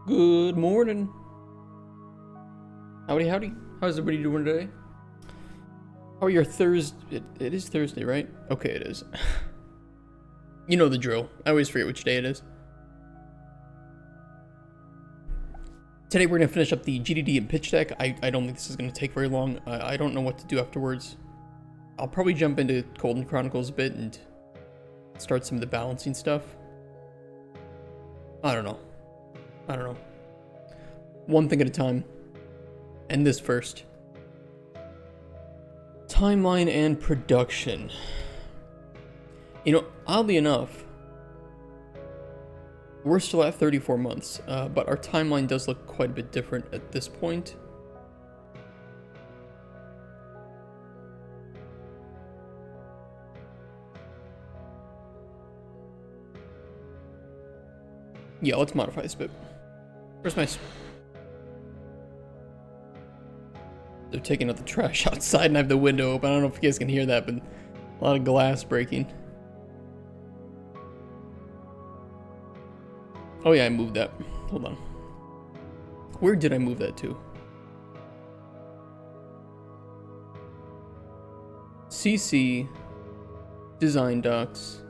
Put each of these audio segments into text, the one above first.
Good morning. Howdy, howdy. How's everybody doing today? How are your Thursday? It is Thursday, right? Okay, it is. You know the drill. I always forget which day it is. Today we're going to finish up the GDD and pitch deck. I don't think this is going to take very long. I don't know what to do afterwards. I'll probably jump into Cauldron Chronicles a bit and start some of the balancing stuff. I don't know. One thing at a time. And this first. Timeline and production. You know, oddly enough, we're still at 34 months, but our timeline does look quite a bit different at this point. Yeah, let's modify this a bit. Where's my... They're taking out the trash outside and I have the window open. I don't know if you guys can hear that, but a lot of glass breaking. Oh yeah, I moved that. Hold on. Where did I move that to? CC, design docs,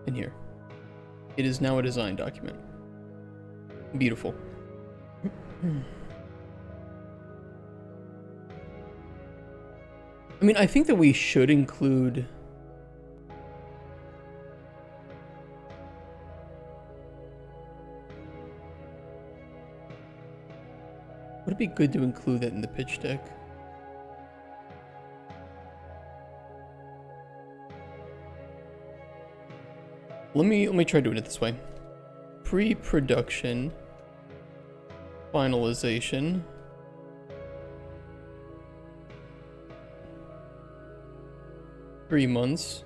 in here. It is now a design document. Beautiful. I mean, I think that we should include... Would it be good to include that in the pitch deck? Let me try doing it this way. Pre-production, finalization, (3 months).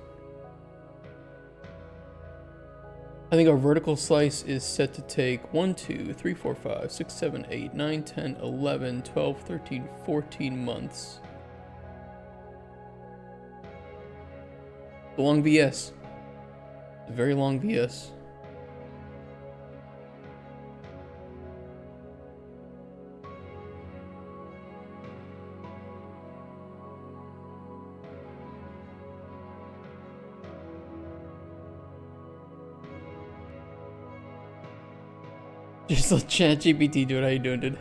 I think our vertical slice is set to take 1, 2, 3, 4, 5, 6, 7, 8, 9, 10, 11, 12, 13, 14 months. A long VS. A very long VS. Just let ChatGPT do it. How you doing, dude?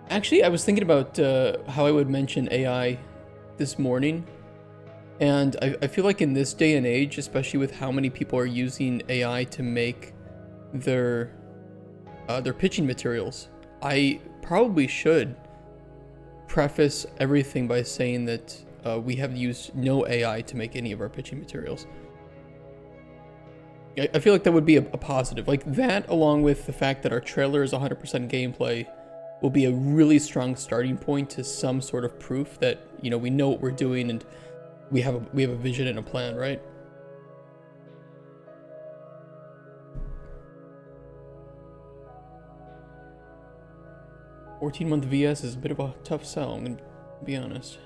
Actually, I was thinking about how I would mention AI this morning. And I feel like in this day and age, especially with how many people are using AI to make their pitching materials, I probably should preface everything by saying that we have used no AI to make any of our pitching materials. I feel like that would be a positive. Like that, along with the fact that our trailer is 100% gameplay, will be a really strong starting point to some sort of proof that, you know, we know what we're doing and we have a vision and a plan, right? $14-month VS is a bit of a tough sell, I'm gonna be honest.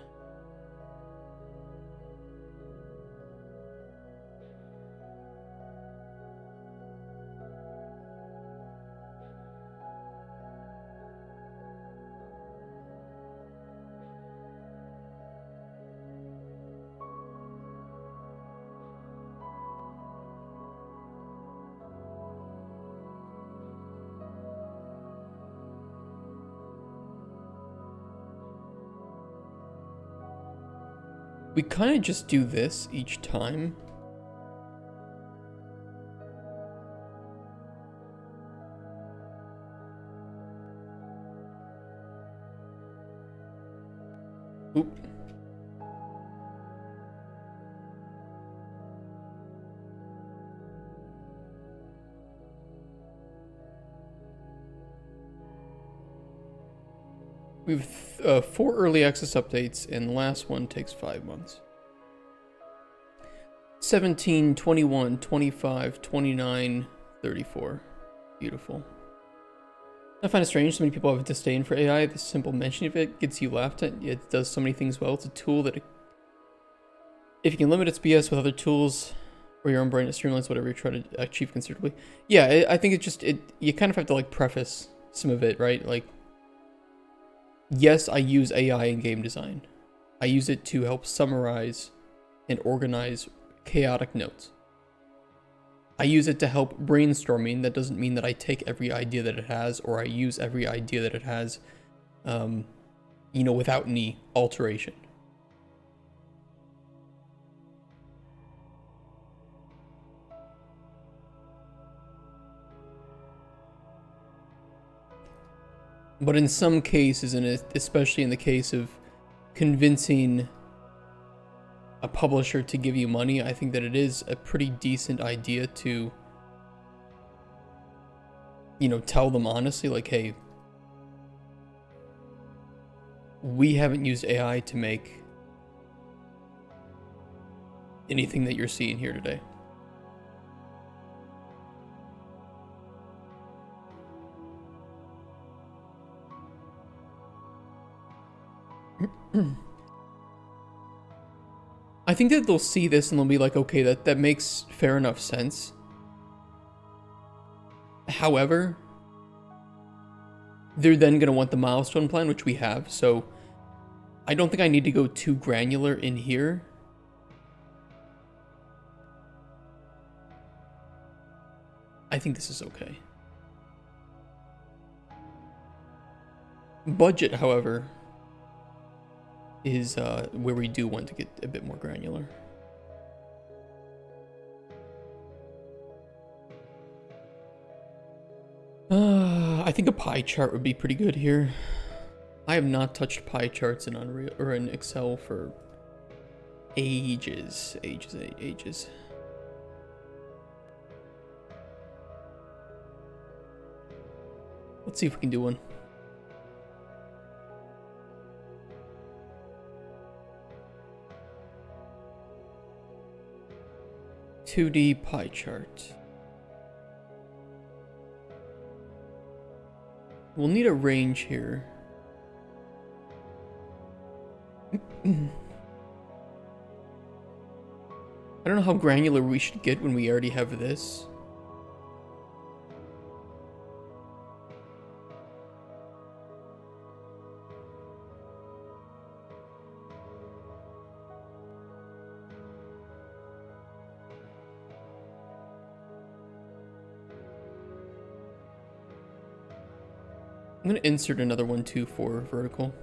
We kind of just do this each time. Oop. We have 4 early access updates, and the last one takes 5 months. 17, 21, 25, 29, 34. Beautiful. I find it strange so many people have disdain for AI. The simple mention of it gets you laughed at. It does so many things well. It's a tool that, if you can limit its BS with other tools, or your own brain, it streamlines whatever you're trying to achieve considerably. Yeah, I think you kind of have to like preface some of it, right? Like, yes, I use AI in game design. I use it to help summarize and organize chaotic notes. I use it to help brainstorming. That doesn't mean that I take every idea that it has, or I use every idea that it has, without any alteration. But in some cases, and especially in the case of convincing a publisher to give you money, I think that it is a pretty decent idea to, tell them honestly, like, hey, we haven't used AI to make anything that you're seeing here today. I think that they'll see this and they'll be like, okay, that makes fair enough sense. However, they're then going to want the milestone plan, which we have, so I don't think I need to go too granular in here. I think this is okay. Budget, however, is where we do want to get a bit more granular. I think a pie chart would be pretty good here. I have not touched pie charts in Unreal or in Excel for ages. Let's see if we can do one. $2D pie chart. We'll need a range here. I don't know how granular we should get when we already have this. I'm gonna insert another one too for vertical.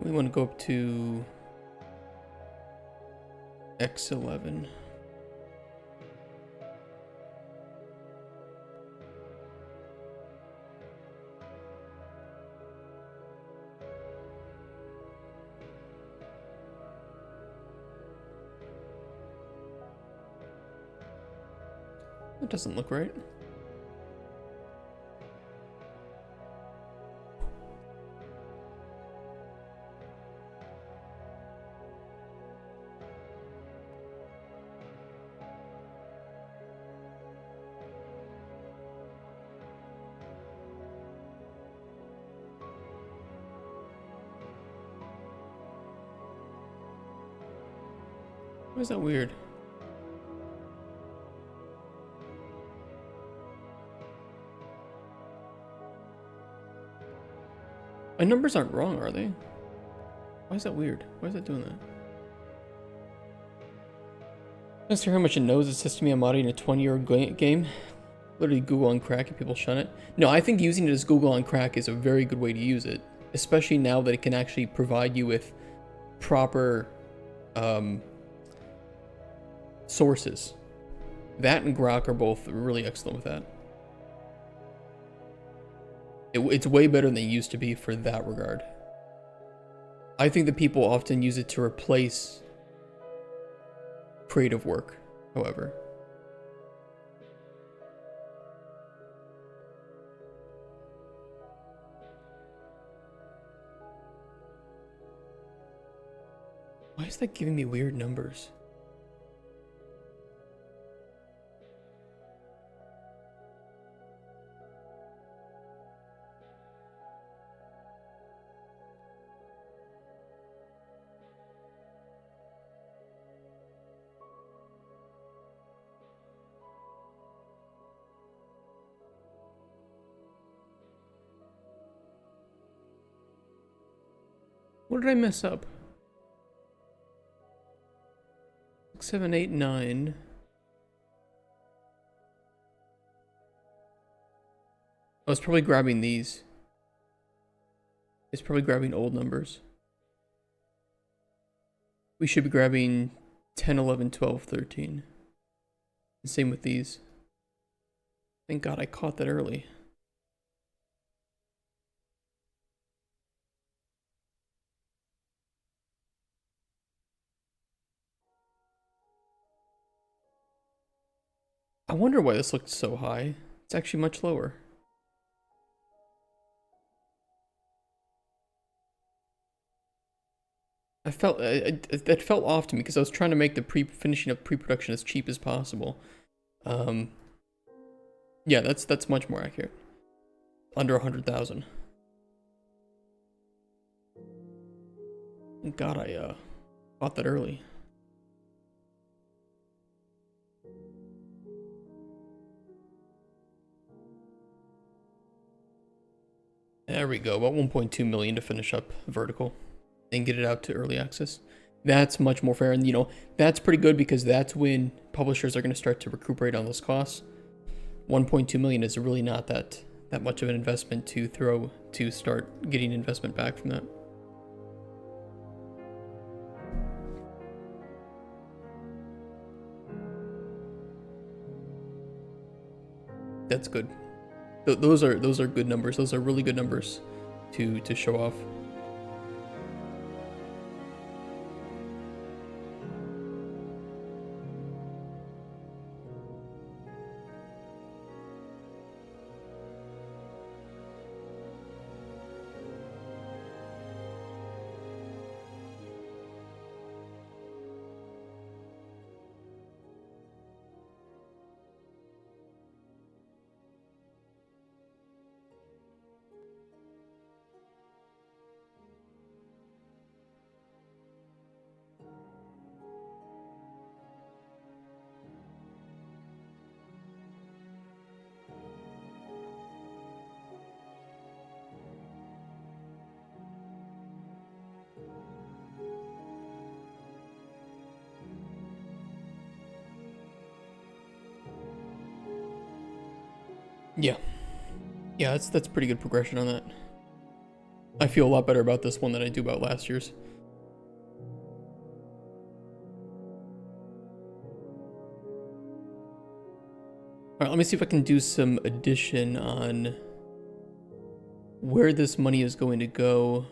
We want to go up to X11. That doesn't look right. Why is that weird? My numbers aren't wrong, are they? Why is that weird? Why is that doing that? Let's hear how much it knows. It says to me I'm modding a 20-year-old game. Literally Google on crack and people shun it. No, I think using it as Google on crack is a very good way to use it. Especially now that it can actually provide you with proper sources. That and Grok are both really excellent with that. It's way better than they used to be for that regard. I think that people often use it to replace creative work, however. Why is that giving me weird numbers? What did I mess up? 6, 7, 8, 9. I was probably grabbing these. It's probably grabbing old numbers. We should be grabbing 10, 11, 12, 13. Same with these. Thank God I caught that early. I wonder why this looked so high. It's actually much lower. I felt that felt off to me because I was trying to make the finishing up pre-production as cheap as possible. Yeah, that's much more accurate. Under 100,000. Thank God I bought that early. There we go, about 1.2 million to finish up vertical and get it out to early access. That's much more fair, and you know, that's pretty good because that's when publishers are going to start to recuperate on those costs. 1.2 million is really not that much of an investment to start getting investment back from that. That's good. Those are good numbers. Those are really good numbers to show off. Yeah, that's pretty good progression on that. I feel a lot better about this one than I do about last year's. Alright, let me see if I can do some addition on where this money is going to go.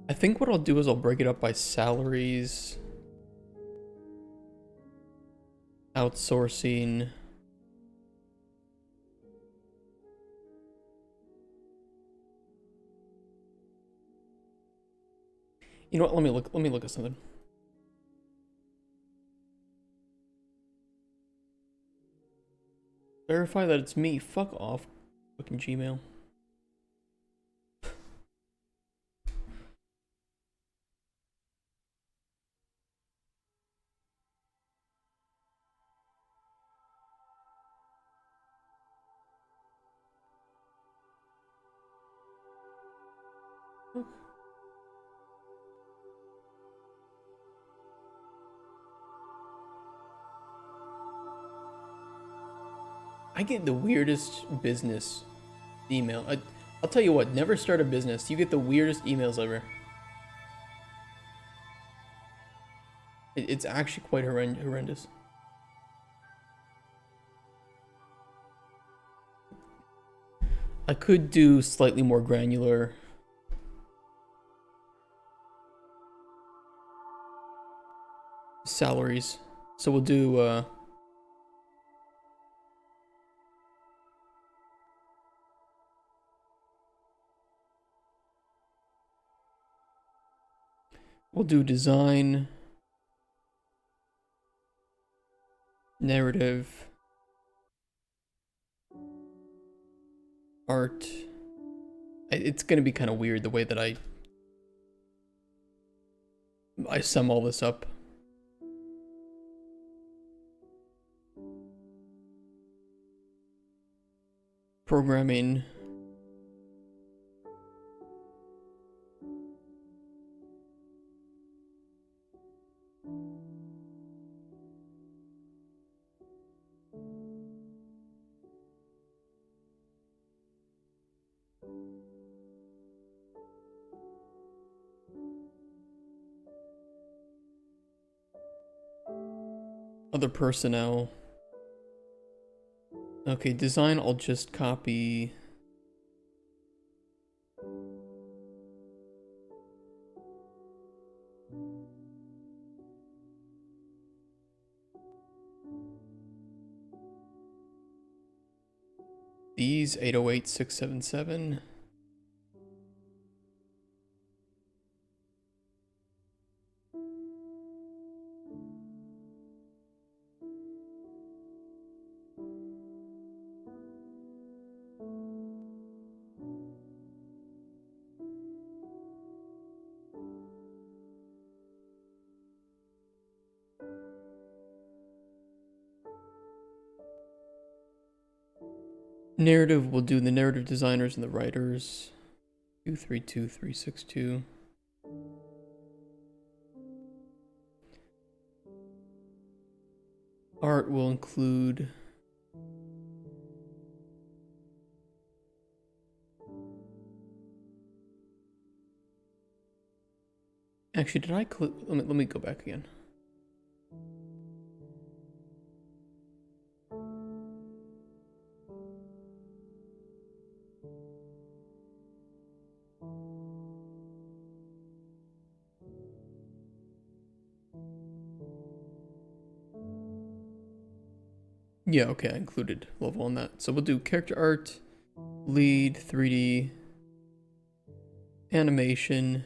I think what I'll do is I'll break it up by salaries, outsourcing, you know what, let me look at something. Verify that it's me. Fuck off, fucking Gmail. I get the weirdest business email. I'll tell you what, never start a business. You get the weirdest emails ever. It's actually quite horrendous. I could do slightly more granular. Salaries. So we'll do, we'll do design, narrative, art. It's gonna be kind of weird the way that I sum all this up. programming. Other personnel. Okay, design, I'll just copy. These 808-677. Narrative, we'll do the narrative designers and the writers. 232362. Art will include actually, did I click? Let me go back again. Yeah, okay, I included level on that. So we'll do character art, lead, 3D, animation,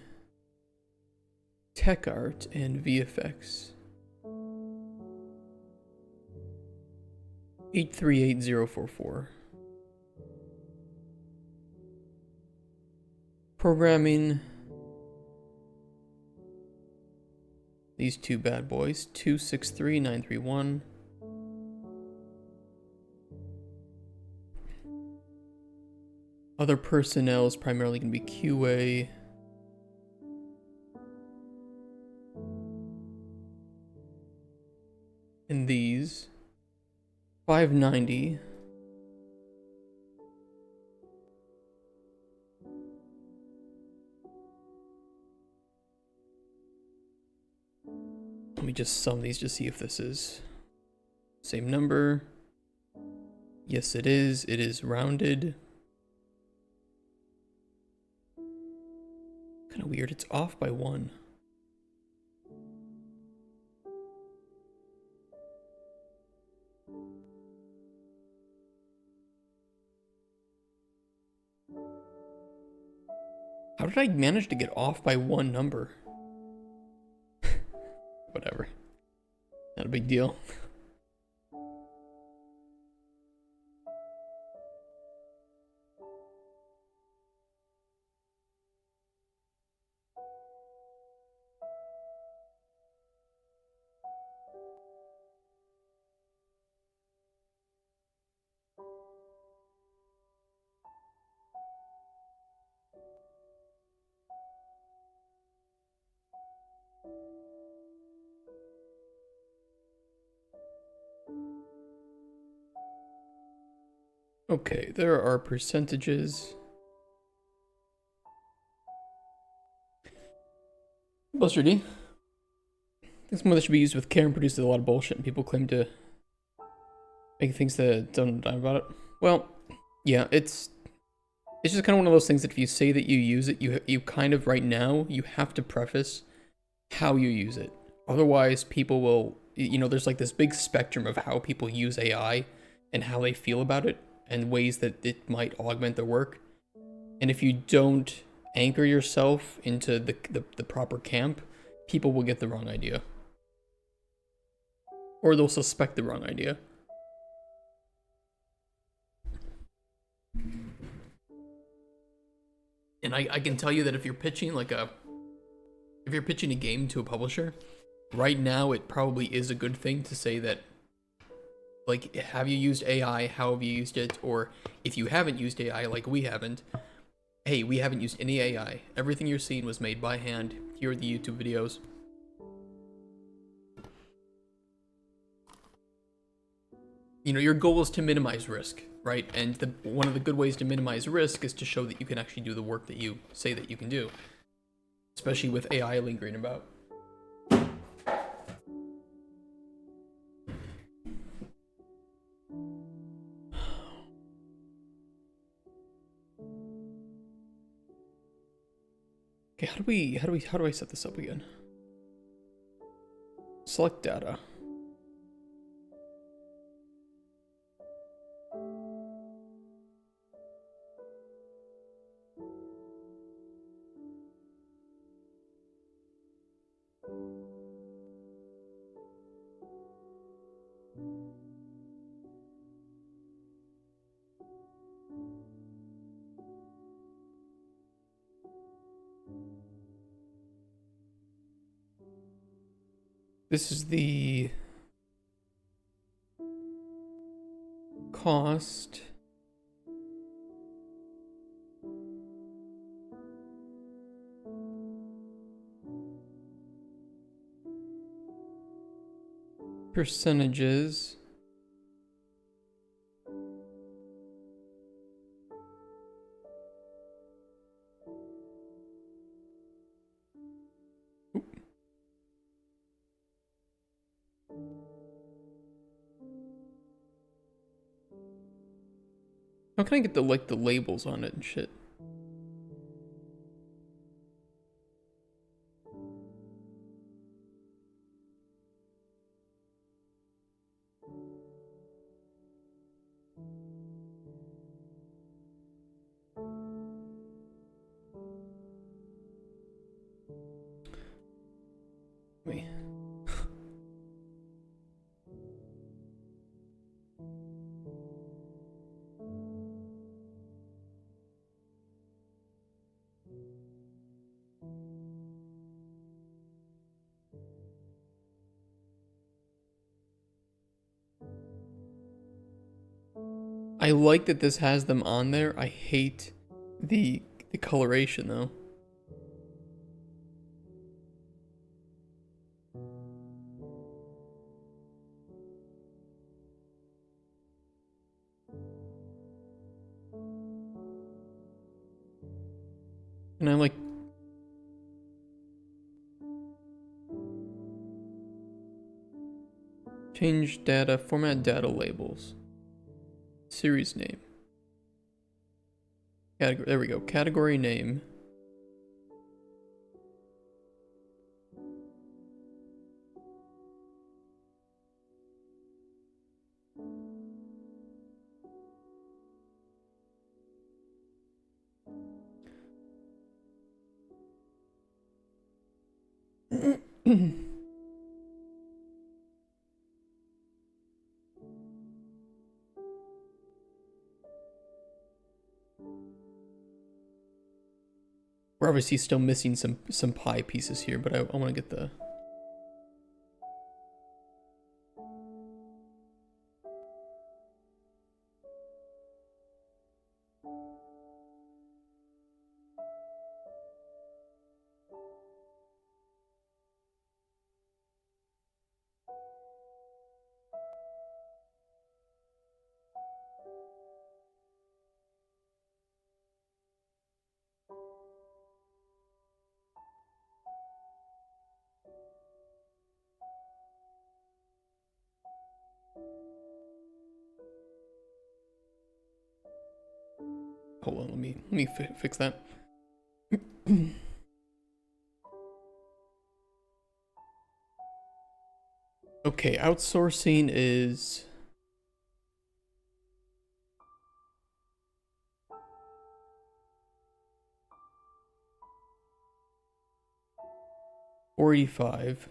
tech art, and VFX. 838044. Programming. These two bad boys, 263931. Other personnel is primarily going to be QA. And these 590. Let me just sum these to see if this is same number. Yes, it is. It is rounded. Kind of weird. It's off by 1. How did I manage to get off by 1 number? Whatever. Not a big deal. Okay, there are percentages. Buster D. I think some of this should be used with care and produces a lot of bullshit, and people claim to make things that don't die about it. Well, yeah, it's just kind of one of those things that if you say that you use it, you kind of right now you have to preface how you use it. Otherwise, people will, there's like this big spectrum of how people use AI and how they feel about it and ways that it might augment their work. And if you don't anchor yourself into the proper camp, people will get the wrong idea. Or they'll suspect the wrong idea. And I can tell you that if you're pitching a game to a publisher, right now it probably is a good thing to say that Like, have you used AI? How have you used it? Or if you haven't used AI, like we haven't, hey, we haven't used any AI. Everything you're seeing was made by hand. Here are the YouTube videos. You know, your goal is to minimize risk, right? And one of the good ways to minimize risk is to show that you can actually do the work that you say that you can do, especially with AI lingering about. Okay, how do I set this up again? Select data. This is the cost. Percentages. How can I get the like the labels on it and shit? Wait. I like that this has them on there. I hate the coloration though. And I like change data, format data labels. Series name. Category, there we go. Category name. We're obviously still missing some pie pieces here, but I want to get the. Hold on, let me fix that. Okay, outsourcing is 45.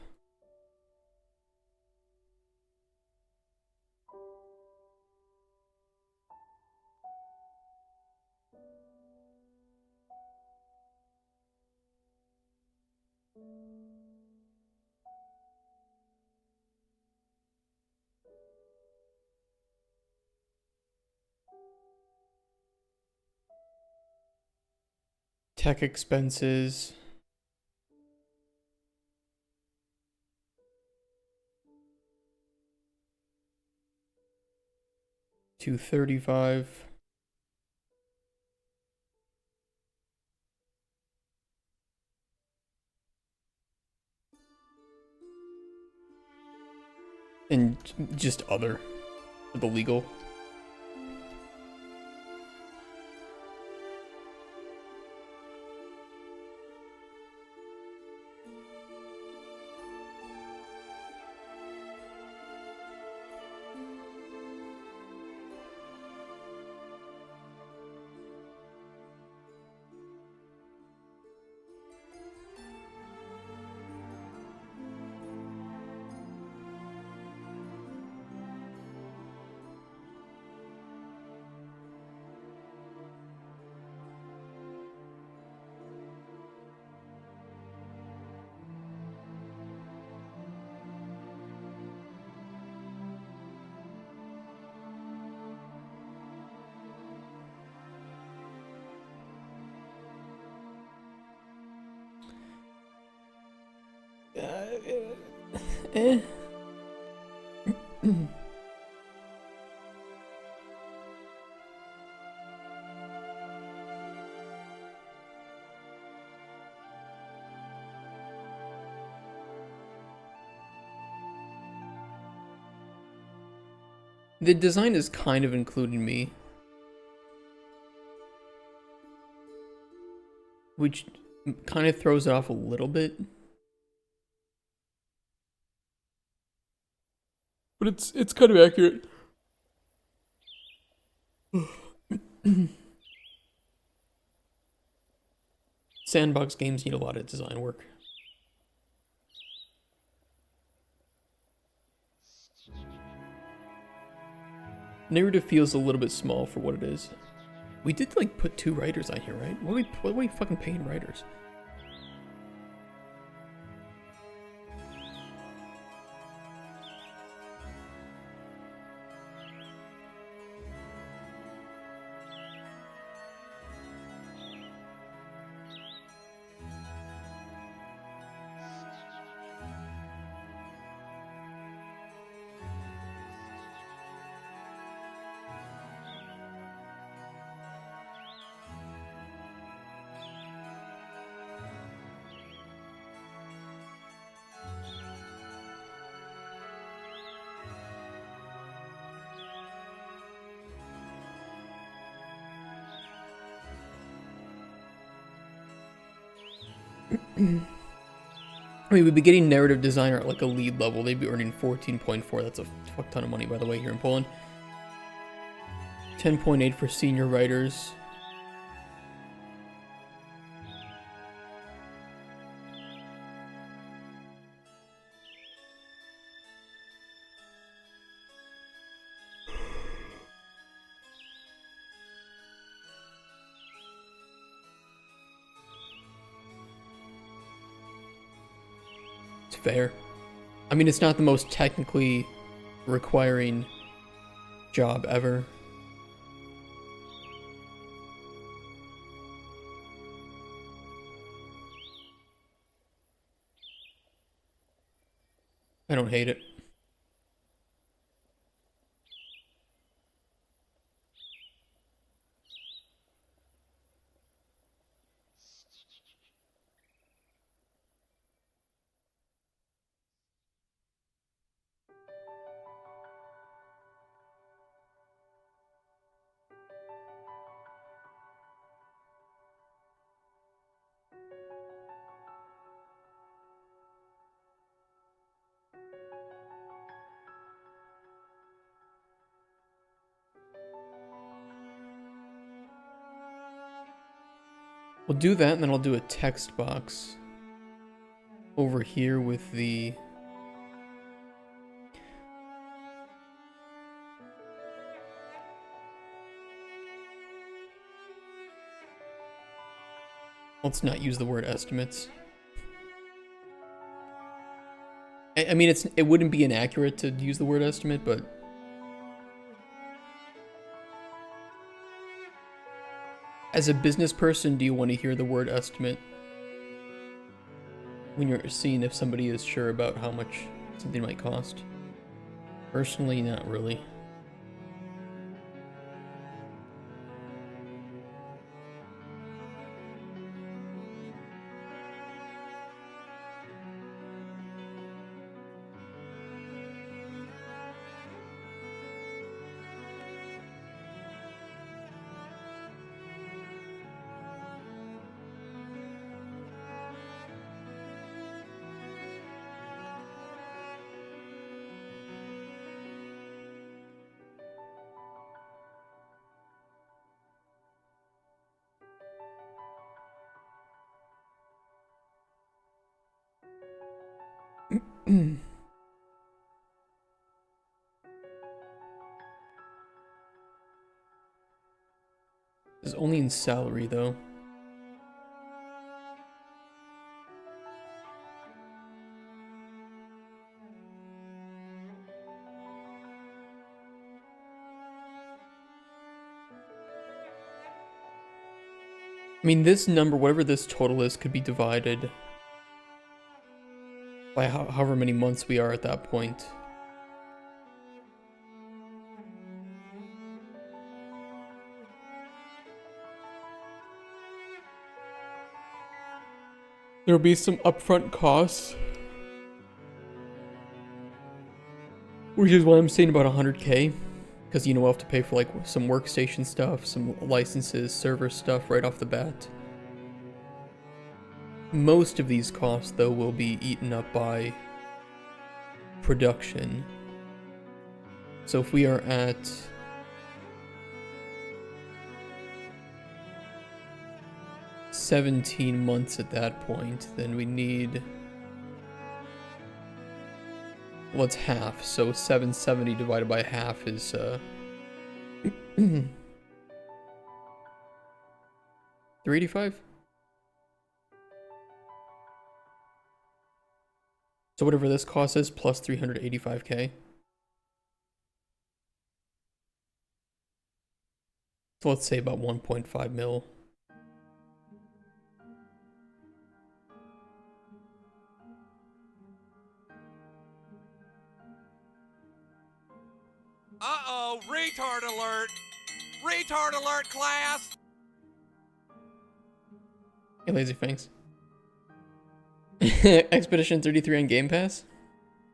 Tech expenses. $235. And just other for the legal. Eh. The design is kind of including me, which kind of throws it off a little bit. But it's kind of accurate. Sandbox games need a lot of design work. Narrative feels a little bit small for what it is. We did like put 2 writers on here, right? What are we fucking paying writers? I mean, we'd be getting narrative designer at like a lead level. They'd be earning 14.4. That's a fuck ton of money, by the way, here in Poland. 10.8 for senior writers. Fair. I mean, it's not the most technically requiring job ever. I don't hate it. We'll do that, and then I'll do a text box over here with the... Let's not use the word estimates. I mean, it wouldn't be inaccurate to use the word estimate, but... As a business person, do you want to hear the word estimate when you're seeing if somebody is sure about how much something might cost? Personally, not really. It's only in salary, though. I mean, this number, whatever this total is, could be divided by however many months we are at that point. There'll be some upfront costs, which is why I'm saying about 100K, because, you know, we'll have to pay for like some workstation stuff, some licenses, server stuff right off the bat. Most of these costs, though, will be eaten up by production. So if we are at 17 months at that point, then we need, well, it's half, so 770 divided by half is 385. So whatever this cost is plus 385K. So let's say about 1.5 mil. Uh-oh, retard alert! Retard alert, class! Hey, Lazy Fangs. Expedition 33 on Game Pass?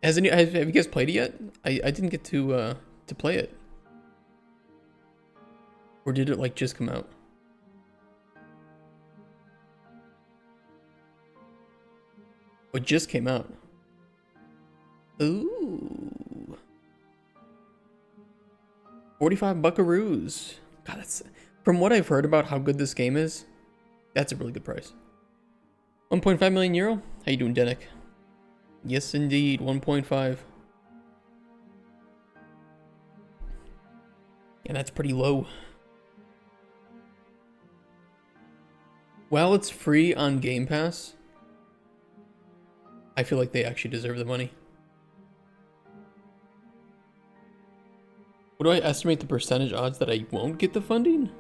Have you guys played it yet? I didn't get to play it. Or did it like just come out? It just came out. Ooh. 45 buckaroos. God, that's, from what I've heard about how good this game is, that's a really good price. 1.5 million euro? How you doing, Denick? Yes, indeed, 1.5. And that's pretty low. While it's free on Game Pass, I feel like they actually deserve the money. What do I estimate the percentage odds that I won't get the funding?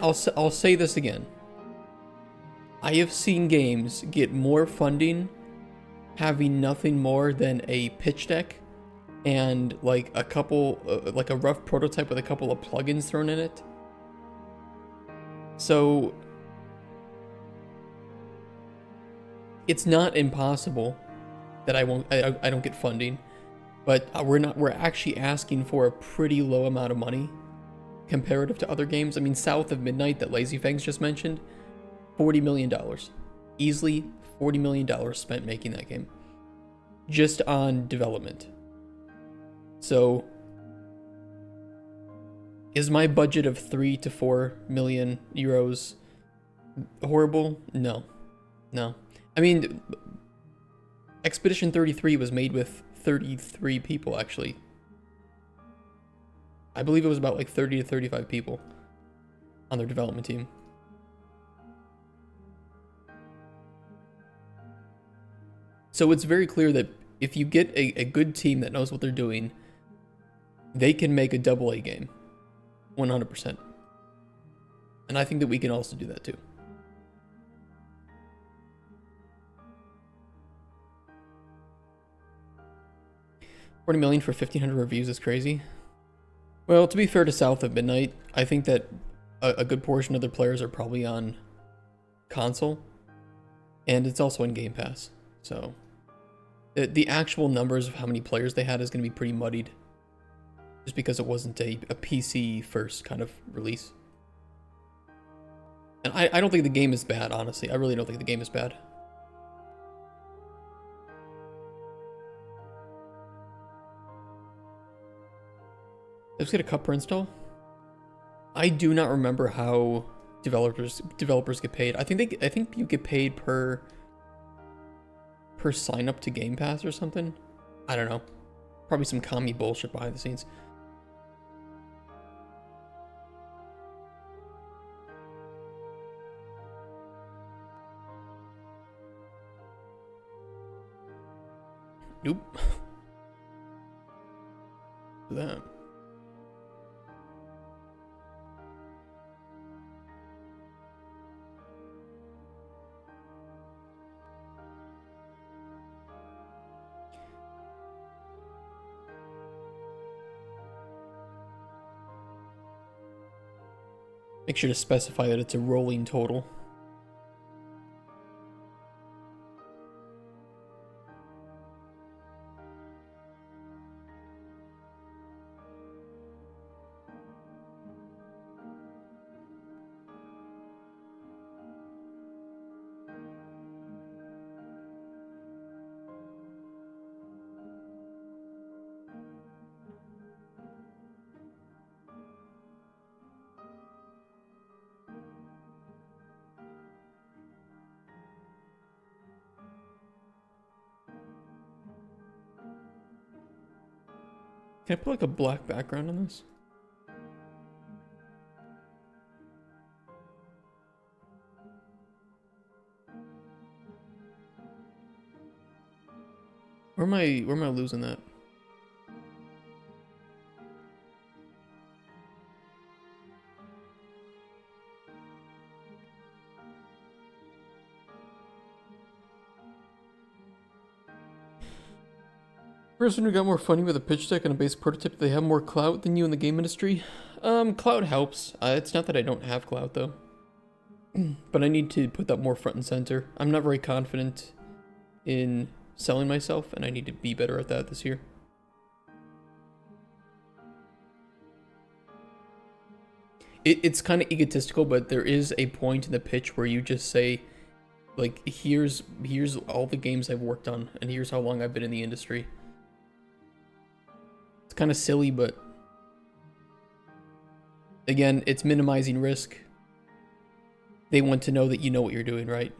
I'll say this again. I have seen games get more funding having nothing more than a pitch deck and like a couple, like a rough prototype with a couple of plugins thrown in it. So it's not impossible that I don't get funding, but we're actually asking for a pretty low amount of money comparative to other games. I mean, South of Midnight that Lazy Fangs just mentioned, $40 million. Easily $40 million spent making that game. Just on development. So, is my budget of 3 to 4 million euros horrible? No. No. I mean, Expedition 33 was made with 33 people, actually. I believe it was about like 30 to 35 people on their development team. So it's very clear that if you get a good team that knows what they're doing, they can make a AA game. 100%. And I think that we can also do that too. $40 million for 1,500 reviews is crazy. Well, to be fair to South of Midnight, I think that a good portion of their players are probably on console, and it's also in Game Pass. So the actual numbers of how many players they had is going to be pretty muddied, just because it wasn't a PC first kind of release. And I don't think the game is bad, honestly. I really don't think the game is bad. Let's get a cut per install. I do not remember how developers get paid. I think you get paid per sign up to Game Pass or something. I don't know. Probably some commie bullshit behind the scenes. Nope. That. Make sure to specify that it's a rolling total. Can I put like a black background on this? Where am I losing that? Person who got more funny with a pitch deck and a base prototype, they have more clout than you in the game industry. Clout helps. It's not that I don't have clout though. But I need to put that more front and center. I'm not very confident in selling myself, and I need to be better at that this year. It's kind of egotistical, but there is a point in the pitch where you just say, like, here's all the games I've worked on, and here's how long I've been in the industry. It's kind of silly, but again, it's minimizing risk. They want to know that you know what you're doing, right?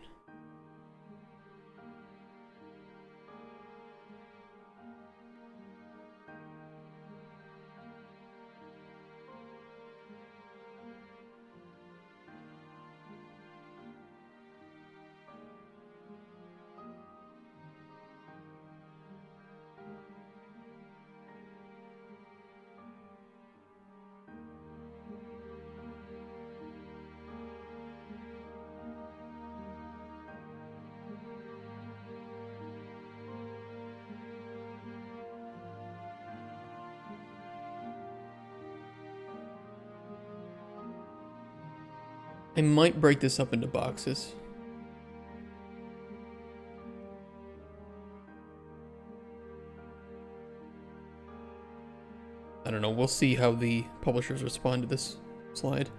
I might break this up into boxes. I don't know, we'll see how the publishers respond to this slide.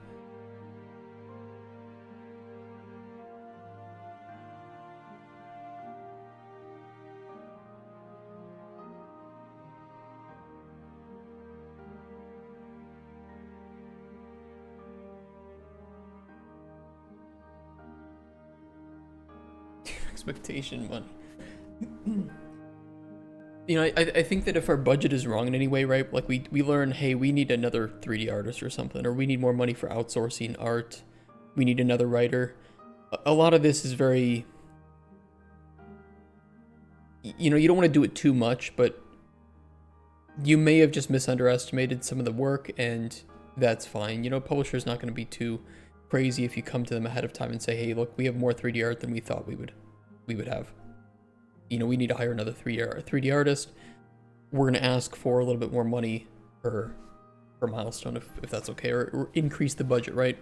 Expectation money. You know, I think that if our budget is wrong in any way, right? Like we learn, hey, we need another 3D artist or something, or we need more money for outsourcing art. We need another writer. A lot of this is very you know, you don't want to do it too much, but you may have just misunderestimated some of the work, and that's fine. You know, publisher's not going to be too crazy if you come to them ahead of time and say, hey, look, we have more 3D art than we thought we would have. You know, we need to hire another 3D artist. We're going to ask for a little bit more money per milestone if that's okay, or increase the budget, right?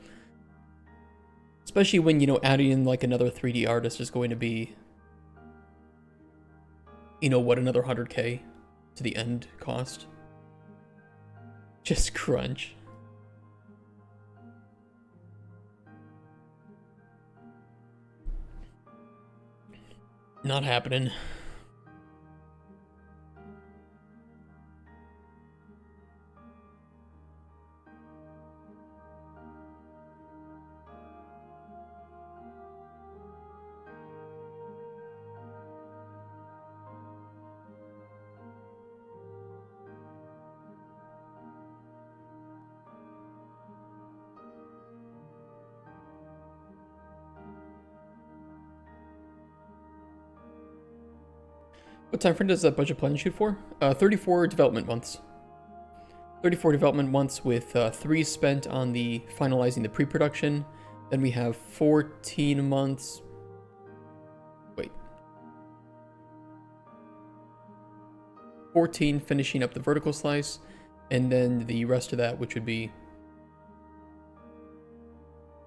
Especially when, you know, adding in like another 3D artist is going to be, you know, what, another 100K to the end cost? Just crunch. Not happening. What time frame does that budget plan shoot for? 34 development months. 34 development months with 3 spent on the finalizing the pre-production. Then we have 14 months. Wait. 14 finishing up the vertical slice, and then the rest of that, which would be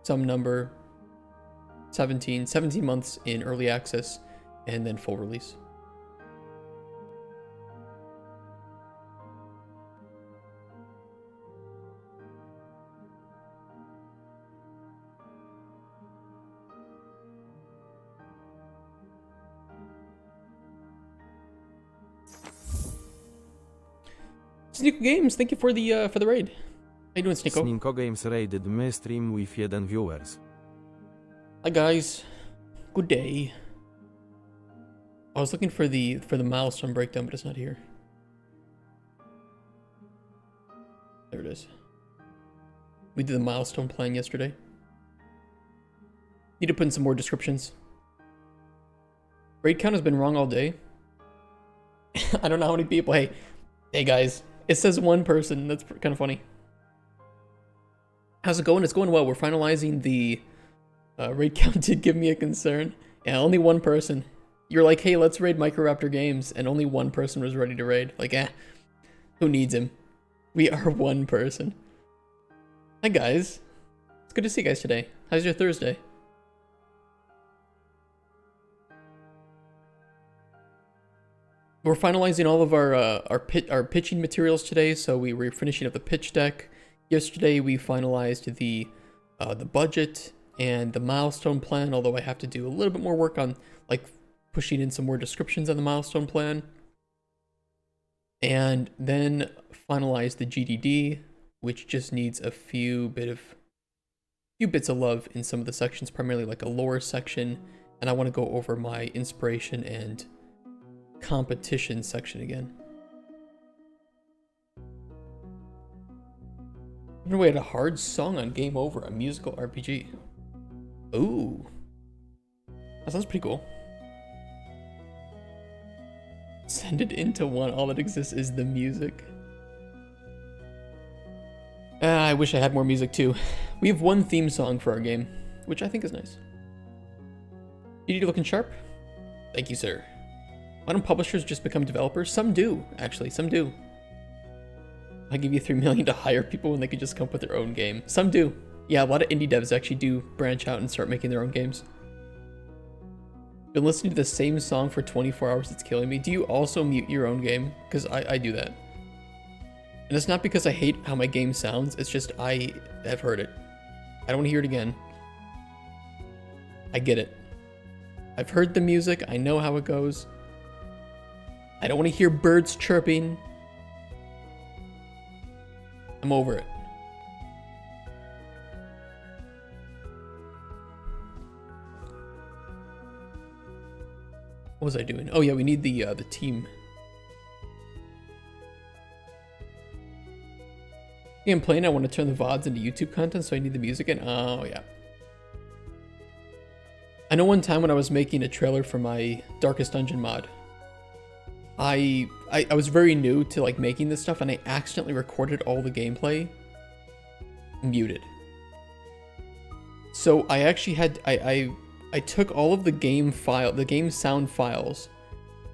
some number, 17 months in early access, and then full release. Sneeko Games, thank you for the raid. How you doing, Sneeko? Sneeko Games raided my stream with 1 viewers. Hi guys, good day. I was looking for the milestone breakdown, but it's not here. There it is. We did the milestone plan yesterday. Need to put in some more descriptions. Raid count has been wrong all day. I don't know how many people. Hey guys. It says 1 person. That's kind of funny. How's it going? It's going well. We're finalizing the raid count. Did give me a concern. Yeah, only 1 person. You're like, hey, let's raid Microraptor Games, and only 1 person was ready to raid. Like, who needs him? We are 1 person. Hi guys. It's good to see you guys today. How's your Thursday? We're finalizing all of our pitching materials today, so we were finishing up the pitch deck. Yesterday we finalized the budget and the milestone plan, although I have to do a little bit more work on like pushing in some more descriptions on the milestone plan. And then finalize the GDD, which just needs a few bits of love in some of the sections, primarily like a lore section, and I want to go over my inspiration and competition section again. We had a hard song on Game Over, a musical RPG. Ooh, that sounds pretty cool. Send it into 1. All that exists is the music. I wish I had more music too. We have 1 theme song for our game, which I think is nice. You looking sharp? Thank you, sir. Why don't publishers just become developers? Some do, actually. Some do. I give you $3 million to hire people when they could just come up with their own game. Some do. Yeah, a lot of indie devs actually do branch out and start making their own games. Been listening to the same song for 24 hours, it's killing me. Do you also mute your own game? Because I do that. And it's not because I hate how my game sounds, it's just I have heard it. I don't want to hear it again. I get it. I've heard the music, I know how it goes. I don't want to hear birds chirping. I'm over it. What was I doing? Oh yeah, we need the team. Yeah, I'm playing. I want to turn the VODs into YouTube content, so I need the music in. Oh yeah. I know one time when I was making a trailer for my Darkest Dungeon mod, I was very new to like making this stuff, and I accidentally recorded all the gameplay muted. So I actually had I took all of the game sound files,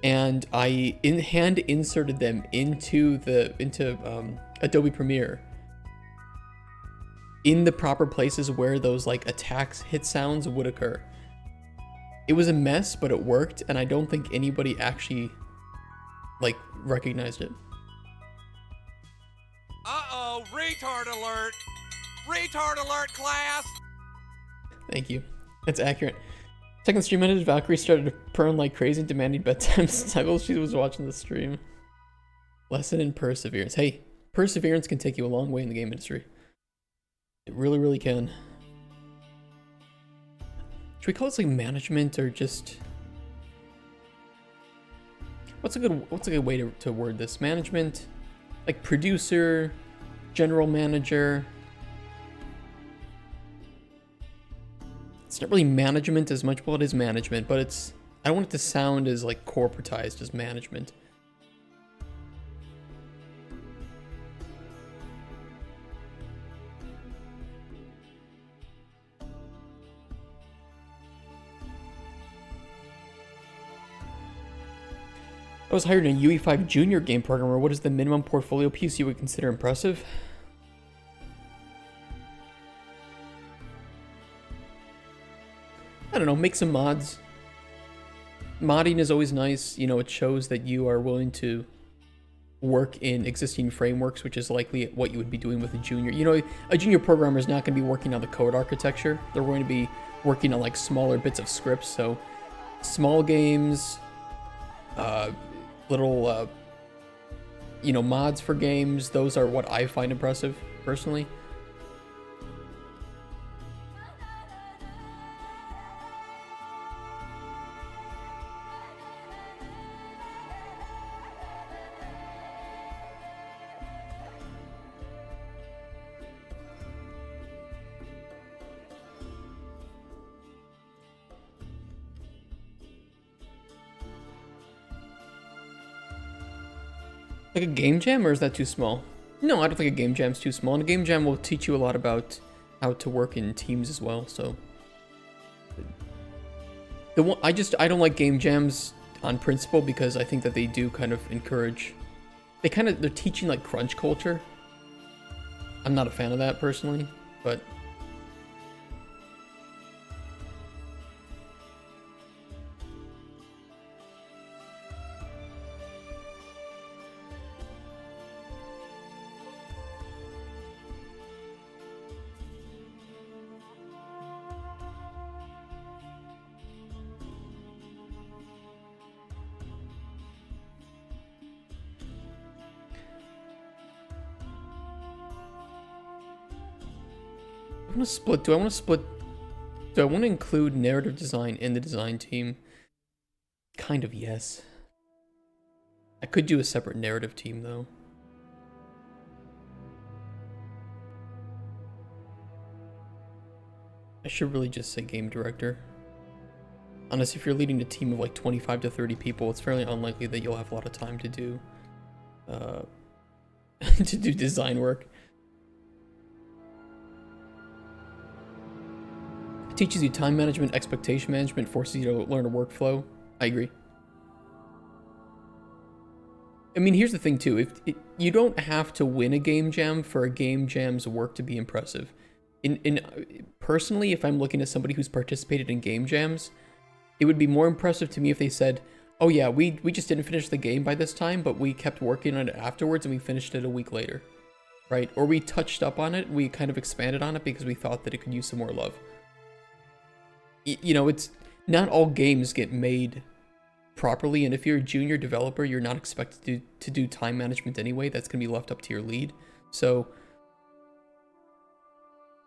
and I hand inserted them into Adobe Premiere in the proper places where those like attacks hit sounds would occur. It was a mess, but it worked, and I don't think anybody actually like recognized it. Uh-oh, retard alert! Retard alert, class! Thank you. That's accurate. Second stream ended, Valkyrie started to purn like crazy and demanding bedtime snuggles. She was watching the stream. Lesson in perseverance. Hey, perseverance can take you a long way in the game industry. It really, really can. Should we call this like management or just... What's a good way to word this? Management? Like producer, general manager. It's not really management as much. Well, it is management, but it's... I don't want it to sound as like corporatized as management. I was hired in a UE5 junior game programmer. What is the minimum portfolio piece you would consider impressive? I don't know, make some mods. Modding is always nice. You know, it shows that you are willing to work in existing frameworks, which is likely what you would be doing with a junior. You know, a junior programmer is not going to be working on the code architecture. They're going to be working on like smaller bits of scripts. So small games, little, you know, mods for games. Those are what I find impressive, personally. Like a game jam, or is that too small? No, I don't think a game jam's too small. And a game jam will teach you a lot about how to work in teams as well. So, I don't like game jams on principle because I think that they do kind of encourage. They're teaching like crunch culture. I'm not a fan of that personally, but. Do I want to include narrative design in the design team? Kind of, yes. I could do a separate narrative team though. I should really just say game director. Honestly, if you're leading a team of like 25 to 30 people, it's fairly unlikely that you'll have a lot of time to do to do design work. It teaches you time management, expectation management, forces you to learn a workflow. I agree. I mean, here's the thing too. You don't have to win a game jam for a game jam's work to be impressive. Personally, if I'm looking at somebody who's participated in game jams, it would be more impressive to me if they said, "Oh yeah, we just didn't finish the game by this time, but we kept working on it afterwards and we finished it a week later." Right? Or we touched up on it, we kind of expanded on it because we thought that it could use some more love. You know, it's not all games get made properly, and if you're a junior developer, you're not expected to do time management anyway. That's going to be left up to your lead. So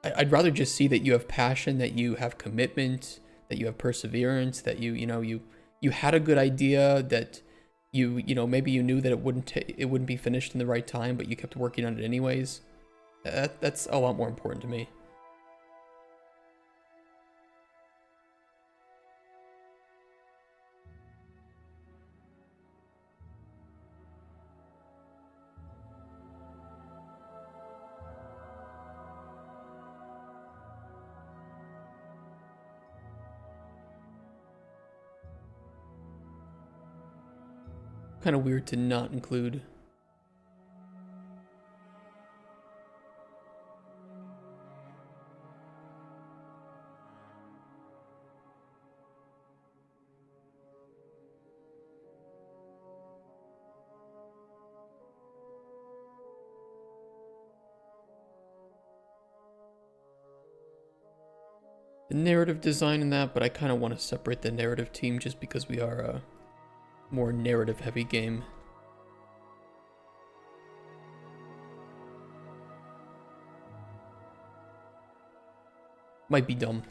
I'd rather just see that you have passion, that you have commitment, that you have perseverance, that you had a good idea, that you know maybe you knew that it wouldn't be finished in the right time, but you kept working on it anyways. That's a lot more important to me. kind of weird to not include. The narrative design in that, but I kind of want to separate the narrative team just because we are a more narrative heavy game. Might be dumb.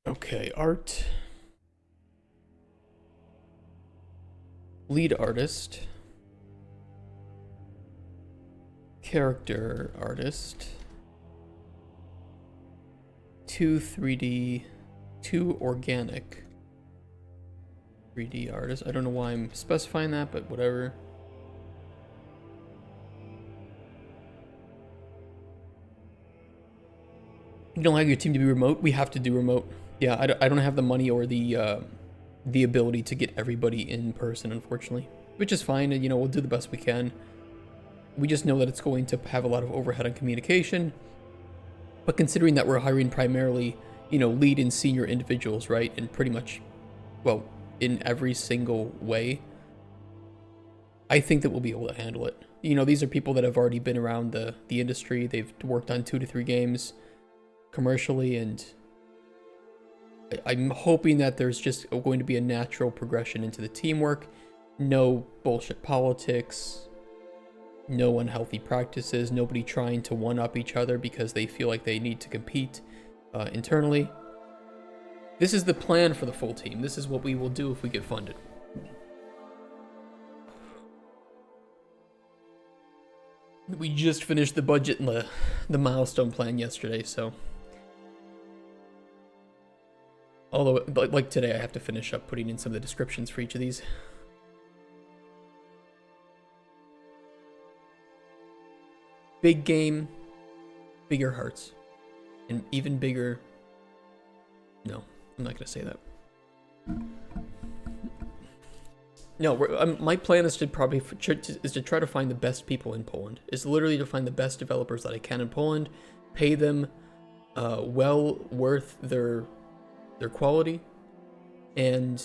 Okay, art. Lead artist. Character artist. 2 3D, 2 organic. 3D artist. I don't know why I'm specifying that, but whatever. You don't like your team to be remote? We have to do remote. Yeah, I don't have the money or the ability to get everybody in person, unfortunately. Which is fine, and we'll do the best we can. We just know that it's going to have a lot of overhead on communication. But considering that we're hiring primarily, lead and senior individuals, right? And pretty much, well, in every single way, I think that we'll be able to handle it. These are people that have already been around the industry. They've worked on 2 to 3 games commercially, and I'm hoping that there's just going to be a natural progression into the teamwork. No bullshit politics, no unhealthy practices, nobody trying to one-up each other because they feel like they need to compete internally. This is the plan for the full team. This is what we will do if we get funded. We just finished the budget and the milestone plan yesterday, so... Although, like today, I have to finish up putting in some of the descriptions for each of these. Big game, bigger hearts. And even bigger... No, I'm not going to say that. No, my plan is to try to find the best people in Poland. Is literally to find the best developers that I can in Poland, pay them well worth their quality, and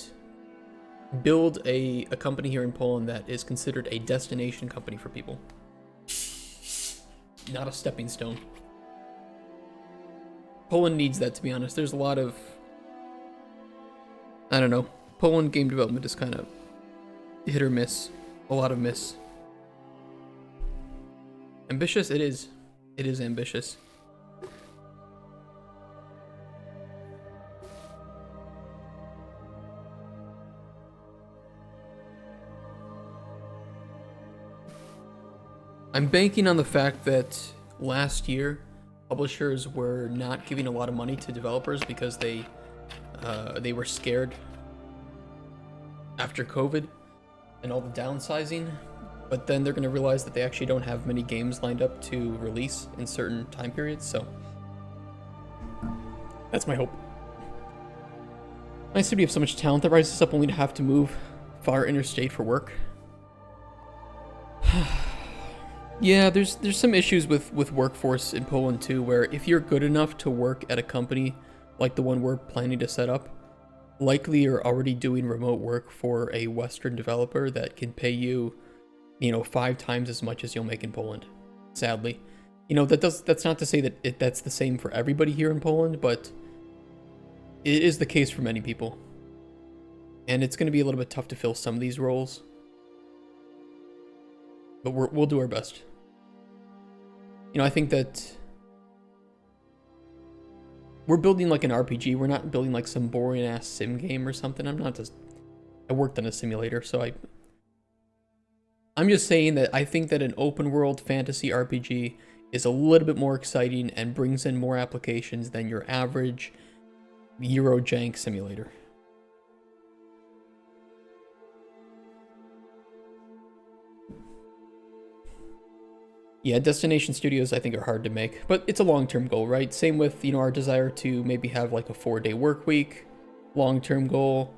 build a company here in Poland that is considered a destination company for people. Not a stepping stone. Poland needs that, to be honest. There's a lot of... I don't know. Poland game development is kind of hit or miss. A lot of miss. Ambitious? It is. It is ambitious. I'm banking on the fact that last year, publishers were not giving a lot of money to developers because they were scared after COVID and all the downsizing. But then they're going to realize that they actually don't have many games lined up to release in certain time periods, so that's my hope. Nice city of so much talent that rises up only to have to move far interstate for work. Yeah, there's some issues with workforce in Poland too, where if you're good enough to work at a company like the one we're planning to set up, likely you're already doing remote work for a Western developer that can pay you, 5 times as much as you'll make in Poland. Sadly, that's not to say that that's the same for everybody here in Poland, but it is the case for many people, and it's going to be a little bit tough to fill some of these roles, but we'll do our best. I think that We're building like an RPG. We're not building like some boring ass sim game or something. I worked on a simulator, so I'm just saying that I think that an open world fantasy RPG is a little bit more exciting and brings in more applications than your average Eurojank simulator. Yeah, destination studios I think are hard to make, but it's a long-term goal, right? Same with, our desire to maybe have like a 4-day work week, long-term goal.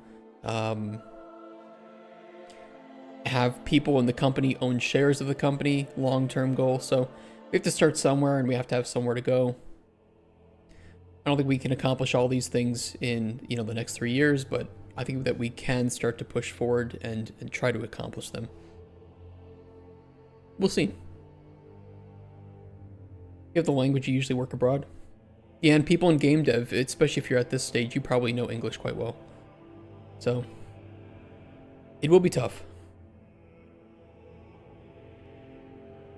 Have people in the company own shares of the company, long-term goal. So we have to start somewhere and we have to have somewhere to go. I don't think we can accomplish all these things in, the next 3 years, but I think that we can start to push forward and try to accomplish them. We'll see. You have the language you usually work abroad. Yeah, and people in game dev, especially if you're at this stage, you probably know English quite well. So it will be tough.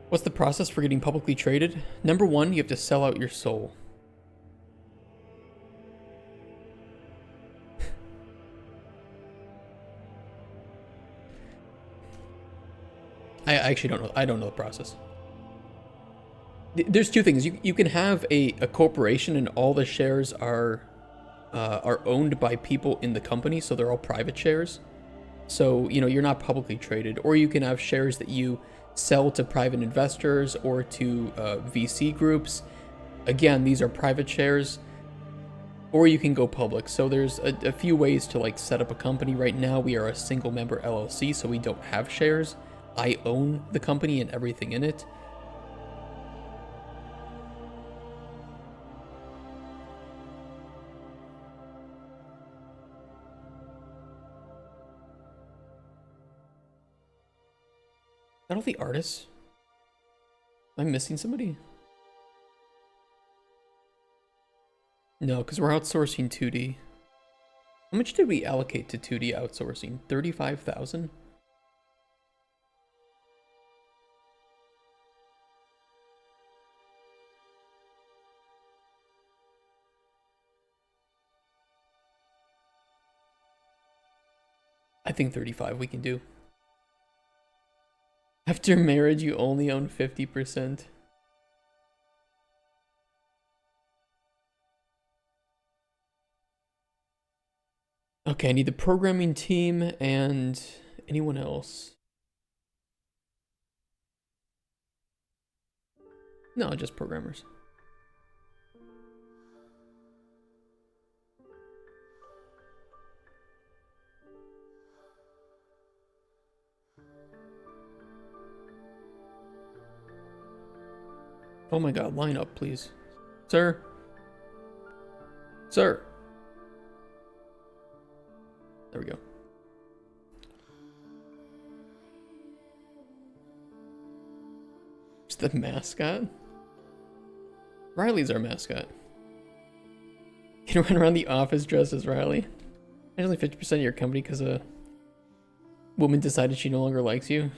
What's the process for getting publicly traded? Number one, you have to sell out your soul. I actually don't know. I don't know the process. There's two things. You can have a corporation and all the shares are owned by people in the company, so they're all private shares. So, you're not publicly traded. Or you can have shares that you sell to private investors or to VC groups. Again, these are private shares. Or you can go public. So there's a few ways to like set up a company. Right now, we are a single member LLC, so we don't have shares. I own the company and everything in it. Not all the artists. Am I missing somebody? No, because we're outsourcing 2D. How much did we allocate to 2D outsourcing? 35,000? I think 35 we can do. After marriage, you only own 50%. Okay, I need the programming team and anyone else. No, just programmers. Oh my god, line up, please. Sir? Sir? There we go. It's the mascot? Riley's our mascot. You can run around the office dressed as Riley. There's only 50% of your company because a woman decided she no longer likes you.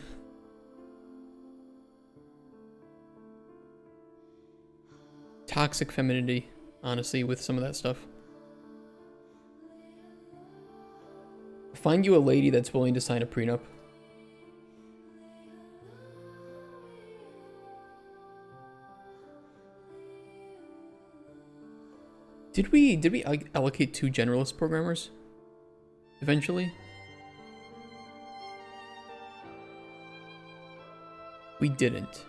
Toxic femininity, honestly, with some of that stuff. Find you a lady that's willing to sign a prenup. Did we allocate 2 generalist programmers eventually? We didn't.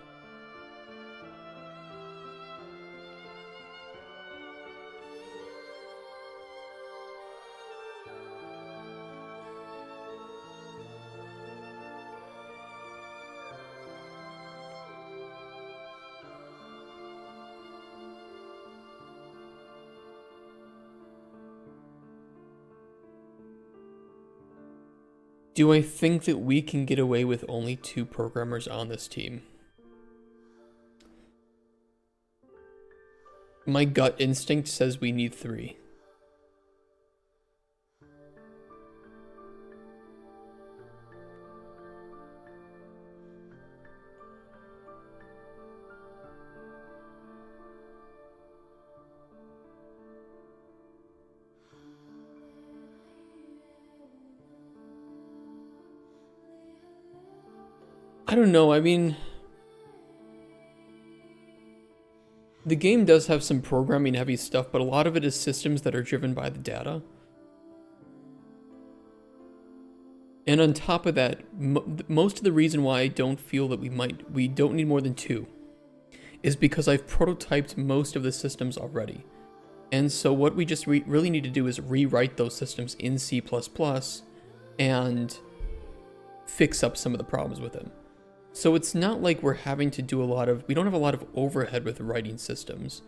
Do I think that we can get away with only 2 programmers on this team? My gut instinct says we need 3. I don't know. I mean, the game does have some programming heavy stuff, but a lot of it is systems that are driven by the data. And on top of that, most of the reason why I don't feel that we don't need more than 2 is because I've prototyped most of the systems already. And so what we just really need to do is rewrite those systems in C++ and fix up some of the problems with them. So it's not like we're having to do we don't have a lot of overhead with writing systems.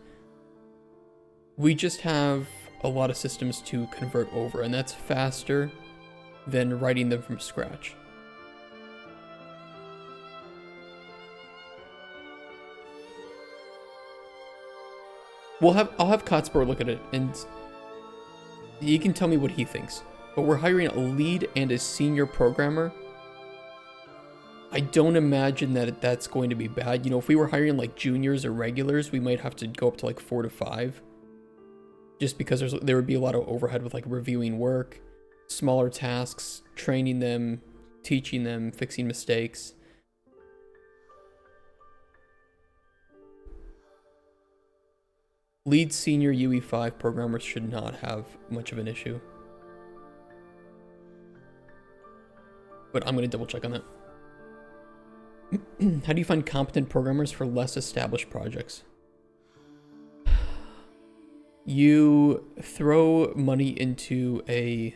We just have a lot of systems to convert over, and that's faster than writing them from scratch. I'll have Kotspur look at it, and he can tell me what he thinks. But we're hiring a lead and a senior programmer. I don't imagine that that's going to be bad. You know, if we were hiring like juniors or regulars, we might have to go up to like 4 to 5. Just because there would be a lot of overhead with like reviewing work, smaller tasks, training them, teaching them, fixing mistakes. Lead senior UE5 programmers should not have much of an issue. But I'm going to double check on that. How do you find competent programmers for less established projects? You throw money into a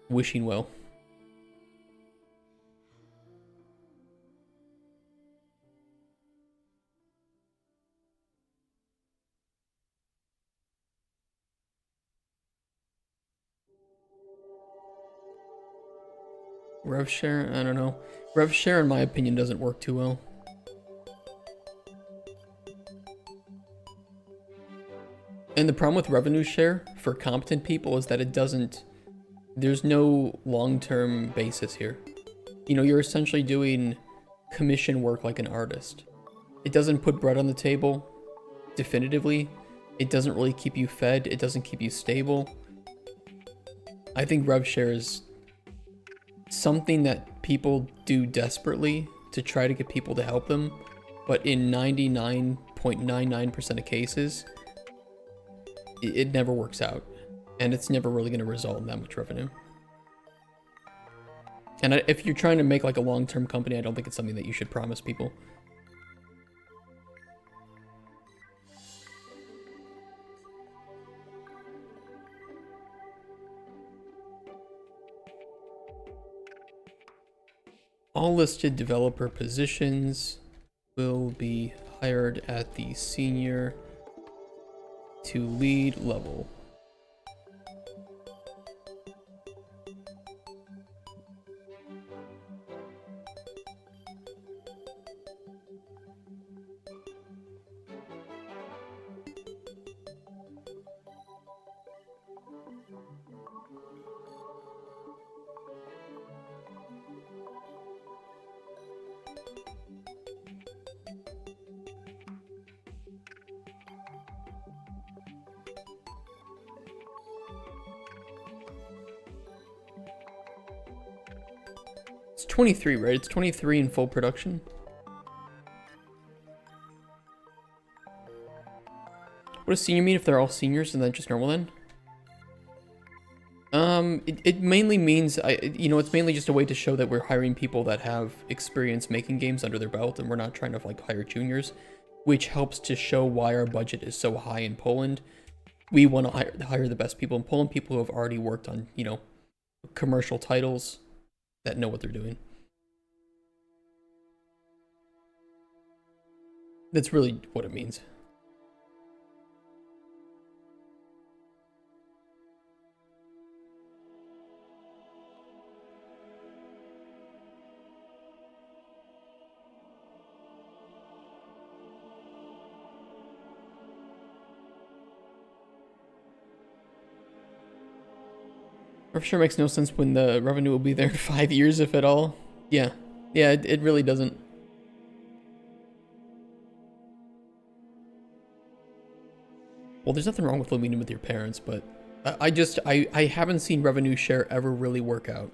wishing well. Rev share? I don't know. Rev share, in my opinion, doesn't work too well. And the problem with revenue share for competent people is that there's no long-term basis here. You know, you're essentially doing commission work like an artist. It doesn't put bread on the table definitively. It doesn't really keep you fed. It doesn't keep you stable. I think rev share is something that people do desperately to try to get people to help them, but in 99.99% of cases, it never works out, and it's never really going to result in that much revenue. And if you're trying to make like a long-term company, I don't think it's something that you should promise people. All listed developer positions will be hired at the senior to lead level. It's 23, right? It's 23 in full production. What does senior mean if they're all seniors and then just normal then? It mainly means, it's mainly just a way to show that we're hiring people that have experience making games under their belt, and we're not trying to like hire juniors, which helps to show why our budget is so high in Poland. We want to hire the best people in Poland, people who have already worked on, commercial titles that know what they're doing. That's really what it means. For sure makes no sense when the revenue will be there in 5 years, if at all. Yeah, it really doesn't. Well, there's nothing wrong with living in with your parents, but I haven't seen revenue share ever really work out.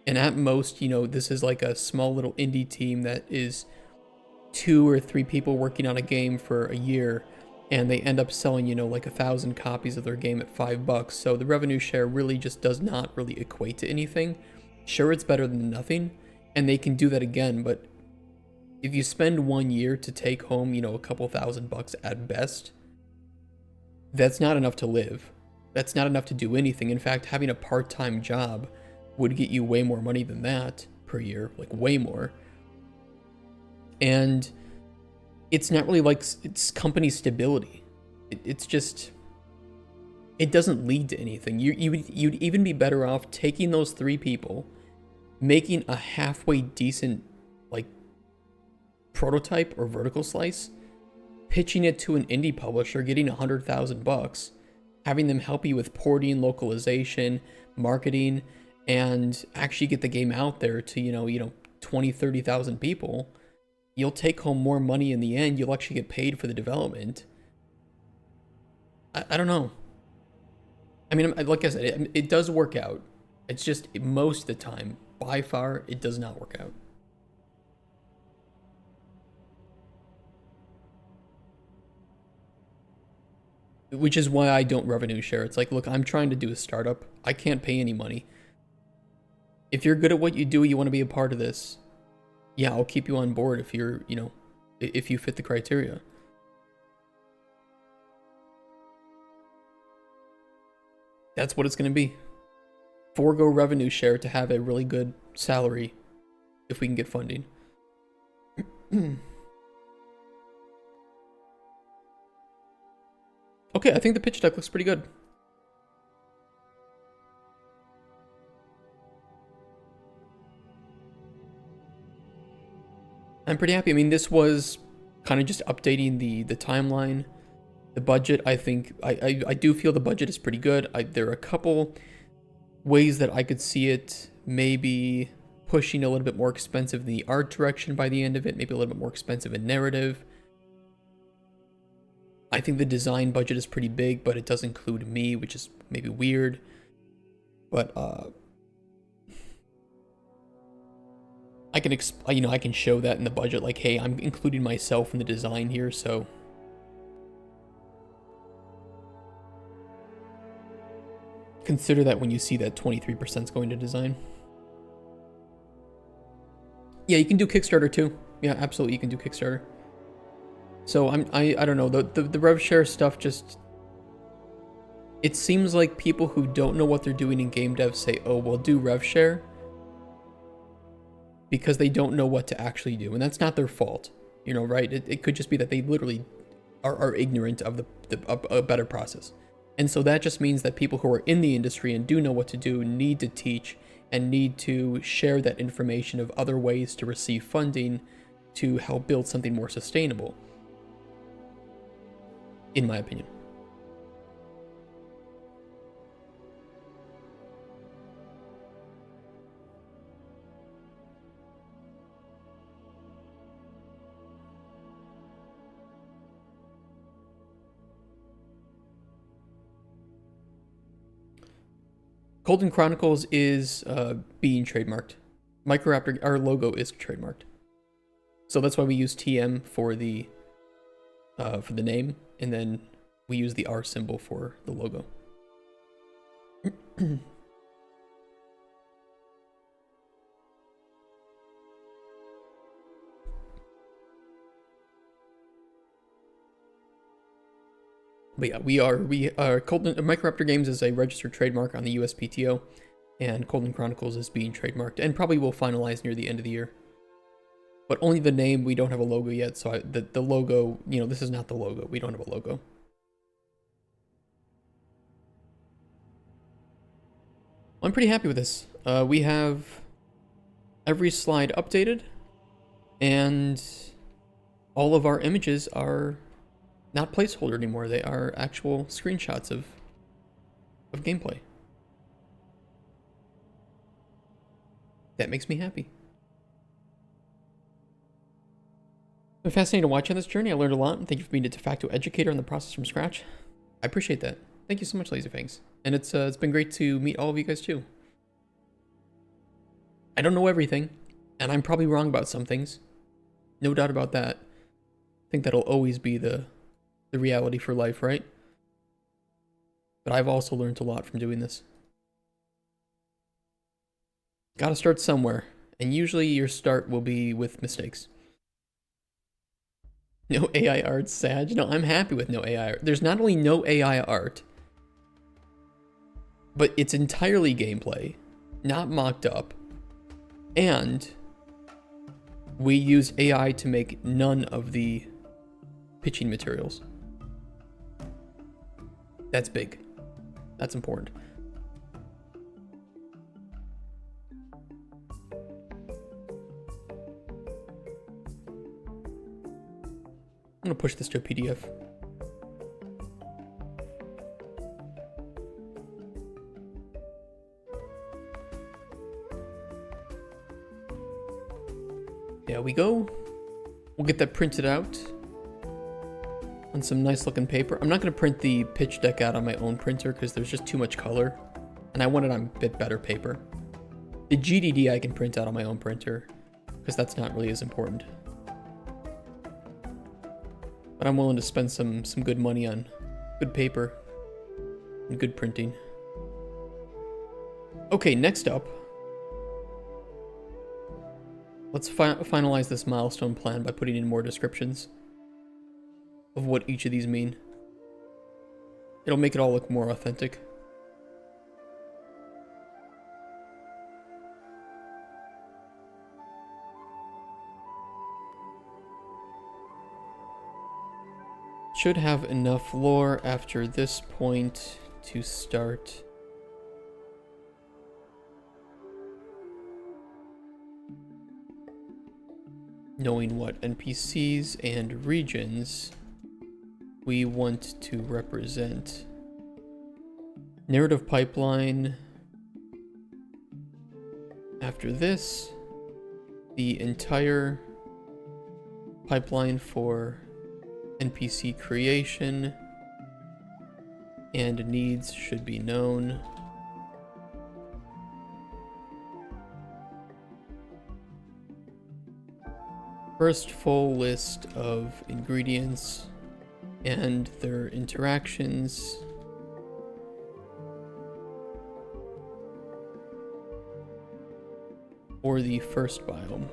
And at most, you know, this is like a small little indie team that is 2 or 3 people working on a game for a year, and they end up selling, you know, like 1,000 copies of their game at $5. So the revenue share really just does not really equate to anything. Sure, it's better than nothing, and they can do that again, but if you spend 1 year to take home, you know, a couple $1,000 at best, that's not enough to live. That's not enough to do anything. In fact, having a part-time job would get you way more money than that per year, like way more. And it's not really like it's company stability. It's just, it doesn't lead to anything. You'd even be better off taking those 3 people, making a halfway decent like prototype or vertical slice, pitching it to an indie publisher, getting $100,000, having them help you with porting, localization, marketing, and actually get the game out there to, you know, 20, 30,000 people. You'll take home more money in the end. You'll actually get paid for the development. I don't know. I mean, like I said, it does work out. It's just most of the time, by far, it does not work out. Which is why I don't revenue share. It's like, look, I'm trying to do a startup. I can't pay any money. If you're good at what you do, you want to be a part of this, yeah, I'll keep you on board if you're, you know, if you fit the criteria. That's what it's going to be. Forego revenue share to have a really good salary if we can get funding. Okay, I think the pitch deck looks pretty good. I'm pretty happy. I mean, this was kind of just updating the timeline, the budget. I think I do feel the budget is pretty good. There are a couple ways that I could see it maybe pushing a little bit more expensive in the art direction by the end of it, maybe a little bit more expensive in narrative. I think the design budget is pretty big, but it does include me, which is maybe weird. But I can I can show that in the budget, like, hey, I'm including myself in the design here, so consider that when you see that 23% is going to design. Yeah, you can do Kickstarter too. Yeah, absolutely, you can do Kickstarter. So I don't know, the rev share stuff just, it seems like people who don't know what they're doing in game dev say, oh, well, do rev share, because they don't know what to actually do, and that's not their fault, you know, right? It could just be that they literally are ignorant of a better process. And so that just means that people who are in the industry and do know what to do need to teach and need to share that information of other ways to receive funding to help build something more sustainable, in my opinion. Cauldron Chronicles is being trademarked. Microraptor, our logo is trademarked. So that's why we use TM for the name, and then we use the R symbol for the logo. But yeah, Microraptor Games is a registered trademark on the USPTO, and Cauldron Chronicles is being trademarked, and probably will finalize near the end of the year. But only the name, we don't have a logo yet, so the logo, you know, this is not the logo. We don't have a logo. I'm pretty happy with this. We have every slide updated, and all of our images are not placeholder anymore. They are actual screenshots of gameplay. That makes me happy. It's been fascinating to watch on this journey. I learned a lot, and thank you for being a de facto educator on the process from scratch. I appreciate that. Thank you so much, Laserfangs. And it's been great to meet all of you guys too. I don't know everything, and I'm probably wrong about some things. No doubt about that. I think that'll always be the reality for life, right? But I've also learned a lot from doing this. Gotta start somewhere, and usually your start will be with mistakes. No AI art, Sag. No, I'm happy with no AI art. There's not only no AI art, but it's entirely gameplay, not mocked up. And we use AI to make none of the pitching materials. That's big. That's important. I'm gonna push this to a PDF. There we go. We'll get that printed out on some nice looking paper. I'm not gonna print the pitch deck out on my own printer because there's just too much color, and I want it on a bit better paper. The GDD I can print out on my own printer because that's not really as important. But I'm willing to spend some good money on good paper and good printing. Okay, next up, let's finalize this milestone plan by putting in more descriptions of what each of these mean. It'll make it all look more authentic. Should have enough lore after this point to start knowing what NPCs and regions we want to represent. Narrative pipeline. After this, the entire pipeline for NPC creation and needs should be known. First full list of ingredients and their interactions. For the first biome.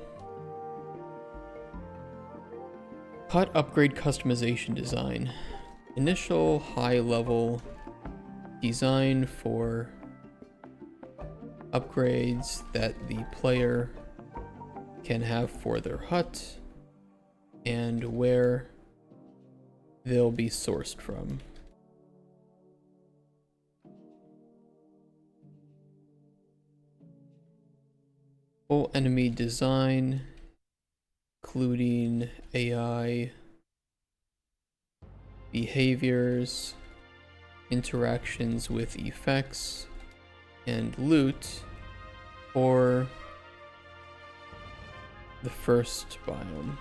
Cut, upgrade, customization design. Initial high level design for upgrades that the player can have for their hut and where they'll be sourced from. Full enemy design, including AI, behaviors, interactions with effects, and loot for the first biome.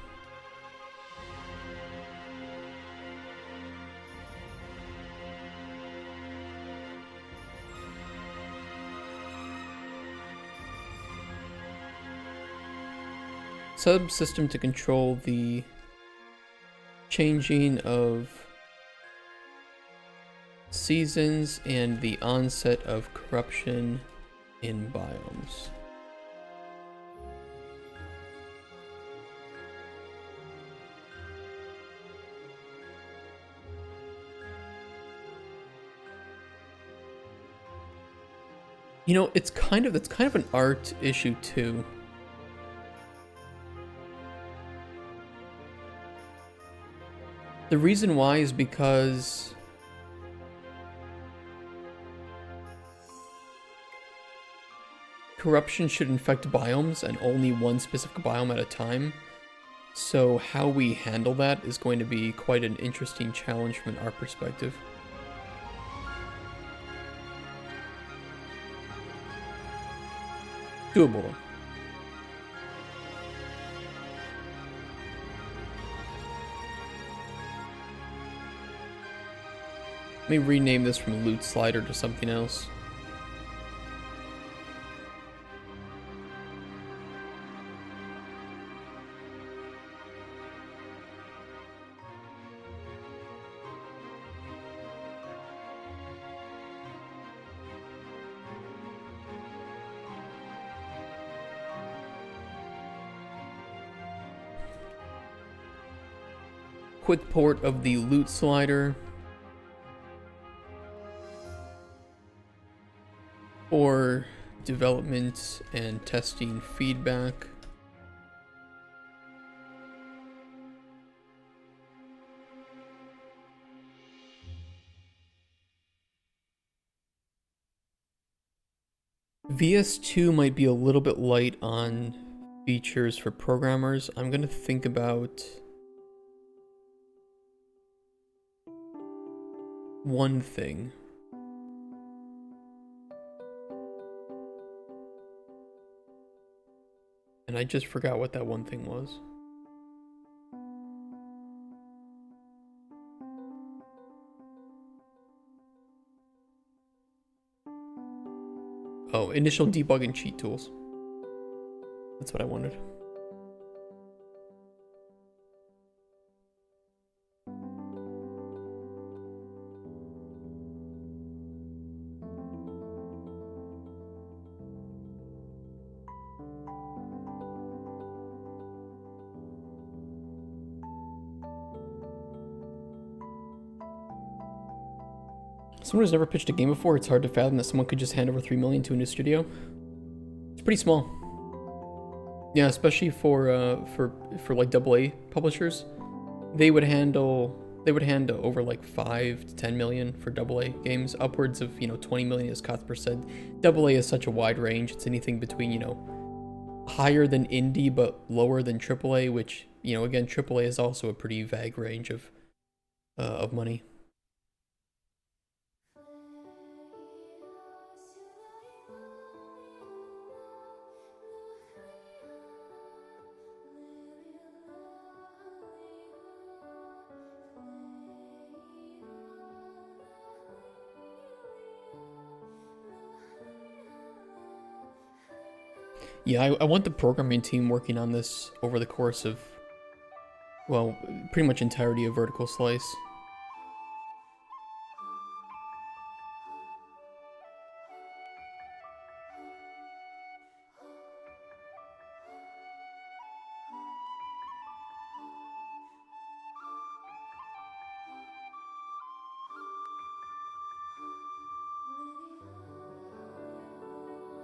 Subsystem to control the changing of seasons and the onset of corruption in biomes. You know, it's kind of an art issue too. The reason why is because corruption should infect biomes and only one specific biome at a time. So how we handle that is going to be quite an interesting challenge from an art perspective. Doable though. Let me rename this from loot slider to something else. quick port of the loot slider, or development and testing feedback. VS2 might be a little bit light on features for programmers. I'm going to think about one thing. And I just forgot what that one thing was. Oh, initial debugging cheat tools. That's what I wanted. Someone who's never pitched a game before, it's hard to fathom that someone could just hand over $3 million to a new studio. It's pretty small. Yeah, especially for like AA publishers, they would hand over like 5 to 10 million for AA games, upwards of 20 million, as Cuthbert said. AA is such a wide range; it's anything between higher than indie but lower than AAA, which again AAA is also a pretty vague range of money. Yeah, I want the programming team working on this over the course of, well, pretty much entirety of Vertical Slice.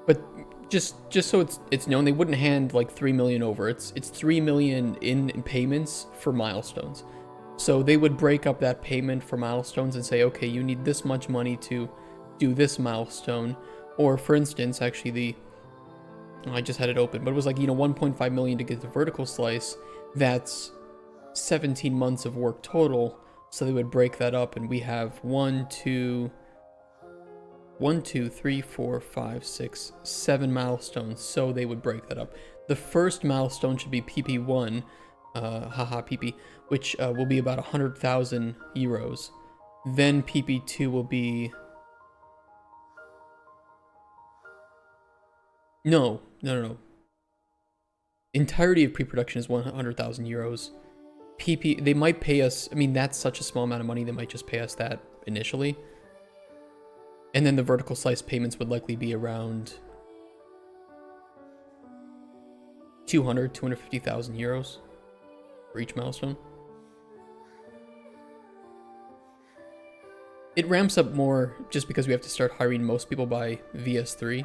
But just so it's known, they wouldn't hand like 3 million over. It's 3 million in payments for milestones. So they would break up that payment for milestones and say, okay, you need this much money to do this milestone. Or for instance, actually I just had it open, but it was like 1.5 million to get the Vertical Slice. That's 17 months of work total. So they would break that up, and we have 1, 2, 3, 4, 5, 6, 7 milestones, so they would break that up. The first milestone should be PP1, haha PP, which will be about 100,000 euros. Then PP2 will be... No. Entirety of pre-production is 100,000 euros. PP, they might pay us, I mean, that's such a small amount of money, they might just pay us that initially. And then the Vertical Slice payments would likely be around 250,000 euros for each milestone. It ramps up more just because we have to start hiring most people by VS3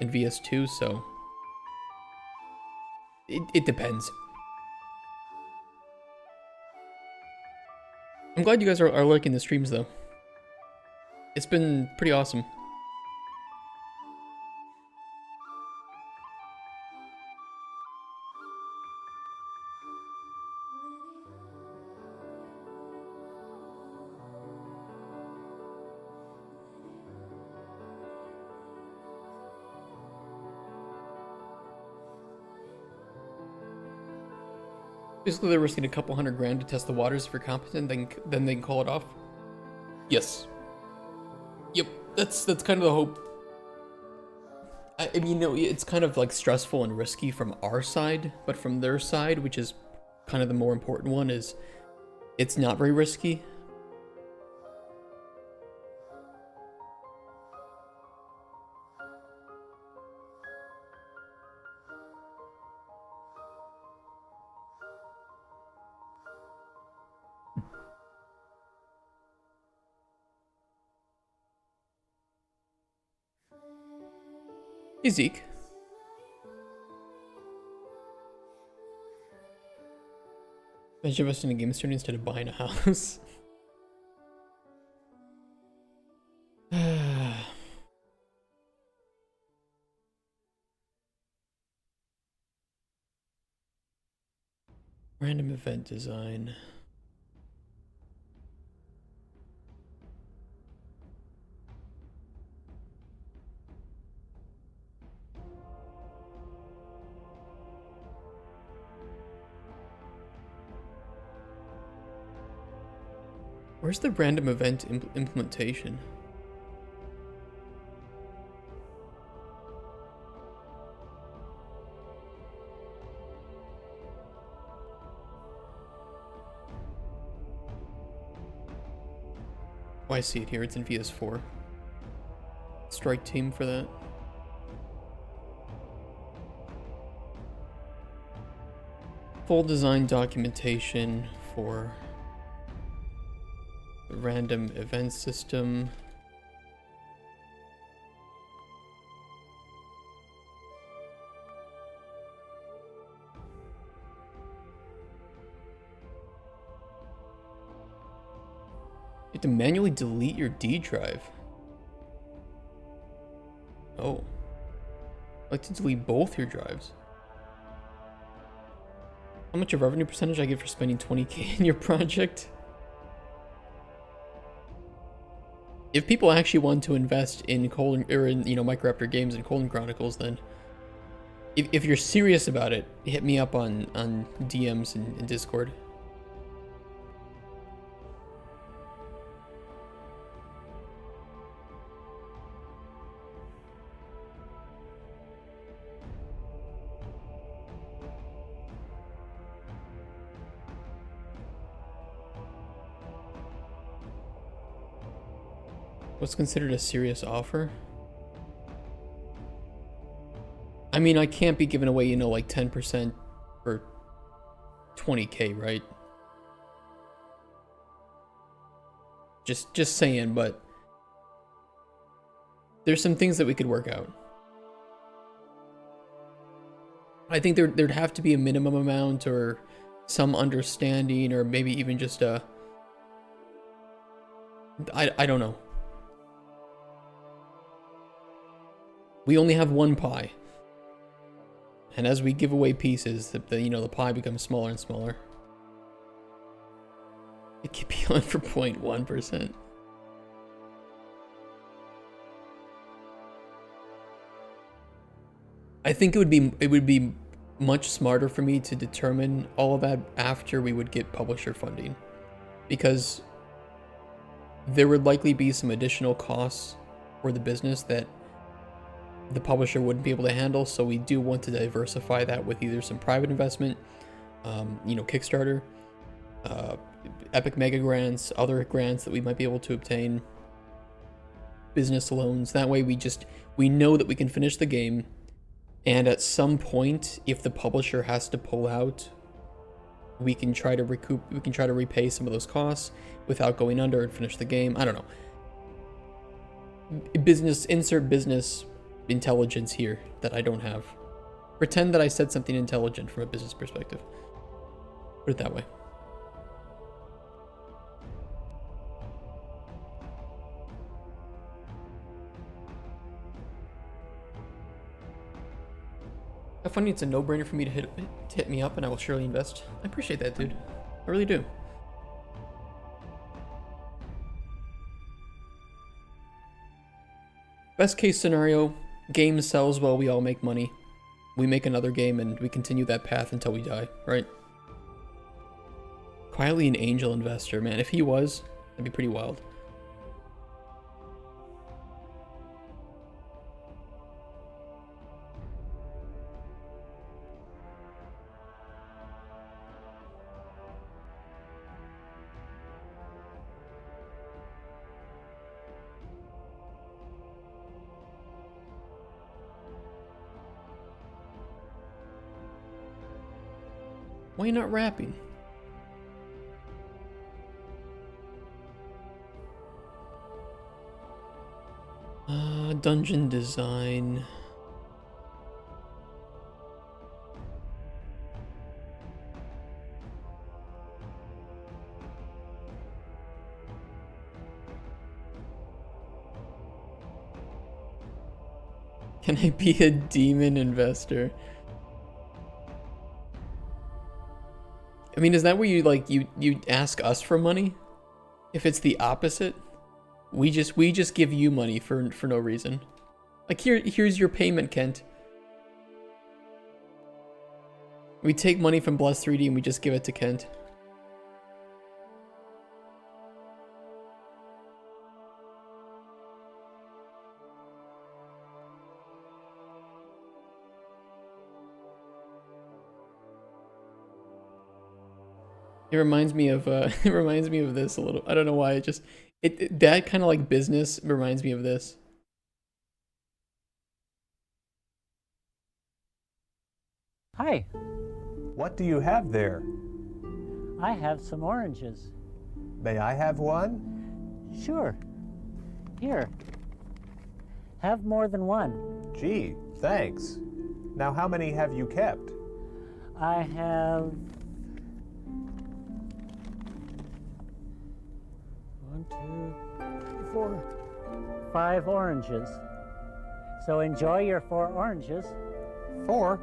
and VS2, so it depends. I'm glad you guys are liking the streams though. It's been pretty awesome. Basically, they're risking a couple $100,000 to test the waters. If you're competent, then they can call it off. Yes. Yep. That's kind of the hope. I mean, it's kind of like stressful and risky from our side, but from their side, which is kind of the more important one, is it's not very risky. Hey, Zeke. Imagine investing in a game studio instead of buying a house. Random event design. Where's the random event implementation? Oh, I see it here. It's in VS4. Strike team for that. Full design documentation for the random event system. You have to manually delete your D drive. Oh. I'd like to delete both your drives. How much of revenue percentage I get for spending 20K in your project? If people actually want to invest in Microraptor Games and Cauldron Chronicles, then if you're serious about it, hit me up on DMs and Discord. What's considered a serious offer? I mean, I can't be giving away, like 10% for 20K, right? Just saying, but there's some things that we could work out. I think there'd have to be a minimum amount or some understanding, or maybe even just I don't know. We only have one pie. And as we give away pieces, the pie becomes smaller and smaller. It could be on for 0.1%. I think it would be much smarter for me to determine all of that after we would get publisher funding, because there would likely be some additional costs for the business that the publisher wouldn't be able to handle. So we do want to diversify that with either some private investment, Kickstarter, Epic Mega Grants, other grants that we might be able to obtain, business loans. That way we know that we can finish the game, and at some point, if the publisher has to pull out, we can try to repay some of those costs without going under and finish the game. I don't know. Insert business intelligence here that I don't have. Pretend that I said something intelligent from a business perspective. Put it that way. How funny, it's a no-brainer for me to hit me up, and I will surely invest. I appreciate that, dude. I really do. Best case scenario, game sells well, we all make money. We make another game and we continue that path until we die, right? Quietly an angel investor, man. If he was, that'd be pretty wild. Why not rapping? Dungeon design. Can I be a demon investor? I mean, is that where you like you ask us for money? If it's the opposite, we just give you money for no reason. Like here's your payment, Kent. We take money from Bless 3D and we just give it to Kent. It reminds me of it reminds me of this a little. I don't know why that kind of like business reminds me of this. Hi, What do you have there? I have some oranges. May I have one? Sure. Here. Have more than one. Gee, thanks. Now, how many have you kept? I have 1, 2, 3, 4, 5 oranges. So enjoy your 4 oranges. 4?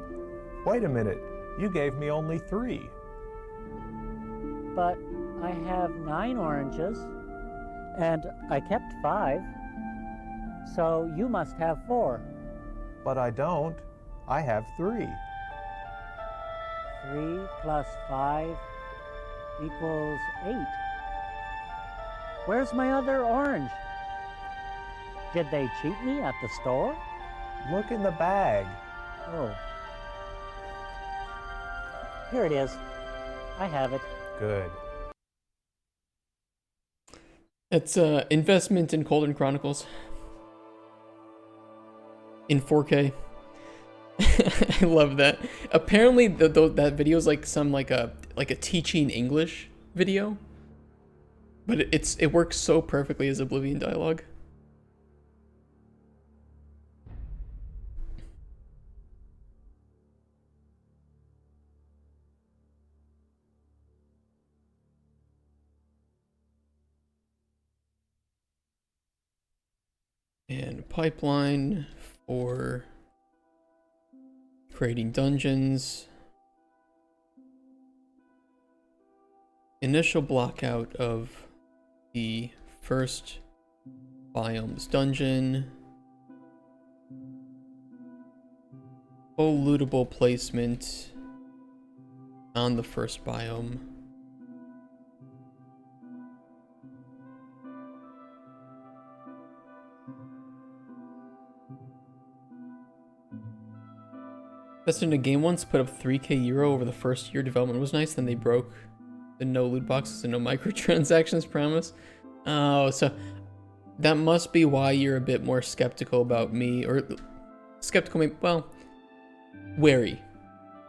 Wait a minute. You gave me only 3. But I have 9 oranges, and I kept 5. So you must have 4. But I don't. I have 3. 3 plus 5 equals 8. Where's my other orange? Did they cheat me at the store? Look in the bag. Oh. Here it is. I have it. Good. It's investment in Cauldron Chronicles in 4K. I love that. Apparently, that video is like some like a teaching English video, but it works so perfectly as Oblivion dialogue. And pipeline for creating dungeons. Initial blockout of the first biome's dungeon. Full lootable placement on the first biome. Tested in a game once, put up 3k euro over the first year. Development was nice, then they broke the no loot boxes and no microtransactions promise. Oh, so that must be why you're a bit more skeptical about me, or skeptical, maybe, well, wary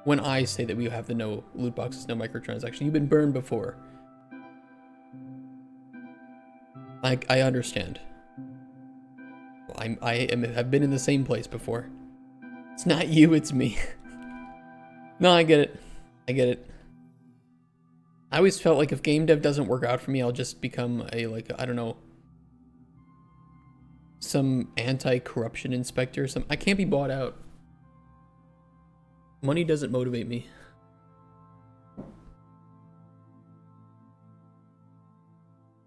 when I say that we have the no loot boxes, no microtransactions. You've been burned before. I understand. I've been in the same place before. It's not you, it's me. No, I get it. I get it. I always felt like if game dev doesn't work out for me, I'll just become a, like, I don't know, some anti-corruption inspector. I can't be bought out. Money doesn't motivate me.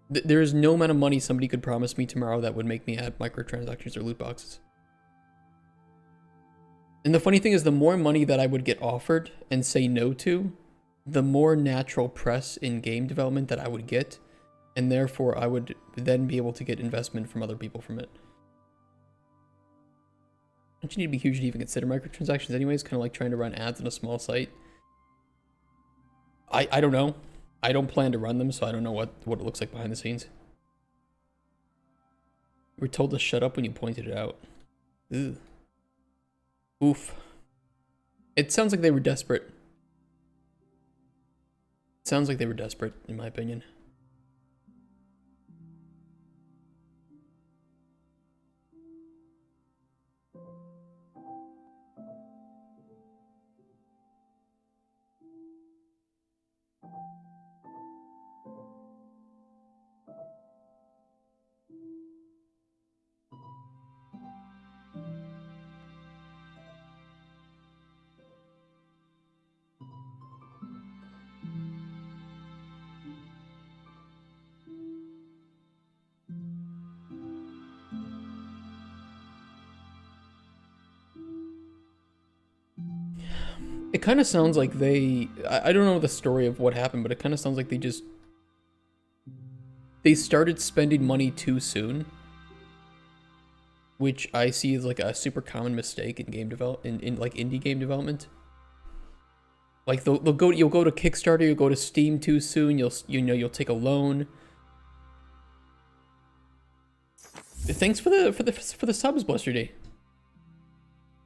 There is no amount of money somebody could promise me tomorrow that would make me add microtransactions or loot boxes. And the funny thing is, the more money that I would get offered and say no to, the more natural press in game development that I would get, and therefore I would then be able to get investment from other people from it. Don't you need to be huge to even consider microtransactions anyways? Kind of like trying to run ads on a small site. I don't know. I don't plan to run them, so I don't know what it looks like behind the scenes. We were told to shut up when you pointed it out. Ugh. Oof. It sounds like they were desperate. It sounds like they were desperate, in my opinion. It kind of sounds like I don't know the story of what happened, but it kind of sounds like they started spending money too soon, which I see as like a super common mistake in game in like indie game development. Like you'll go to Kickstarter, you'll go to Steam too soon, you'll take a loan. Thanks for the subs, Bluster D.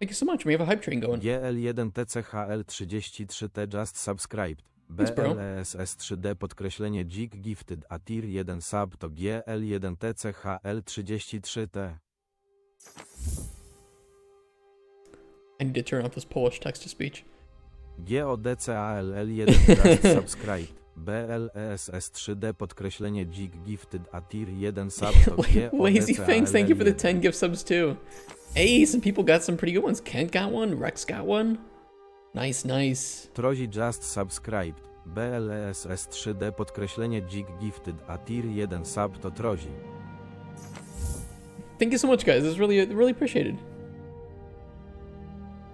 Thank you so much. We have a hype train going. GL1TCHL33T just subscribed. Thanks, bro. BLSS3D podkreślenie dzik gifted a tier 1 sub to GL1TCHL33T. I need to turn off this Polish text-to-speech. GODCALL1 just subscribed. BLSS3D podkreślenie dzik gifted a tier 1 sub to Lazy Fangs, thank you for the 10 GODCALL1. gift subs too. Hey, some people got some pretty good ones. Kent got one, Rex got one. Nice, nice. Trozi just subscribed. BLSS3D podkreślenie dzik gifted a tier 1 sub to Trozi. Thank you so much, guys. This is really appreciated.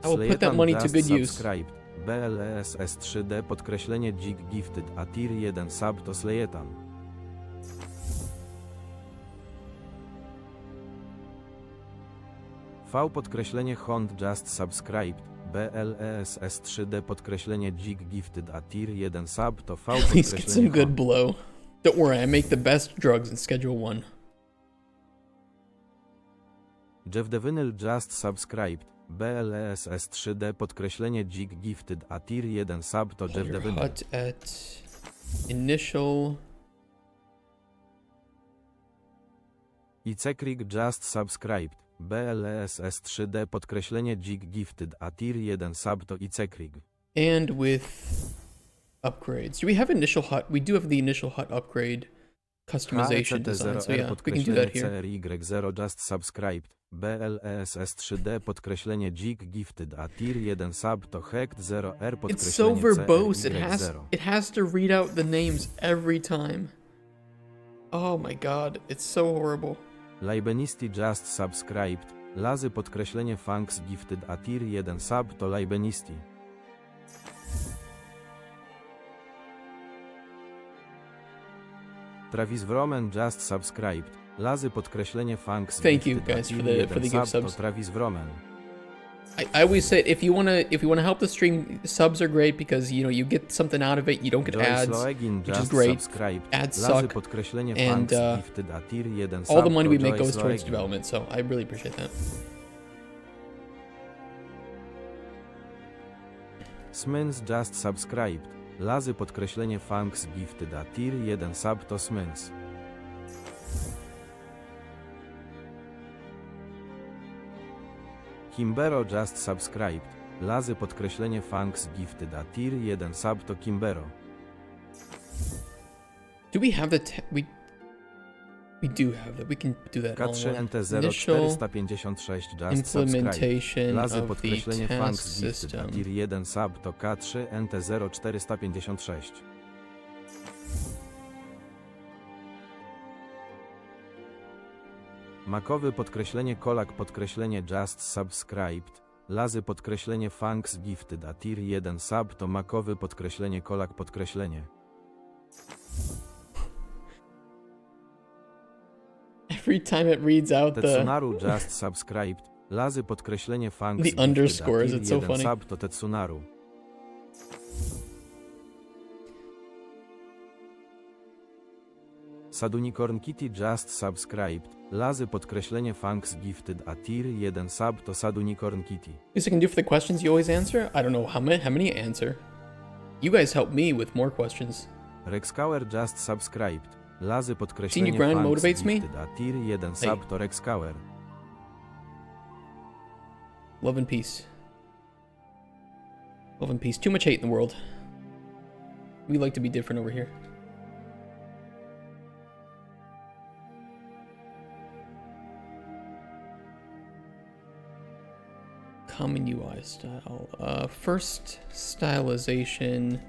I will put that money to good use. Subscribed. BLSS3D podkreślenie dzik gifted a tier 1 sub to Slejetan. V podkreślenie Hond just subscribed. BLSS3D podkreślenie dzik gifted a tier 1 sub to V At least get some podkreślenie good Hond. blow. Don't worry, I make the best drugs in Schedule 1. Jeff Devinyl just subscribed. BLSS3D podkreślenie dzik gifted a tier 1 sub to Jeff Your Devinyl. hut at initial. Icekrig just subscribed. BLSS3D podkreślenie dzik gifted a tier 1 sub to Icekrig. And with upgrades. Do we have initial hut? We do have the initial hut upgrade customization design. So yeah, we can do that here. CRY0 just subscribed. BLSS3D podkreślenie dzik gifted a tier 1 sub to HECT0R podkreślenie It's so verbose. CRY0. It has to read out the names every time. Oh my god, it's so horrible. Libenisti just subscribed. Lazy podkreślenie Funks gifted a tier 1 sub to Libenisti. Travis Vromen just subscribed. Lazy podkreślenie Funks Thank you, gifted a guys, tier for the 1 gift sub subs. to Travis Vromen. I always say if you wanna help the stream, subs are great because you get something out of it. You don't get Joyce ads, Loegin which is just great. subscribed. Ads Lazy suck, podkreślenie and Funks gifted a tier 1 all sub the money to we make Joyce goes towards Loegin. development. So I really appreciate that. Smins just subscribed. Lazy podkreślenie Funks gifted a tier 1 sub to Smins. Kimbero just subscribed. Lazy podkreślenie Funks gifted a tier 1 sub to Kimbero. Do we have we do have that. We can do that all in one. Initial K3NT0456 just subscribed. implementation Lazy of the podkreślenie task Funks gifted a system. tier 1 sub to K3NT0456. Makowy podkreślenie Kolak podkreślenie just subscribed. Lazy podkreślenie Funks gifted a tier 1 sub to Makowy podkreślenie Kolak podkreślenie. Every time it reads out the Tetsunaru just subscribed. Lazy podkreślenie Funks The gifted a underscores, tier it's so 1 funny. sub to Tetsunaru. Sadunicorn Kitty just subscribed. Lazy podkreślenie Funks gifted a tier 1 sub to Sadunicorn Kitty. least I can do for the questions you always answer. I don't know how many I answer. You guys help me with more questions. Rexkauer just subscribed. Lazy podkreślenie Seeing you grind Funks motivates me? gifted a tier 1 sub to Rexkauer. Love and peace. Love and peace. Too much hate in the world. We like to be different over here. Common UI style. First stylization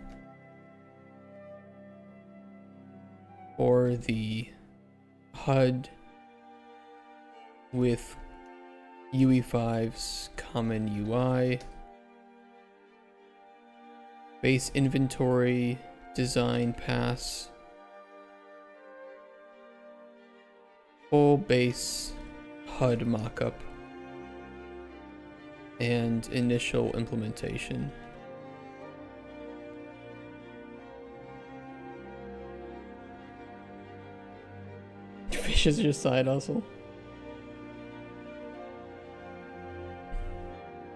for the HUD with UE5's common UI. Base inventory, design pass. Full base HUD mockup. And initial implementation. Fish is your side hustle.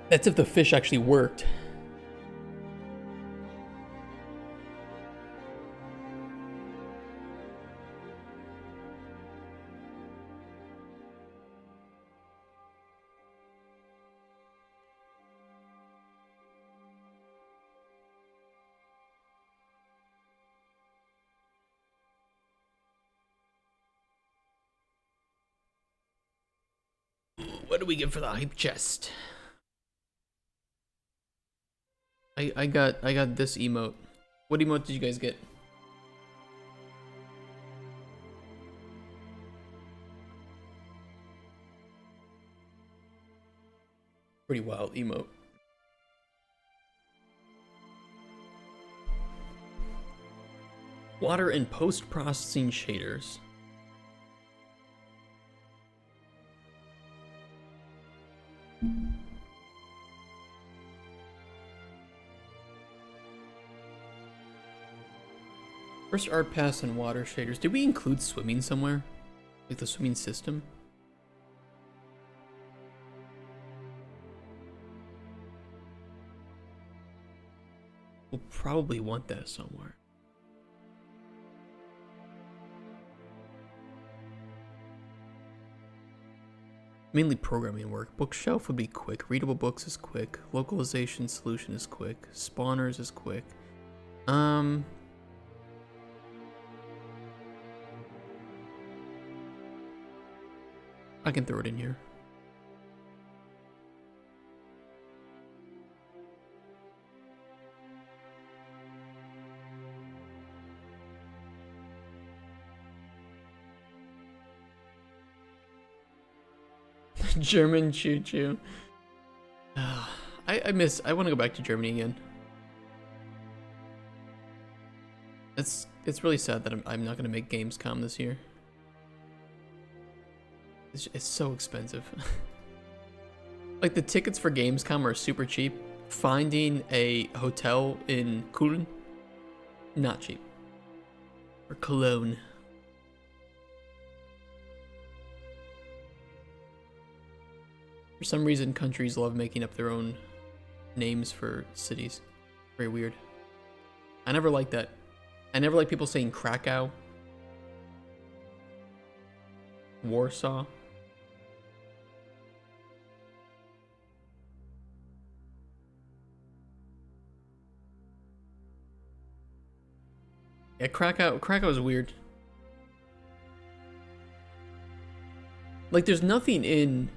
That's if the fish actually worked. What do we get for the hype chest? I got this emote. What emote did you guys get? Pretty wild emote. Water and post-processing shaders. First art pass and water shaders. Did we include swimming somewhere? Like the swimming system? We'll probably want that somewhere. Mainly programming work. Bookshelf would be quick. Readable books is quick. Localization solution is quick. Spawners is quick. I can throw it in here. German choo-choo. I want to go back to Germany again. It's really sad that I'm not going to make Gamescom this year. It's so expensive. Like, the tickets for Gamescom are super cheap. Finding a hotel in Köln, not cheap. Or Cologne. For some reason, countries love making up their own names for cities. Very weird. I never liked that. I never liked people saying Krakow. Warsaw. Yeah, Krakow is weird. Like, there's nothing in...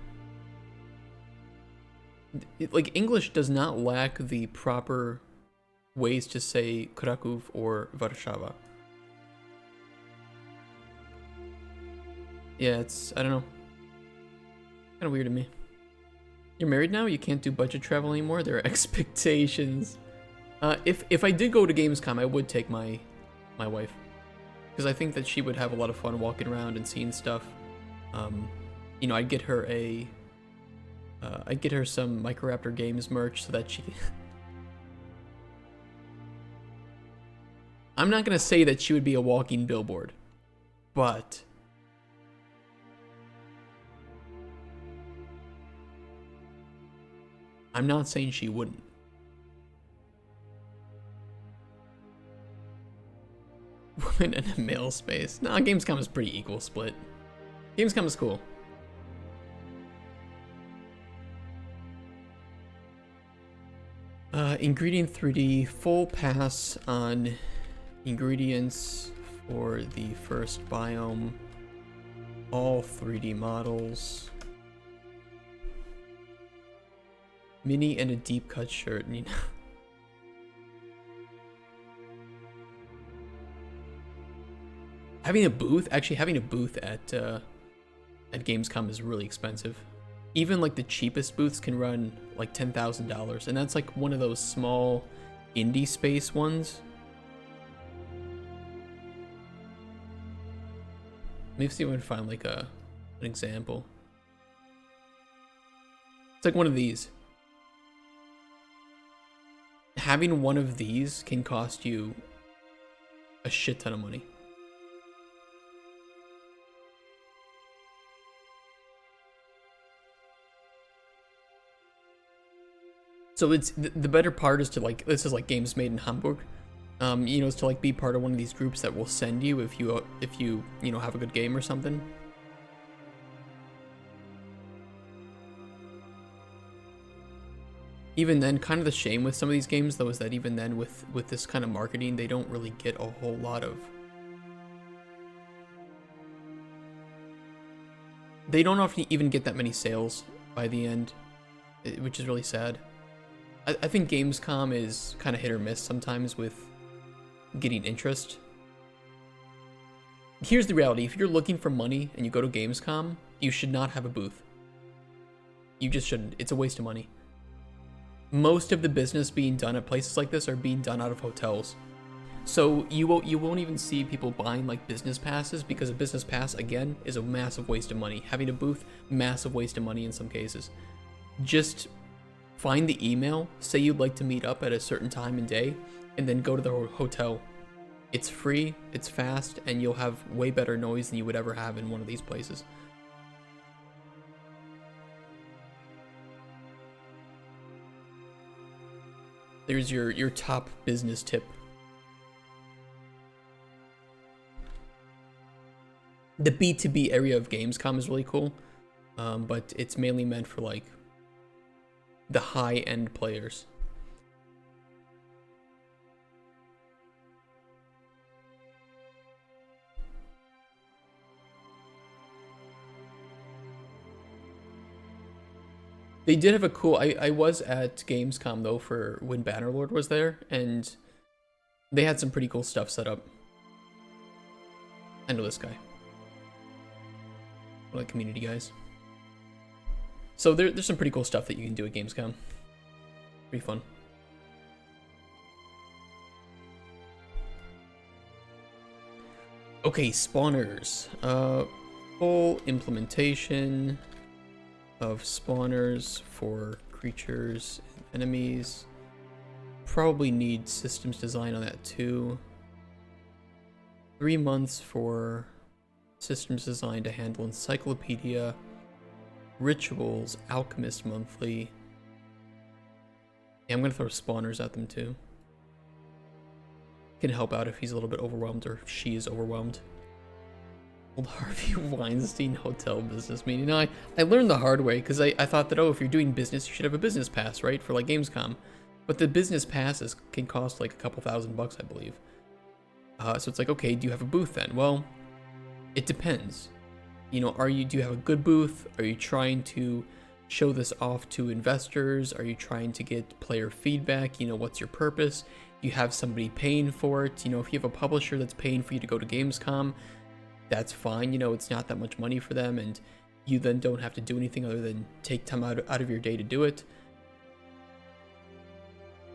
Like, English does not lack the proper ways to say Kraków or Warszawa. Yeah, it's... I don't know. Kind of weird to me. You're married now? You can't do budget travel anymore? There are expectations. If I did go to Gamescom, I would take my wife, because I think that she would have a lot of fun walking around and seeing stuff. You know, I'd get her some Microraptor Games merch so that she... I'm not gonna say that she would be a walking billboard, but I'm not saying she wouldn't. Women in a male space. Nah, Gamescom is pretty equal split. Gamescom is cool. Ingredient 3D, full pass on ingredients for the first biome. All 3D models. Mini and a deep cut shirt, you know. Having a booth at Gamescom is really expensive. Even like the cheapest booths can run like $10,000, and that's like one of those small indie space ones. Maybe see if I can find like an example. It's like one of these. Having one of these can cost you a shit ton of money. So it's the better part is to like, this is like games made in Hamburg. You know, is to like be part of one of these groups that will send you if you know have a good game or something. Even then, kind of the shame with some of these games though is that even then with this kind of marketing, they don't really get a whole lot of. They don't often even get that many sales by the end, which is really sad. I think Gamescom is kind of hit or miss sometimes with getting interest. Here's the reality. If you're looking for money and you go to Gamescom, you should not have a booth. You just shouldn't. It's a waste of money. Most of the business being done at places like this are being done out of hotels. So you won't even see people buying like business passes, because a business pass, again, is a massive waste of money. Having a booth, massive waste of money in some cases. Just find the email, say you'd like to meet up at a certain time and day, and then go to the hotel. It's free, it's fast, and you'll have way better noise than you would ever have in one of these places. There's your top business tip. The B2B area of Gamescom is really cool, but it's mainly meant for like the high-end players. They did have a cool... I was at Gamescom, though, for when Bannerlord was there, and they had some pretty cool stuff set up. I know this guy. One of the community guys. So there's some pretty cool stuff that you can do at Gamescom. Pretty fun. Okay, spawners. Full implementation of spawners for creatures and enemies. Probably need systems design on that too. 3 months for systems design to handle encyclopedia, rituals, alchemist monthly. Yeah, I'm gonna throw spawners at them too. Can help out if he's a little bit overwhelmed or she is overwhelmed. Old Harvey Weinstein hotel business meeting. No, I learned the hard way because I thought that, oh, if you're doing business, you should have a business pass, right? For like Gamescom. But the business passes can cost like a couple $1,000, I believe. So it's like, okay, do you have a booth then? Well, it depends. You know, do you have a good booth? Are you trying to show this off to investors? Are you trying to get player feedback? You know, what's your purpose? You have somebody paying for it. You know, if you have a publisher that's paying for you to go to Gamescom, that's fine. You know, it's not that much money for them, and you then don't have to do anything other than take time out of your day to do it.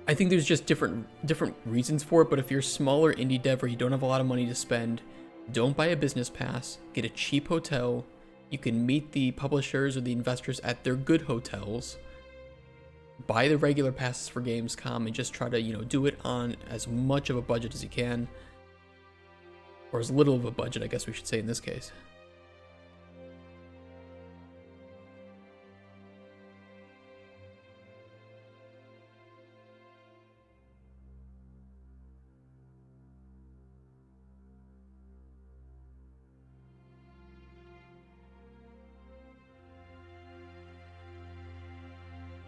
I think there's just different reasons for it, but if you're a smaller indie dev or you don't have a lot of money to spend, don't buy a business pass, get a cheap hotel. You can meet the publishers or the investors at their good hotels. Buy the regular passes for Gamescom and just try to, you know, do it on as much of a budget as you can. Or as little of a budget, I guess we should say in this case.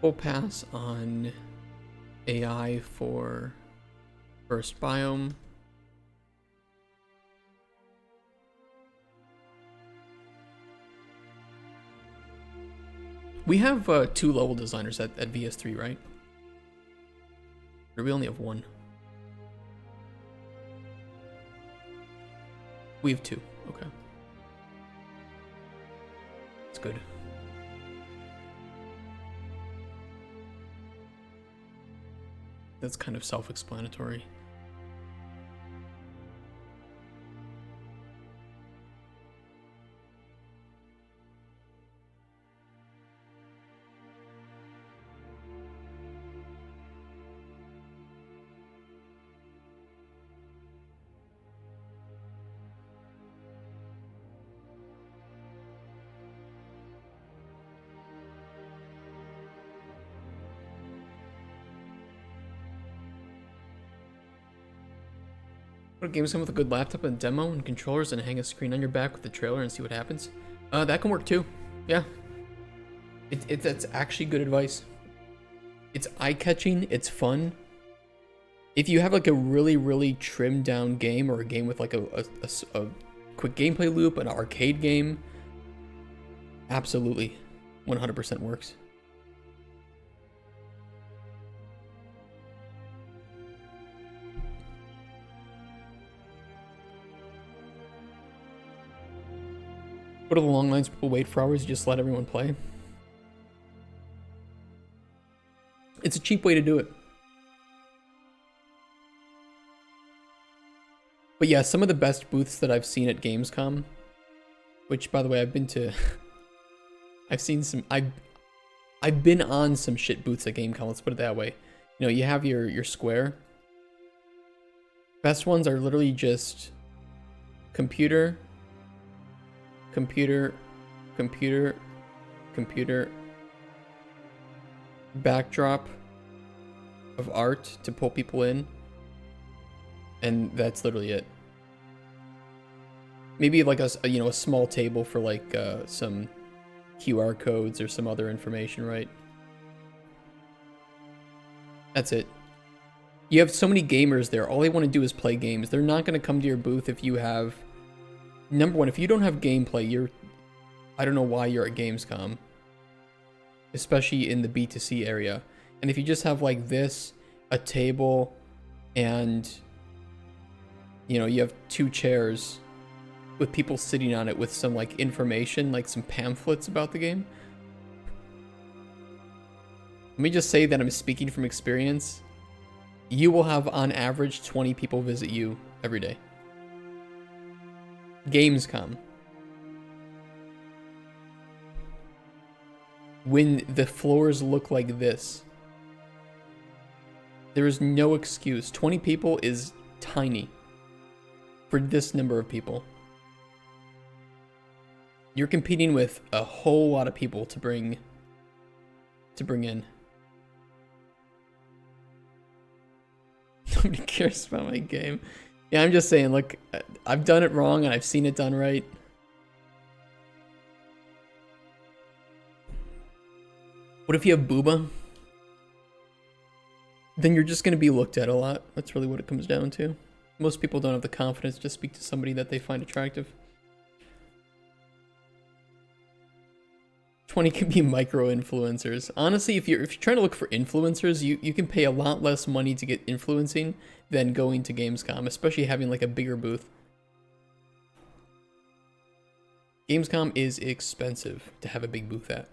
Full pass on AI for first biome. We have 2 level designers at VS3, right? Or we only have 1? We have 2. Okay. That's good. That's kind of self-explanatory. What games come with a good laptop and demo and controllers and hang a screen on your back with the trailer and see what happens? That can work too. Yeah. That's actually good advice. It's eye-catching, it's fun. If you have like a really trimmed down game, or a game with like a quick gameplay loop, an arcade game, absolutely 100% works. What are the long lines people wait for hours? You just let everyone play. It's a cheap way to do it. But yeah, some of the best booths that I've seen at Gamescom, which by the way I've been to, I've seen some, I've been on some shit booths at Gamescom, let's put it that way. You know, you have your square. Best ones are literally just computer, backdrop of art to pull people in, and that's literally it. Maybe like a small table for like some QR codes or some other information, right? That's it. You have so many gamers there, all they want to do is play games. They're not going to come to your booth if you have, number one, if you don't have gameplay, I don't know why you're at Gamescom, especially in the B2C area. And if you just have like this, a table, and you know, you have 2 chairs with people sitting on it with some like information, like some pamphlets about the game. Let me just say that I'm speaking from experience. You will have on average 20 people visit you every day. Gamescom. When the floors look like this, there is no excuse. 20 people is tiny for this number of people. You're competing with a whole lot of people to bring in. Nobody cares about my game. Yeah, I'm just saying, look, I've done it wrong and I've seen it done right. What if you have booba? Then you're just going to be looked at a lot. That's really what it comes down to. Most people don't have the confidence to speak to somebody that they find attractive. 20 can be micro-influencers. Honestly, if you're trying to look for influencers, you can pay a lot less money to get influencing than going to Gamescom, especially having like a bigger booth. Gamescom is expensive to have a big booth at.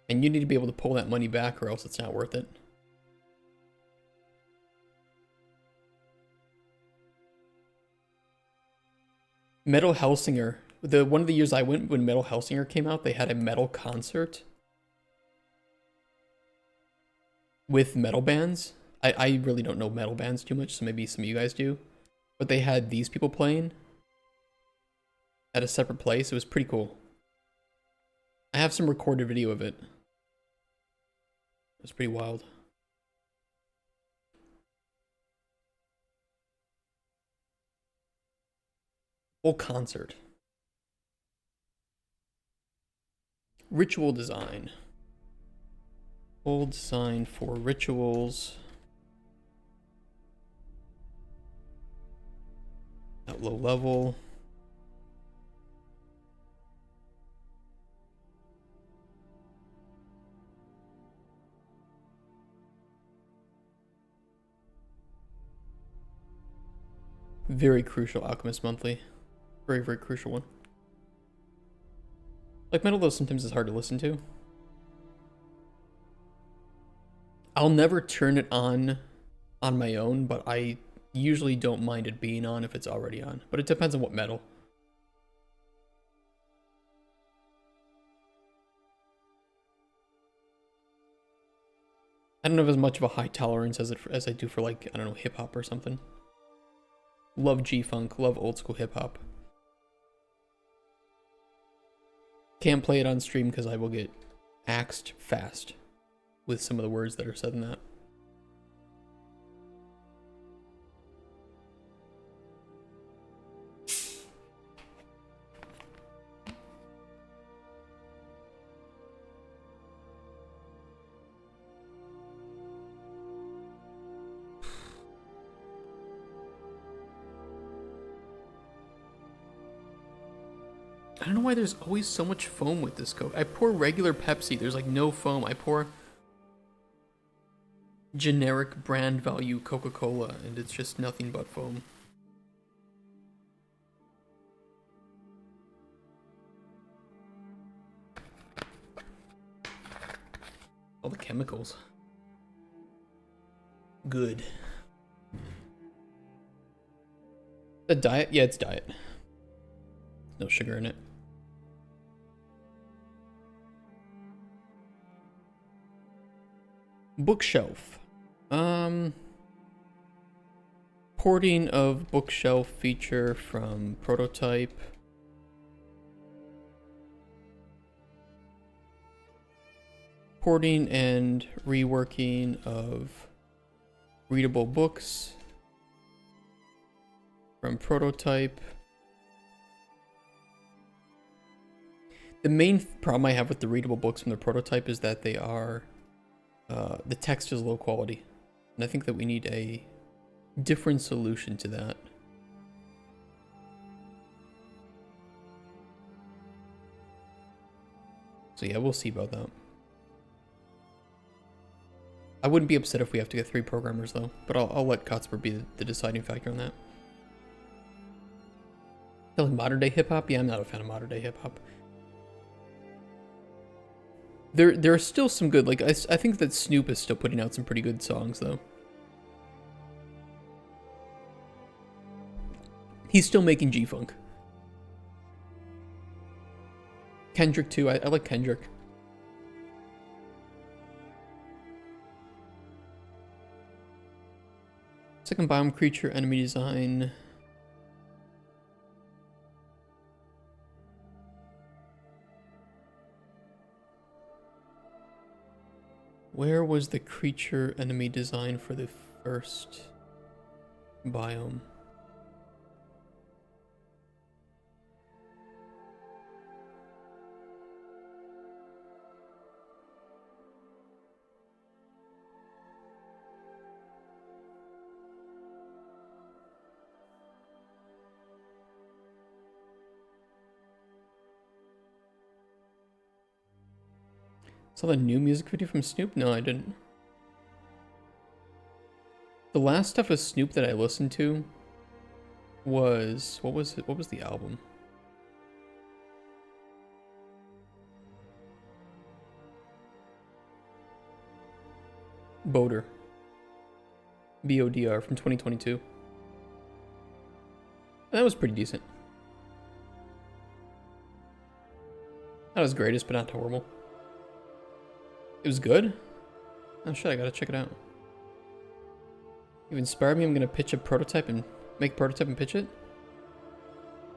And you need to be able to pull that money back or else it's not worth it. Metal Hellsinger. One of the years I went when Metal Hellsinger came out, they had a metal concert with metal bands. I really don't know metal bands too much, so maybe some of you guys do. But they had these people playing at a separate place. It was pretty cool. I have some recorded video of it. It was pretty wild. Whole concert. Ritual design. Full design for rituals. At low level. Very crucial Alchemist Monthly. Very, very crucial one. Like metal though sometimes it's hard to listen to. I'll never turn it on on my own, but I usually don't mind it being on if it's already on. But it depends on what metal. I don't have as much of a high tolerance as I do for, like, I don't know, hip hop or something. Love G-Funk, love old school hip hop. Can't play it on stream because I will get axed fast with some of the words that are said in that. I don't know why there's always so much foam with this Coke. I pour regular Pepsi, there's like no foam. I pour generic brand value Coca-Cola and it's just nothing but foam. All the chemicals. Good. The diet? Yeah, it's diet. No sugar in it. Bookshelf. Porting of bookshelf feature from prototype. Porting and reworking of readable books from prototype. The main problem I have with the readable books from the prototype is that they are, the text is low quality. And I think that we need a different solution to that. So yeah, we'll see about that. I wouldn't be upset if we have to get 3 programmers though, but I'll let Kotspur be the deciding factor on that. Like modern day hip hop? Yeah, I'm not a fan of modern day hip hop. There are still some good, like, I think that Snoop is still putting out some pretty good songs, though. He's still making G-Funk. Kendrick, too. I like Kendrick. Second biome creature, enemy design. Where was the creature enemy design for the first biome? Saw the new music video from Snoop? No, I didn't. The last stuff of Snoop that I listened to was, what was it? What was the album? Boder. BODR from 2022. That was pretty decent. Not as greatest, but not horrible. It was good? Oh shit, I gotta check it out. You've inspired me. I'm gonna pitch a prototype and make a prototype and pitch it.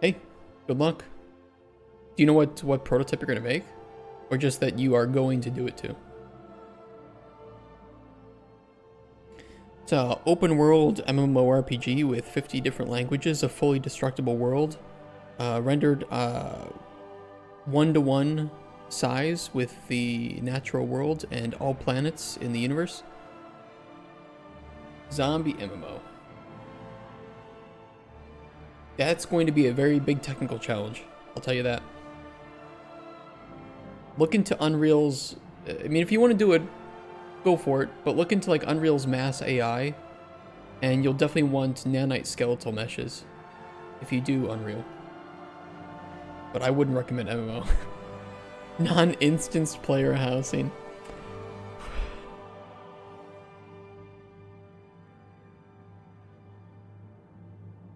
Hey, good luck. Do you know what prototype you're gonna make? Or just that you are going to do it too? It's an open world MMORPG with 50 different languages, a fully destructible world, rendered 1-to-1 size with the natural world and all planets in the universe. Zombie MMO. That's going to be a very big technical challenge, I'll tell you that. Look into Unreal's, I mean, if you want to do it, go for it, but look into like Unreal's mass AI, and you'll definitely want nanite skeletal meshes if you do Unreal. But I wouldn't recommend MMO. Non-instanced player housing.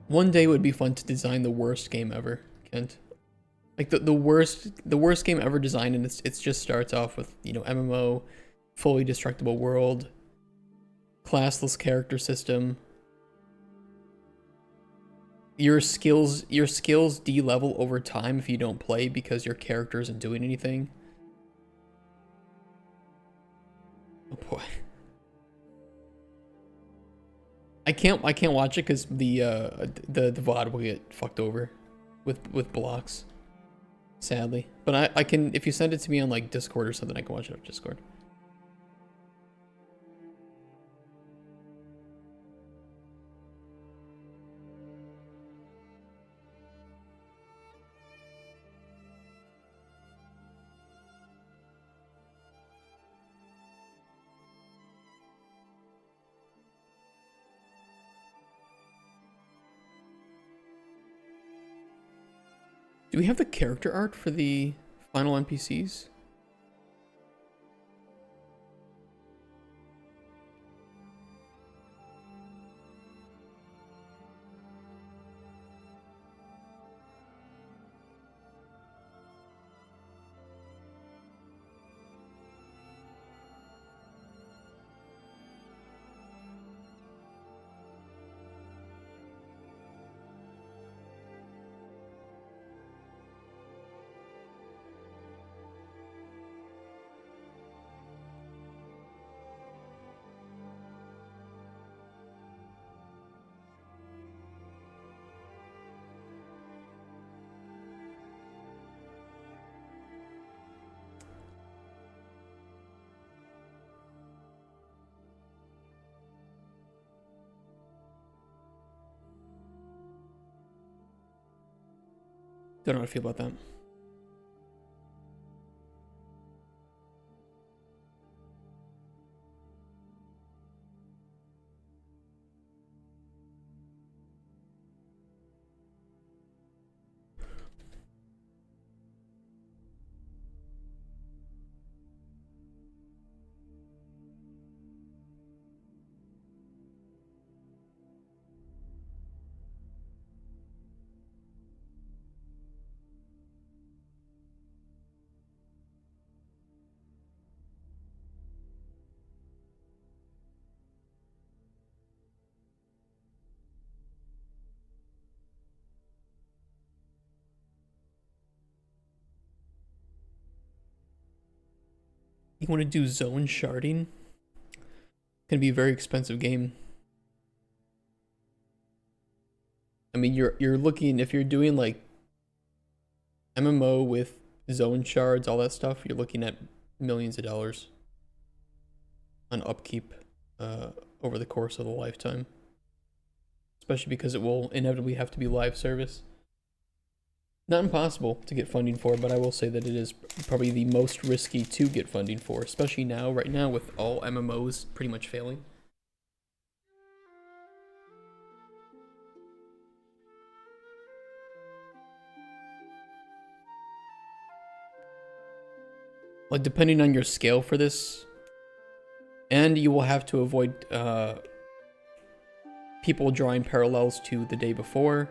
One day would be fun to design the worst game ever, Kent. Like the worst game ever designed, and it's just starts off with, you know, MMO, fully destructible world, classless character system. Your skills de-level over time if you don't play because your character isn't doing anything. Oh boy. I can't watch it because the VOD will get fucked over with blocks. Sadly. But I can, if you send it to me on like Discord or something, I can watch it on Discord. Do we have the character art for the final NPCs? Don't know how to feel about that. You want to do zone sharding? Can be a very expensive game. I mean, you're looking, if you're doing like MMO with zone shards, all that stuff, you're looking at millions of dollars on upkeep over the course of the lifetime. Especially because it will inevitably have to be live service. Not impossible to get funding for, but I will say that it is probably the most risky to get funding for, especially now, right now, with all MMOs pretty much failing. Like, depending on your scale for this, and you will have to avoid people drawing parallels to the day before.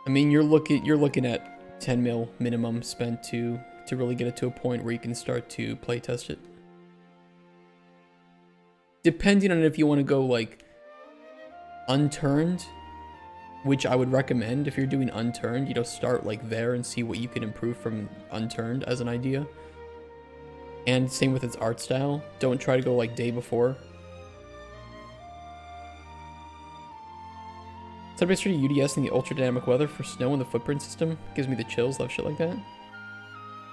I mean, you're looking at 10 mil minimum spent to really get it to a point where you can start to play test it. Depending on if you want to go like unturned, which I would recommend if you're doing unturned, you know, start like there and see what you can improve from unturned as an idea. And same with its art style. Don't try to go like day before. Somebody started UDS in the ultra dynamic weather for snow in the footprint system. Gives me the chills, love shit like that.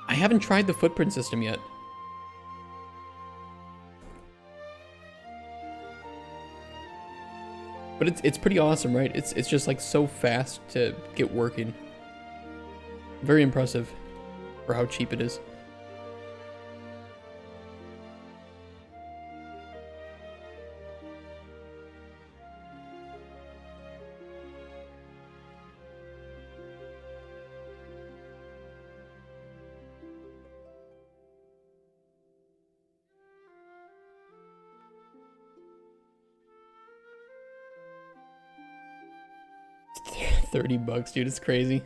I haven't tried the footprint system yet. But it's pretty awesome, right? It's just like so fast to get working. Very impressive for how cheap it is. $30, dude. It's crazy.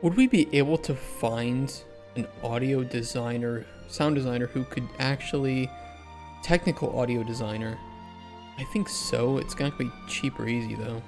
Would we be able to find an audio designer, sound designer who could actually, technical audio designer? I think so. It's gonna be cheap or easy though.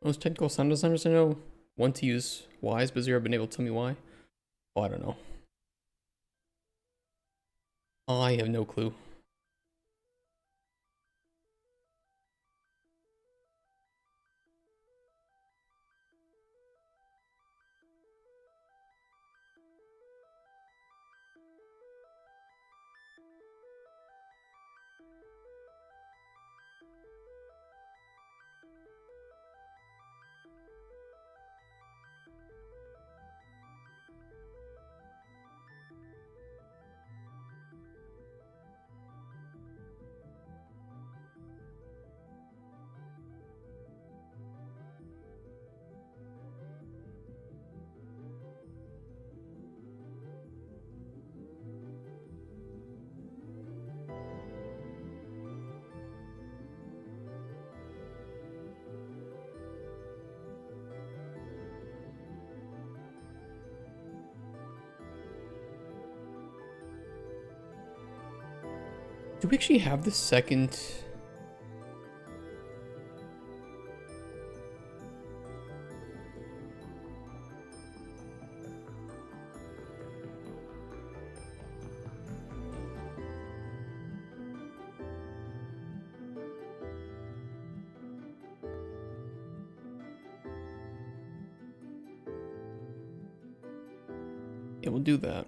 Most technical sound designers I know want to use Wise, but zero been able to tell me why. Oh, I don't know. I have no clue. Do we actually have the second? Yeah, we'll do that.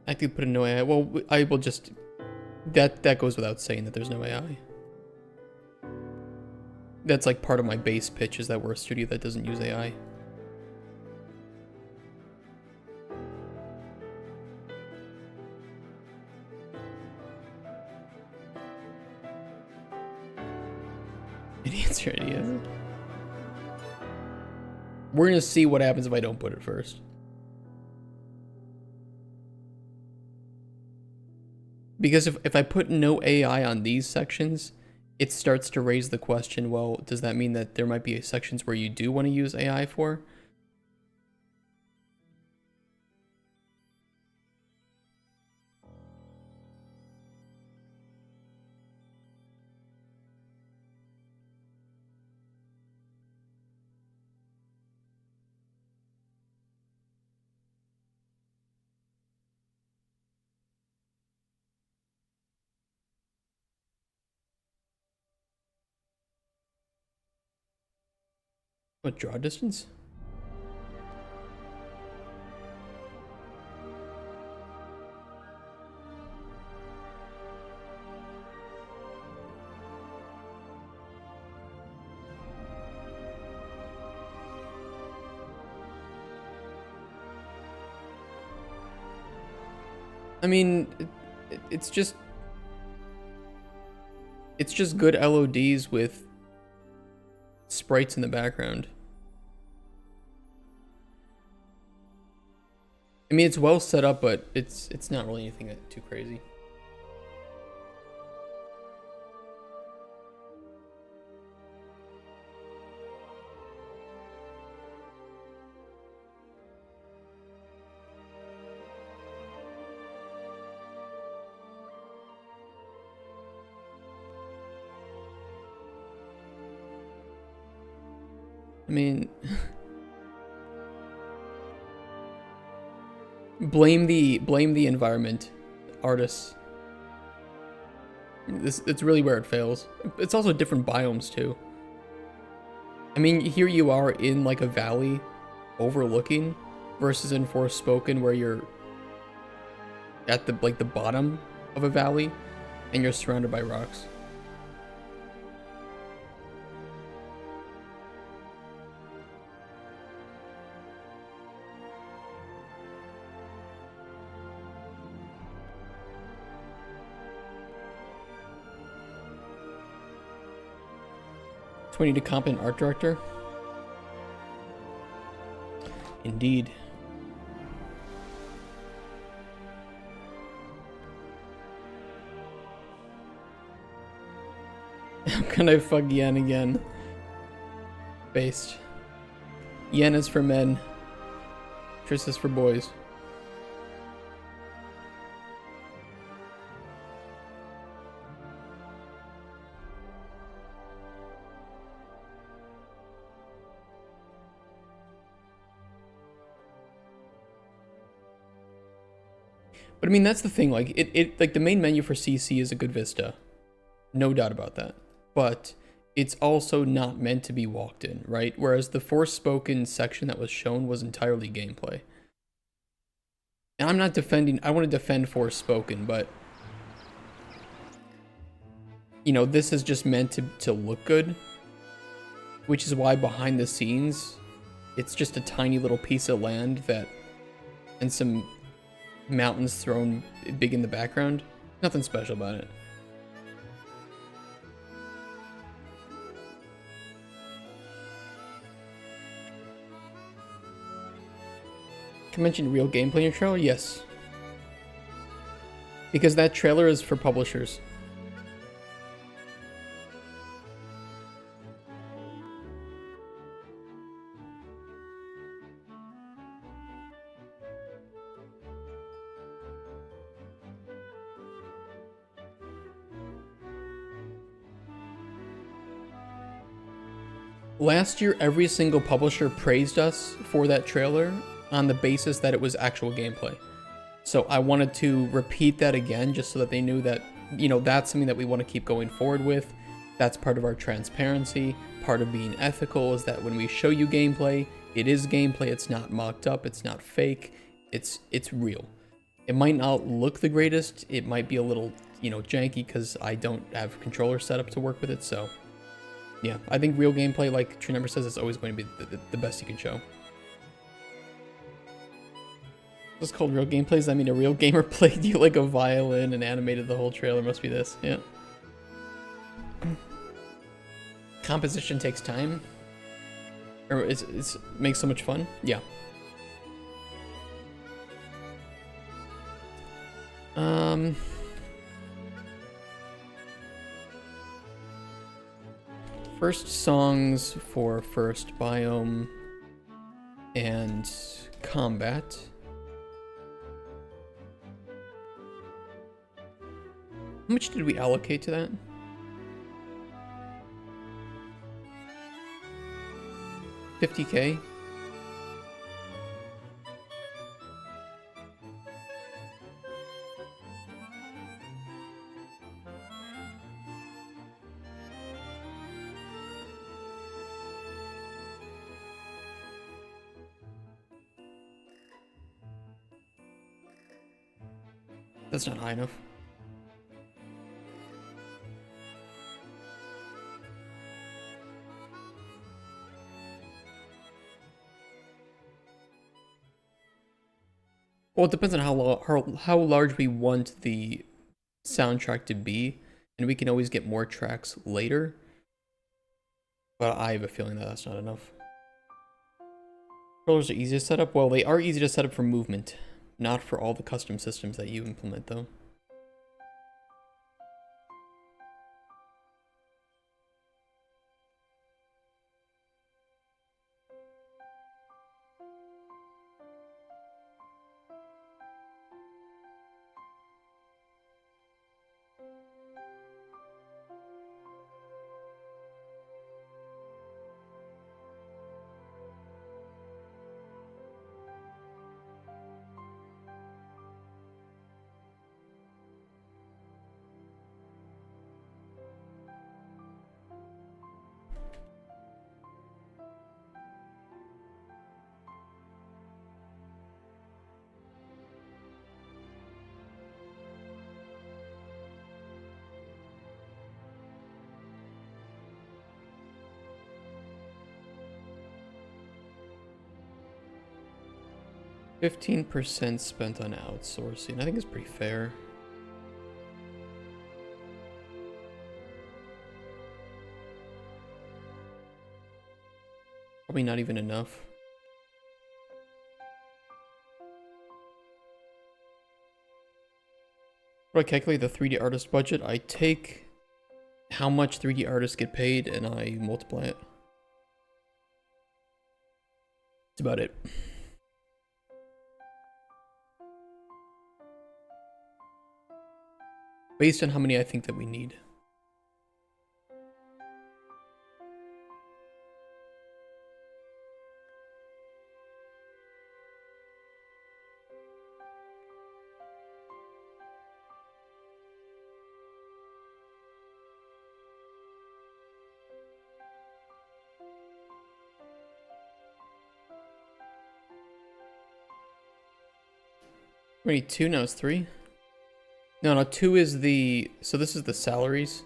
I could put in no AI. Well, I will just... That goes without saying that there's no AI. That's like part of my base pitch, is that we're a studio that doesn't use AI. Any answer ideas? We're gonna see what happens if I don't put it first. Because if I put no AI on these sections, it starts to raise the question, well, does that mean that there might be sections where you do want to use AI for? What, draw distance? I mean, it's just good LODs with sprites in the background. I mean, it's well set up, but it's not really anything too crazy. I mean, blame the environment, artists. It's really where it fails. It's also different biomes too. I mean, here you are in like a valley overlooking versus in Forspoken where you're at the bottom of a valley and you're surrounded by rocks. Do we need a competent art director? Indeed. How can I fuck Yen again? Based. Yen is for men. Tris is for boys. But I mean, that's the thing, like, like, the main menu for CC is a good vista. No doubt about that. But it's also not meant to be walked in, right? Whereas the Forspoken section that was shown was entirely gameplay. And I'm not defending, I want to defend Forspoken, but, you know, this is just meant to look good. Which is why behind the scenes, it's just a tiny little piece of land that, and some mountains thrown big in the background. Nothing special about it. Can I mention real gameplay in your trailer? Yes. Because that trailer is for publishers. Last year, every single publisher praised us for that trailer on the basis that it was actual gameplay. So I wanted to repeat that again just so that they knew that, you know, that's something that we want to keep going forward with. That's part of our transparency. Part of being ethical is that when we show you gameplay, it is gameplay. It's not mocked up. It's not fake. It's real. It might not look the greatest. It might be a little, you know, janky because I don't have controller set up to work with it. So yeah, I think real gameplay, like True Number says, is always going to be the best you can show. What's called real gameplay? Does that mean a real gamer played you like a violin and animated the whole trailer? Must be this, yeah. Composition takes time. Or it makes so much fun? Yeah. First songs for first biome and combat. How much did we allocate to that? $50K? That's not high enough. Well, it depends on how large we want the soundtrack to be, and we can always get more tracks later. But I have a feeling that that's not enough. Controllers are easy to set up. Well, they are easy to set up for movement. Not for all the custom systems that you implement, though. %15 spent on outsourcing. I think it's pretty fair. Probably not even enough. When I calculate the 3D artist budget, I take how much 3D artists get paid and I multiply it. That's about it. Based on how many I think that we need. Wait, 2? Now it's 3? No, 2 is the... So this is the salaries.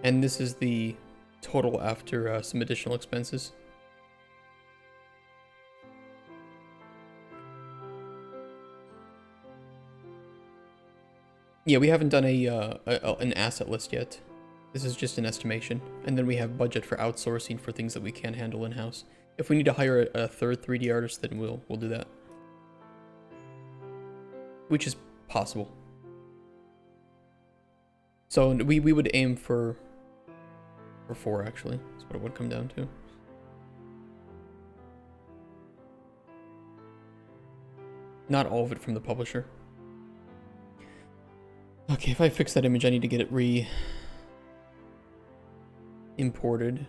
And this is the total after some additional expenses. Yeah, we haven't done an asset list yet. This is just an estimation. And then we have budget for outsourcing for things that we can't handle in-house. If we need to hire a third 3D artist, then we'll do that. Which is possible. So we would aim for 4, actually. That's what it would come down to. Not all of it from the publisher. Okay, if I fix that image, I need to get it imported.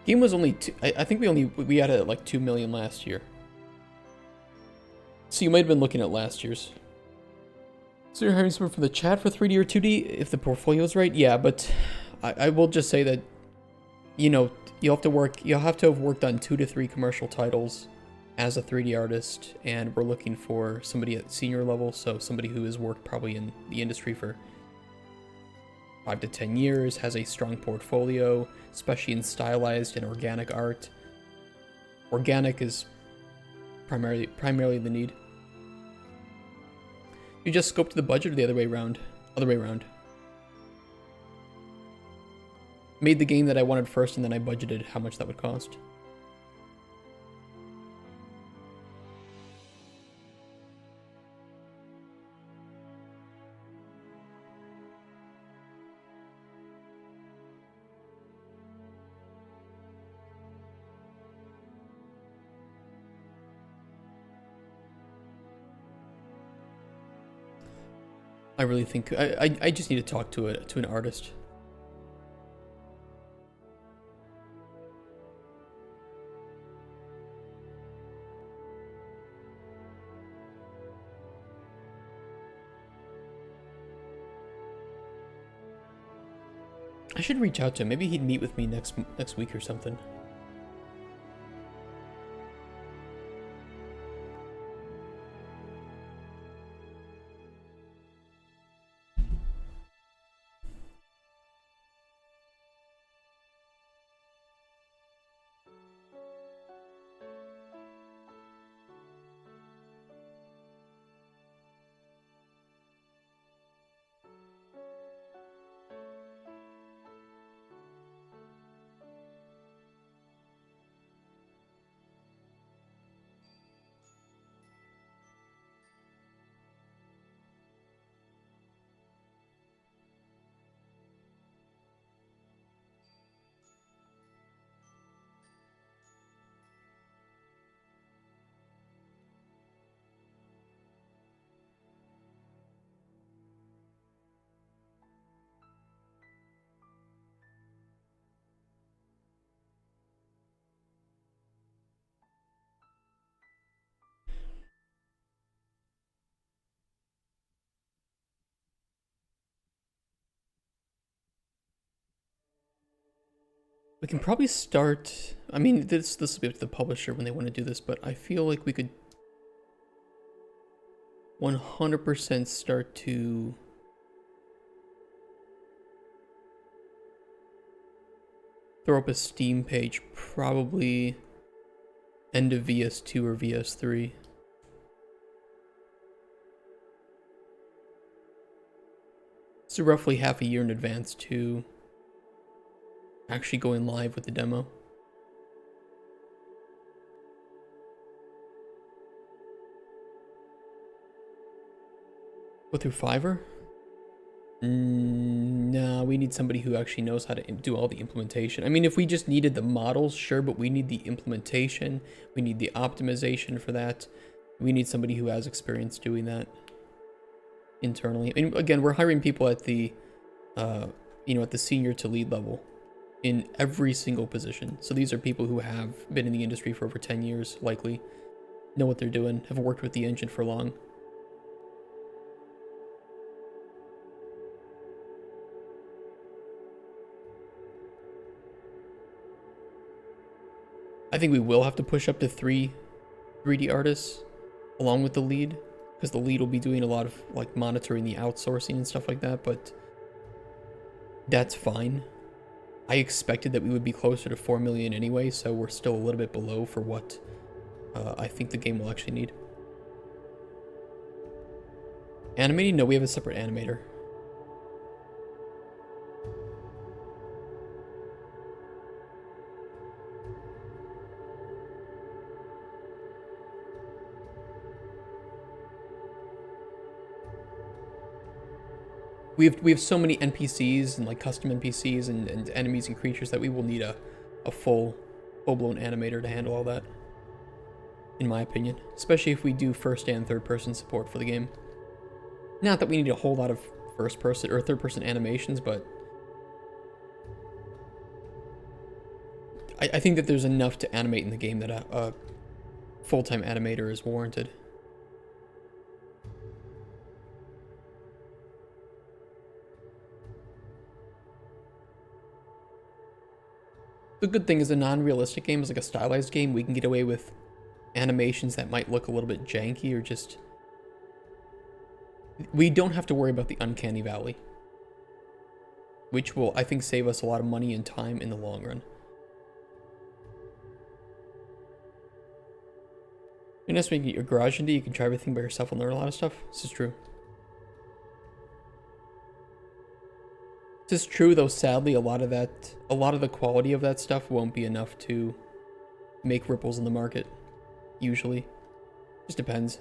Game was only I think we had it at like 2 million last year. So you might have been looking at last year's. So you're hiring someone from the chat for 3D or 2D if the portfolio is right? Yeah, but I will just say that, you know, you'll have to have worked on 2 to 3 commercial titles as a 3D artist, and we're looking for somebody at senior level, so somebody who has worked probably in the industry for 5 to 10 years, has a strong portfolio, especially in stylized and organic art. Organic is primarily the need. You just scoped the budget or the other way around? Other way around. Made the game that I wanted first and then I budgeted how much that would cost. I really think I just need to talk to an artist. I should reach out to him. Maybe he'd meet with me next week or something. We can probably start. I mean, this will be up to the publisher when they want to do this, but I feel like we could 100% start to throw up a Steam page, probably end of VS2 or VS3. So roughly half a year in advance to actually going live with the demo. Go through Fiverr? Nah, we need somebody who actually knows how to do all the implementation. I mean, if we just needed the models, sure, but we need the implementation. We need the optimization for that. We need somebody who has experience doing that internally. And again, we're hiring people at the, at the senior to lead level in every single position. So these are people who have been in the industry for over 10 years, likely, know what they're doing, have worked with the engine for long. I think we will have to push up to 3 3D artists along with the lead, because the lead will be doing a lot of like monitoring the outsourcing and stuff like that, but that's fine. I expected that we would be closer to 4 million anyway, so we're still a little bit below for what I think the game will actually need. Animating? No, we have a separate animator. We have so many NPCs and like custom NPCs and enemies and creatures that we will need a full-blown animator to handle all that, in my opinion. Especially if we do first and third person support for the game. Not that we need a whole lot of first person or third person animations, but I think that there's enough to animate in the game that a full-time animator is warranted. The good thing is a non-realistic game is like a stylized game. We can get away with animations that might look a little bit janky or just... We don't have to worry about the uncanny valley, which will, I think, save us a lot of money and time in the long run. And that's when you get your garage into, you can try everything by yourself and learn a lot of stuff. This is true. This is true, though sadly a lot of the quality of that stuff won't be enough to make ripples in the market, usually. Just depends.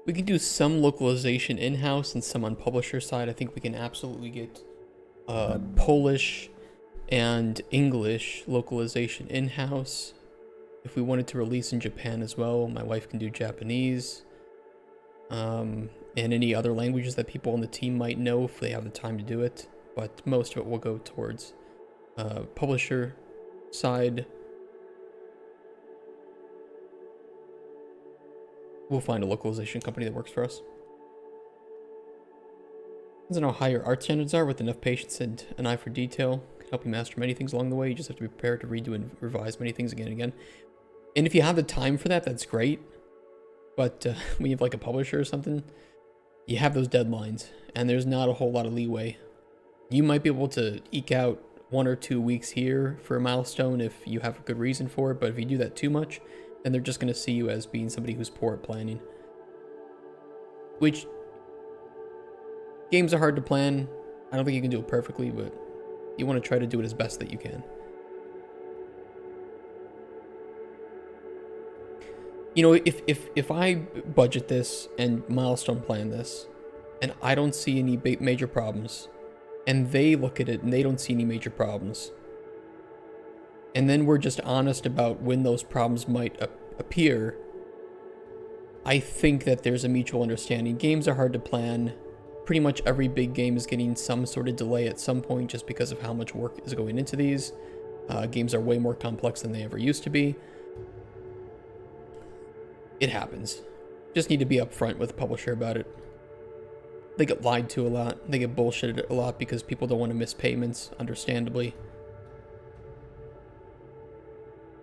We can do some localization in-house and some on publisher side. I think we can absolutely get Polish and English localization in-house. If we wanted to release in Japan as well, my wife can do Japanese. And any other languages that people on the team might know if they have the time to do it. But most of it will go towards publisher side. We'll find a localization company that works for us. Depends on how high your art standards are. With enough patience and an eye for detail, can help you master many things along the way. You just have to be prepared to redo and revise many things again and again. And if you have the time for that, that's great. But when you have like a publisher or something, you have those deadlines, and there's not a whole lot of leeway. You might be able to eke out 1 or 2 weeks here for a milestone if you have a good reason for it, but if you do that too much, then they're just going to see you as being somebody who's poor at planning. Which, games are hard to plan. I don't think you can do it perfectly, but you want to try to do it as best that you can. You know, if I budget this and milestone plan this, and I don't see any major problems, and they look at it and they don't see any major problems, and then we're just honest about when those problems might appear, I think that there's a mutual understanding. Games are hard to plan. Pretty much every big game is getting some sort of delay at some point just because of how much work is going into these. Games are way more complex than they ever used to be. It happens. Just need to be upfront with the publisher about it. They get lied to a lot. They get bullshitted a lot because people don't want to miss payments, understandably.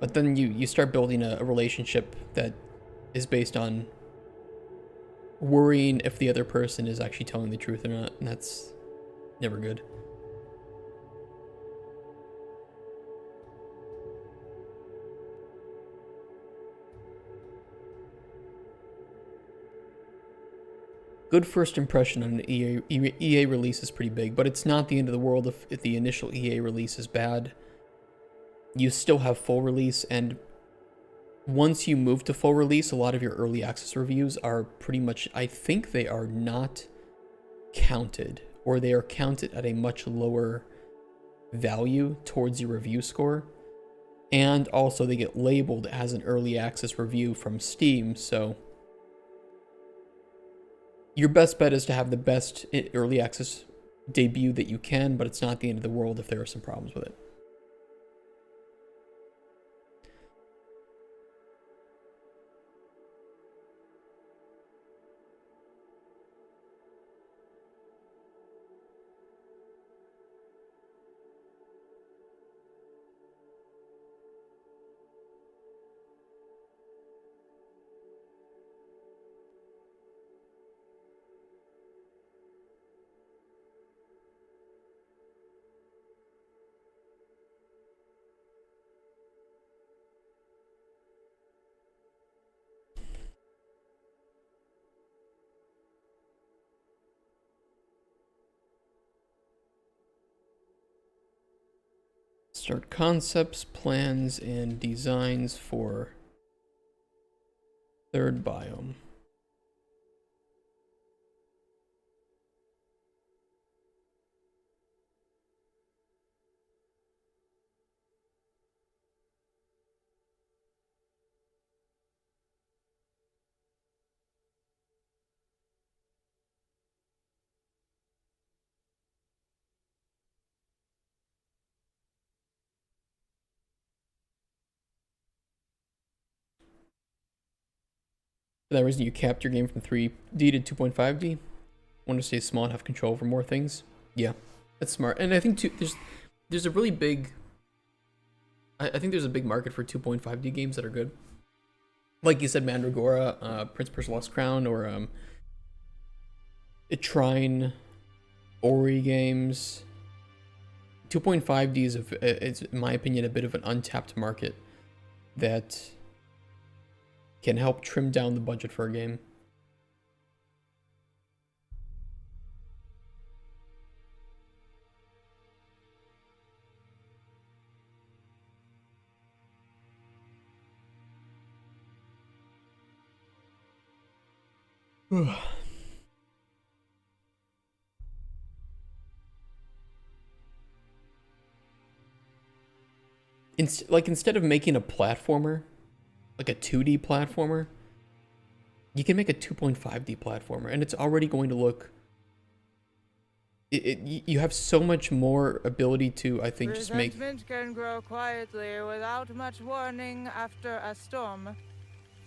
But then you start building a relationship that is based on worrying if the other person is actually telling the truth or not, and that's never good. Good first impression on an EA release is pretty big, but it's not the end of the world if the initial EA release is bad. You still have full release, and once you move to full release, a lot of your early access reviews are pretty much, I think they are not counted, or they are counted at a much lower value towards your review score. And also they get labeled as an early access review from Steam, so your best bet is to have the best early access debut that you can, but it's not the end of the world if there are some problems with it. Start concepts, plans, and designs for third biome. For that reason, you capped your game from 3D to 2.5D. Want to stay small and have control over more things? Yeah, that's smart. And I think there's a really big. I think there's a big market for 2.5D games that are good. Like you said, Mandragora, Prince Persia Lost Crown, or Trine, Ori games. 2.5D is, in my opinion, a bit of an untapped market that can help trim down the budget for a game. Instead of making a platformer, like a 2D platformer, you can make a 2.5D platformer, and it's already going to look. You have so much more ability to, I think, just make. Resentment can grow quietly without much warning after a storm.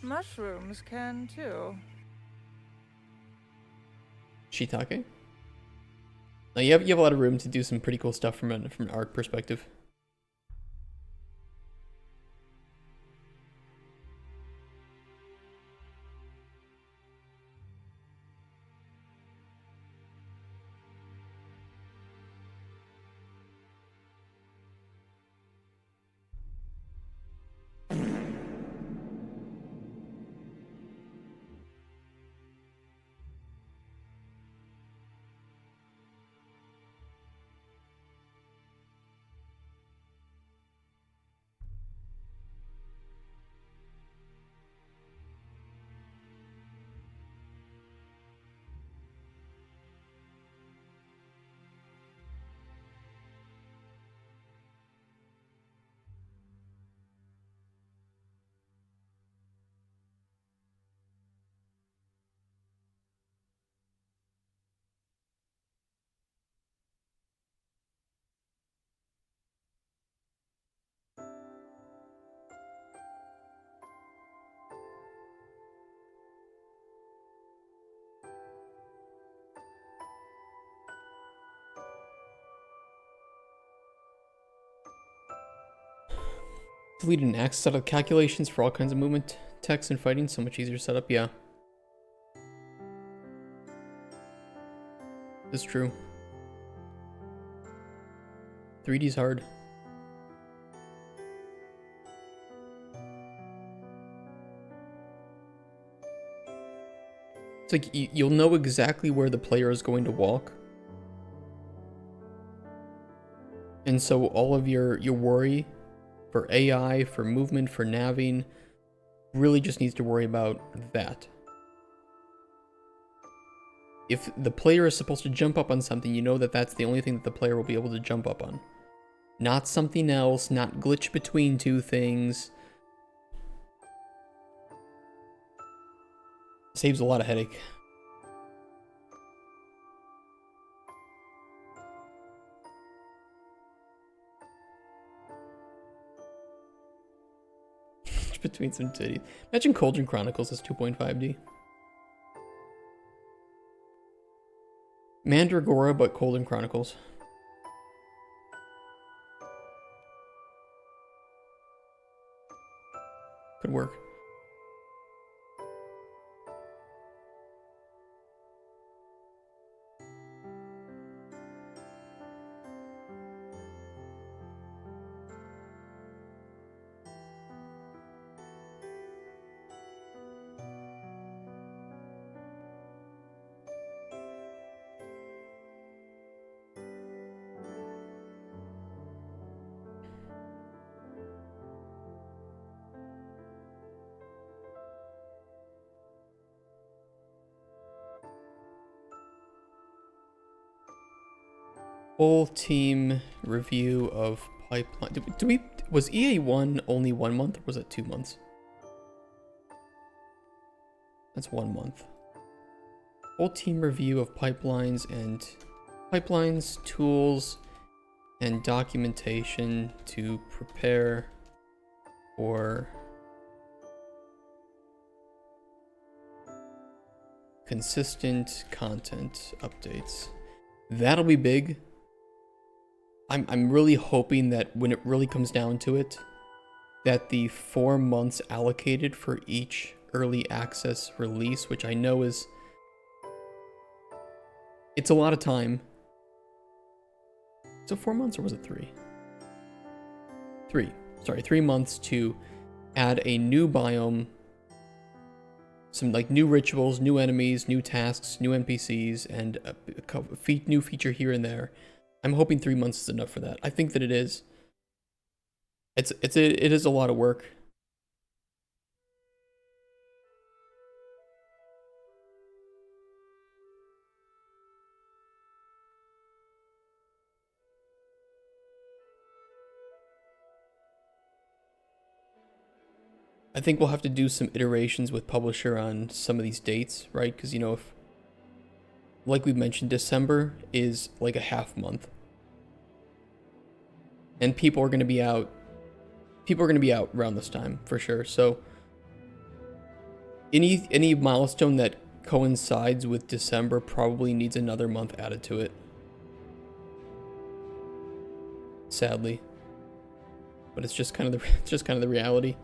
Mushrooms can too. Shiitake? Now you have a lot of room to do some pretty cool stuff from an art perspective. Deleted an access out of calculations for all kinds of movement, text, and fighting. So much easier to set up. Yeah. That's true. 3D's hard. It's like you'll know exactly where the player is going to walk. And so all of your worry for AI, for movement, for naving, really just needs to worry about that. If the player is supposed to jump up on something, you know that that's the only thing that the player will be able to jump up on. Not something else, not glitch between two things. Saves a lot of headache. Between some titties. Imagine Cauldron Chronicles as 2.5D. Mandragora, but Cauldron Chronicles. Could work. Full team review of pipeline. Was EA1 only 1 month or was it 2 months? That's 1 month. Full team review of pipelines, tools, and documentation to prepare for consistent content updates. That'll be big. I'm really hoping that when it really comes down to it, that the 4 months allocated for each early access release, which I know is, it's a lot of time. So 4 months, or was it 3? 3. Sorry, 3 months to add a new biome, some like new rituals, new enemies, new tasks, new NPCs, and a new feature here and there. I'm hoping 3 months is enough for that. I think that it is. It is a lot of work. I think we'll have to do some iterations with publisher on some of these dates, right? Because, you know, if, like we mentioned, December is like a half month. And people are going to be out. People are going to be out around this time, for sure. So, any milestone that coincides with December probably needs another month added to it. sadly. But it's just kind of the it's just kind of the reality.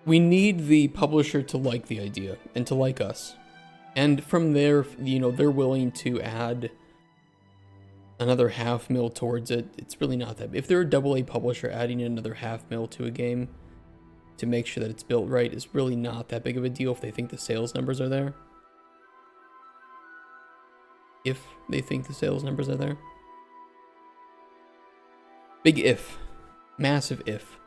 We need the publisher to like the idea and to like us. And from there, you know, they're willing to add another $500,000 towards it. It's really not that. If they're a AA publisher, adding another $500,000 to a game to make sure that it's built right is really not that big of a deal if they think the sales numbers are there. If they think the sales numbers are there. Big if. Massive if.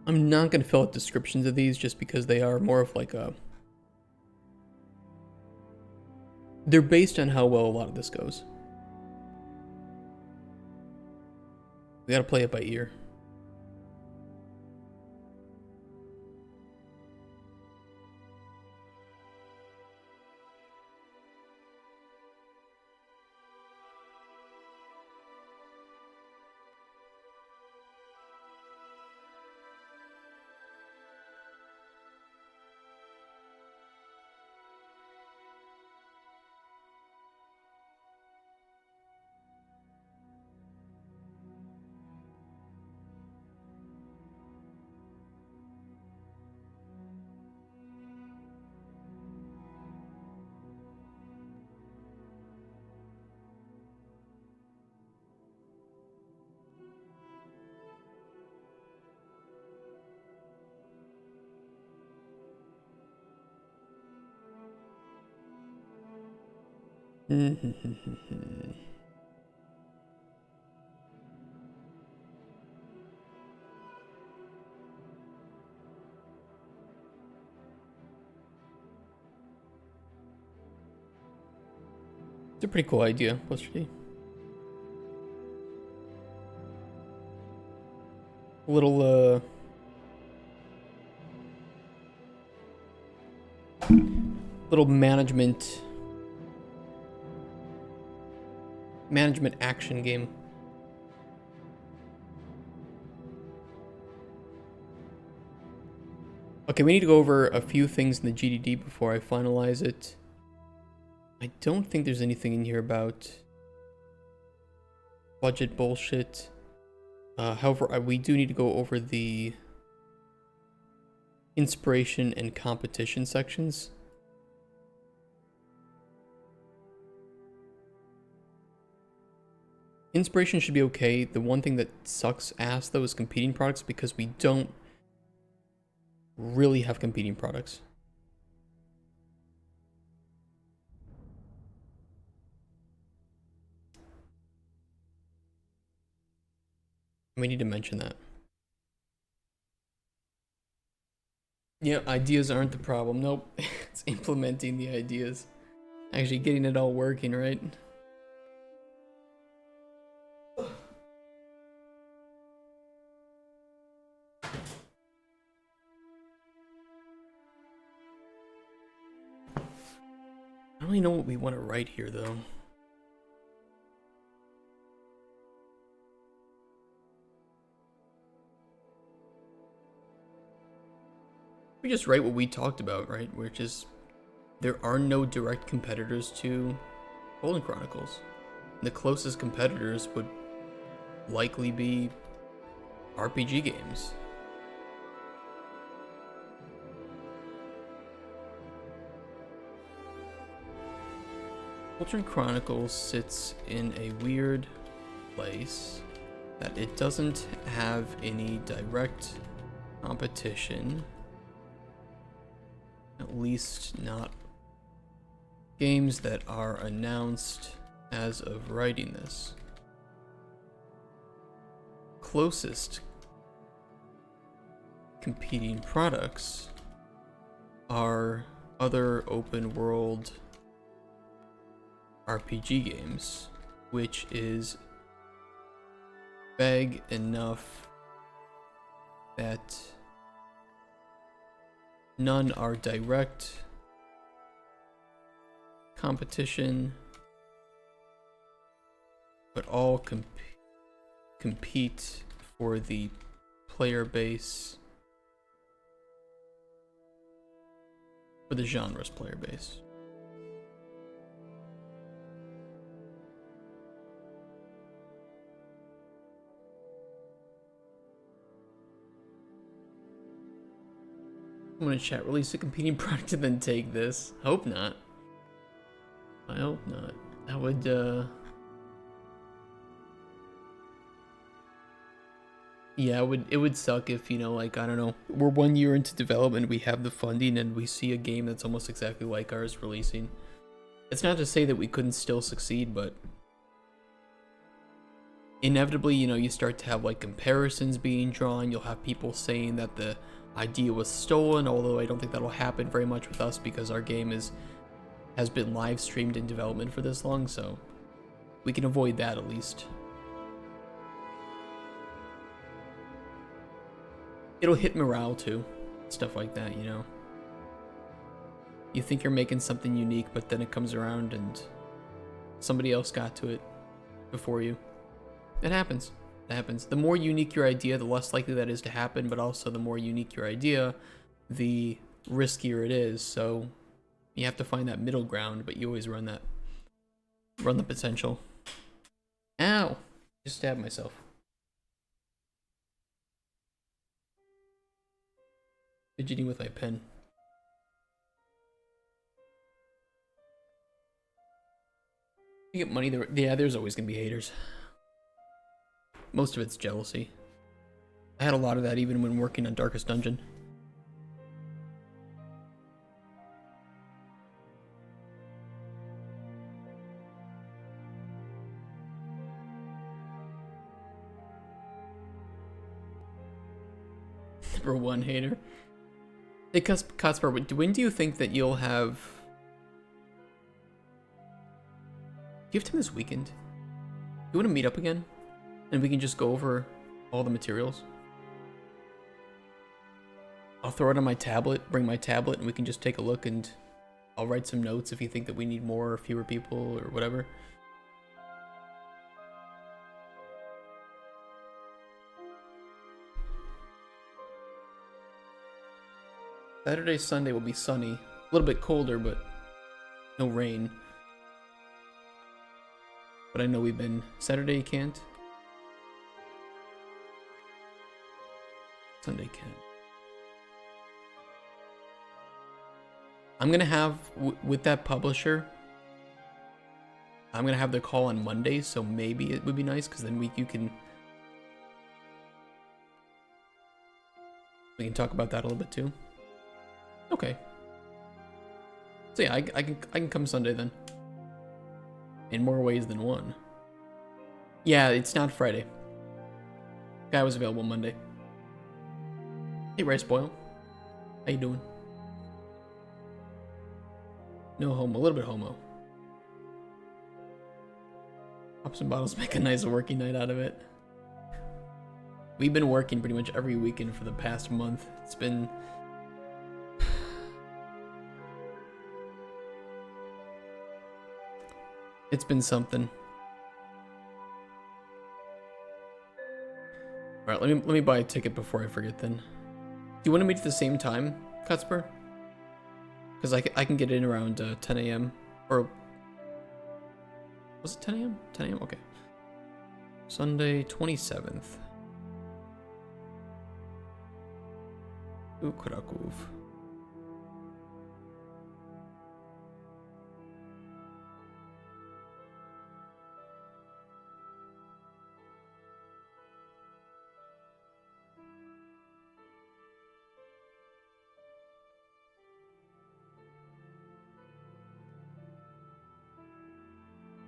I'm not going to fill out descriptions of these just because they are more of like a... They're based on how well a lot of this goes. We gotta play it by ear. It's a pretty cool idea, Buster D. Little management action game. Okay, we need to go over a few things in the GDD before I finalize it. I don't think there's anything in here about budget bullshit. However, we do need to go over the inspiration and competition sections. Inspiration should be okay. The one thing that sucks ass though is competing products, because we don't really have competing products. We need to mention that. Yeah, ideas aren't the problem. Nope. It's implementing the ideas. Actually getting it all working, right? I don't really know what we want to write here, though. We just write what we talked about, right? Which is, there are no direct competitors to Cauldron Chronicles. The closest competitors would likely be RPG games. Cauldron Chronicles sits in a weird place that it doesn't have any direct competition. At least not games that are announced as of writing this. Closest competing products are other open world RPG games, which is vague enough that none are direct competition, but all compete for the player base, for the genre's player base. I'm gonna chat, release a competing product and then take this. Hope not. I hope not. That would, yeah, it would suck if, you know, like, I don't know, we're 1 year into development, we have the funding, and we see a game that's almost exactly like ours releasing. It's not to say that we couldn't still succeed, but inevitably, you know, you start to have, like, comparisons being drawn. You'll have people saying that the idea was stolen, although I don't think that'll happen very much with us because our game has been live streamed in development for this long, so we can avoid that at least. It'll hit morale too, stuff like that, you know. You think you're making something unique, but then it comes around and somebody else got to it before you. It happens. It happens. The more unique your idea, the less likely that is to happen, but also the more unique your idea, the riskier it is. So you have to find that middle ground, but you always run the potential. Ow! Just stabbed myself. Fidgeting with my pen. You get money there. Yeah, there's always gonna be haters. Most of it's jealousy. I had a lot of that even when working on Darkest Dungeon. Number one hater. Hey, Kotspar, when do you think that you'll have... Do you have time this weekend? Do you want to meet up again? And we can just go over all the materials? I'll throw it on my tablet, bring my tablet, and we can just take a look, and I'll write some notes if you think that we need more or fewer people or whatever. Saturday, Sunday will be sunny. A little bit colder, but no rain. But I know we've been... Saturday you can't? Sunday can't. I'm gonna have... with that publisher, I'm gonna have the call on Monday, so maybe it would be nice, because then you can... We can talk about that a little bit too. Okay. So yeah, I can come Sunday then. In more ways than one. Yeah, it's not Friday. Guy was available Monday. Hey, Rice Boil. How you doing? No homo, a little bit homo. Pops and bottles make a nice working night out of it. We've been working pretty much every weekend for the past month. It's been... It's been something. Alright, let me buy a ticket before I forget then. Do you want to meet at the same time, Cutsper? Because I can get in around 10 a.m. Or... Was it 10 a.m.? 10 a.m.? Okay. Sunday, 27th. Kraków.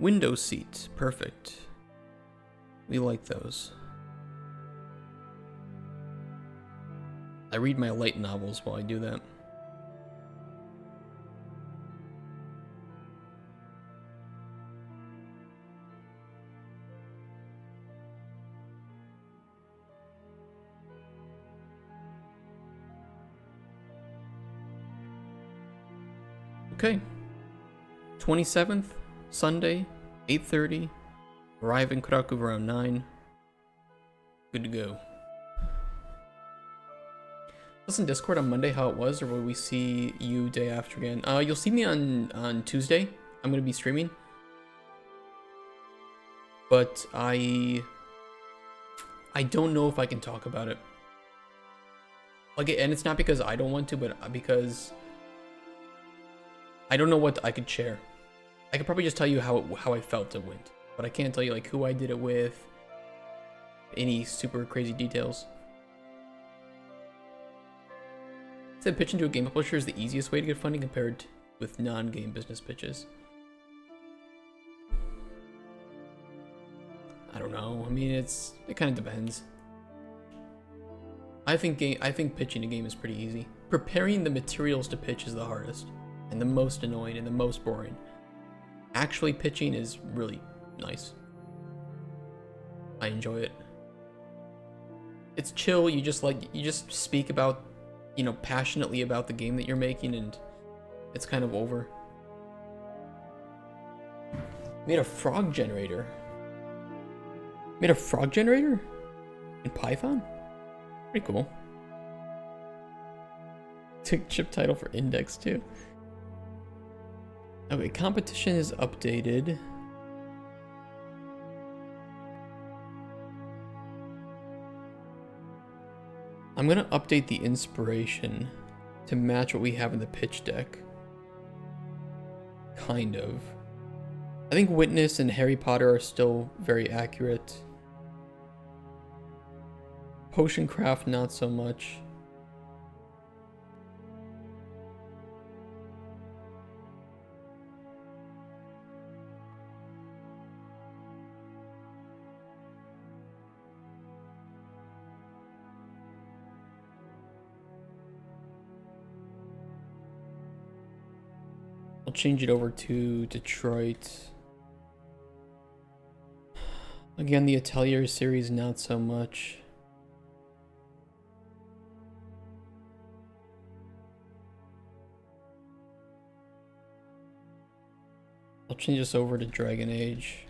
Window seat, perfect. We like those. I read my light novels while I do that. Okay. 27th, Sunday, 8:30. Arrive in Krakow around 9. Good to go. Listen, Discord on Monday how it was, or will we see you day after again? You'll see me on Tuesday. I'm gonna be streaming. But I don't know if I can talk about it. Like, and it's not because I don't want to, but because I don't know what I could share. I could probably just tell you how I felt it went, but I can't tell you like who I did it with, any super crazy details. Said pitching to a game publisher is the easiest way to get funding compared with non-game business pitches. I don't know. I mean, it kind of depends. I think pitching a game is pretty easy. Preparing the materials to pitch is the hardest and the most annoying and the most boring. Actually pitching is really nice. I enjoy it. It's chill. You just speak about, passionately about the game that you're making, and it's kind of over. Made a frog generator. Made a frog generator in Python? Pretty cool. Took chip title for index too. Okay, competition is updated. I'm gonna update the inspiration to match what we have in the pitch deck. Kind of. I think Witness and Harry Potter are still very accurate. Potion Craft, not so much. I'll change it over to Detroit. Again, the Atelier series, not so much. I'll change this over to Dragon Age.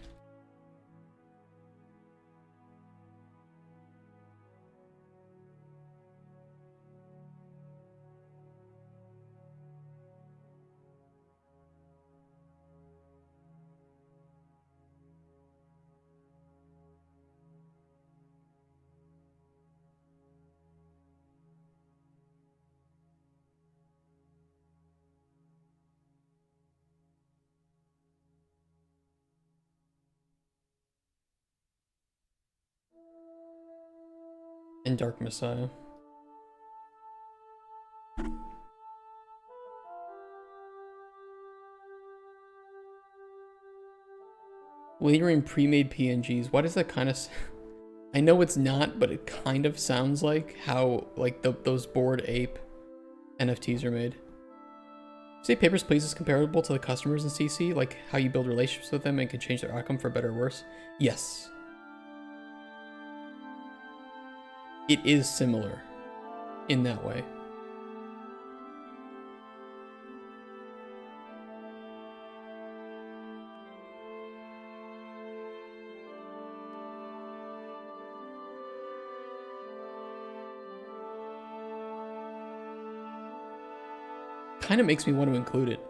And Dark Messiah. Layering pre-made PNGs. Why does that kind of... I know it's not, but it kind of sounds like how those Bored Ape NFTs are made. Say Papers, Please is comparable to the customers in CC, like how you build relationships with them and can change their outcome for better or worse. Yes. It is similar in that way. Kind of makes me want to include it.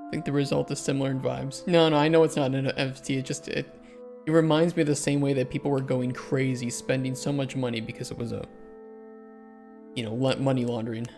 I think the result is similar in vibes. No, I know it's not an NFT. It reminds me of the same way that people were going crazy spending so much money because it was a, money laundering.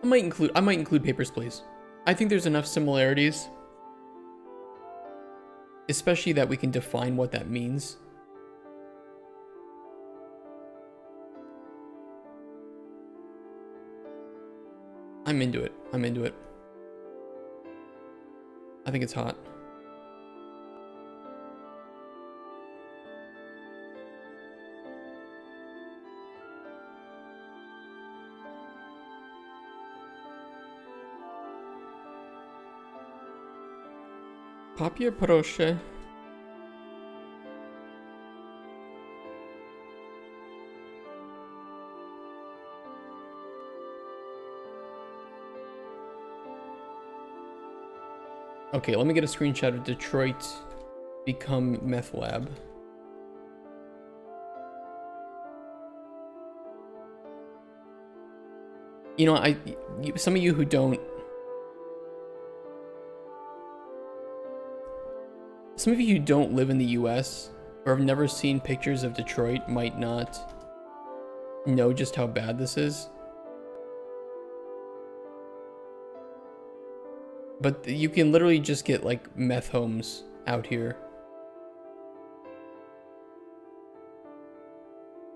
I might include Papers, Please. I think there's enough similarities, especially that we can define what that means. I'm into it. I'm into it. I think it's hot. Papier proszę. Okay, let me get a screenshot of Detroit become meth lab. You know, some of you who don't, some of you who don't live in the US or have never seen pictures of Detroit might not know just how bad this is. But you can literally just get like meth homes out here.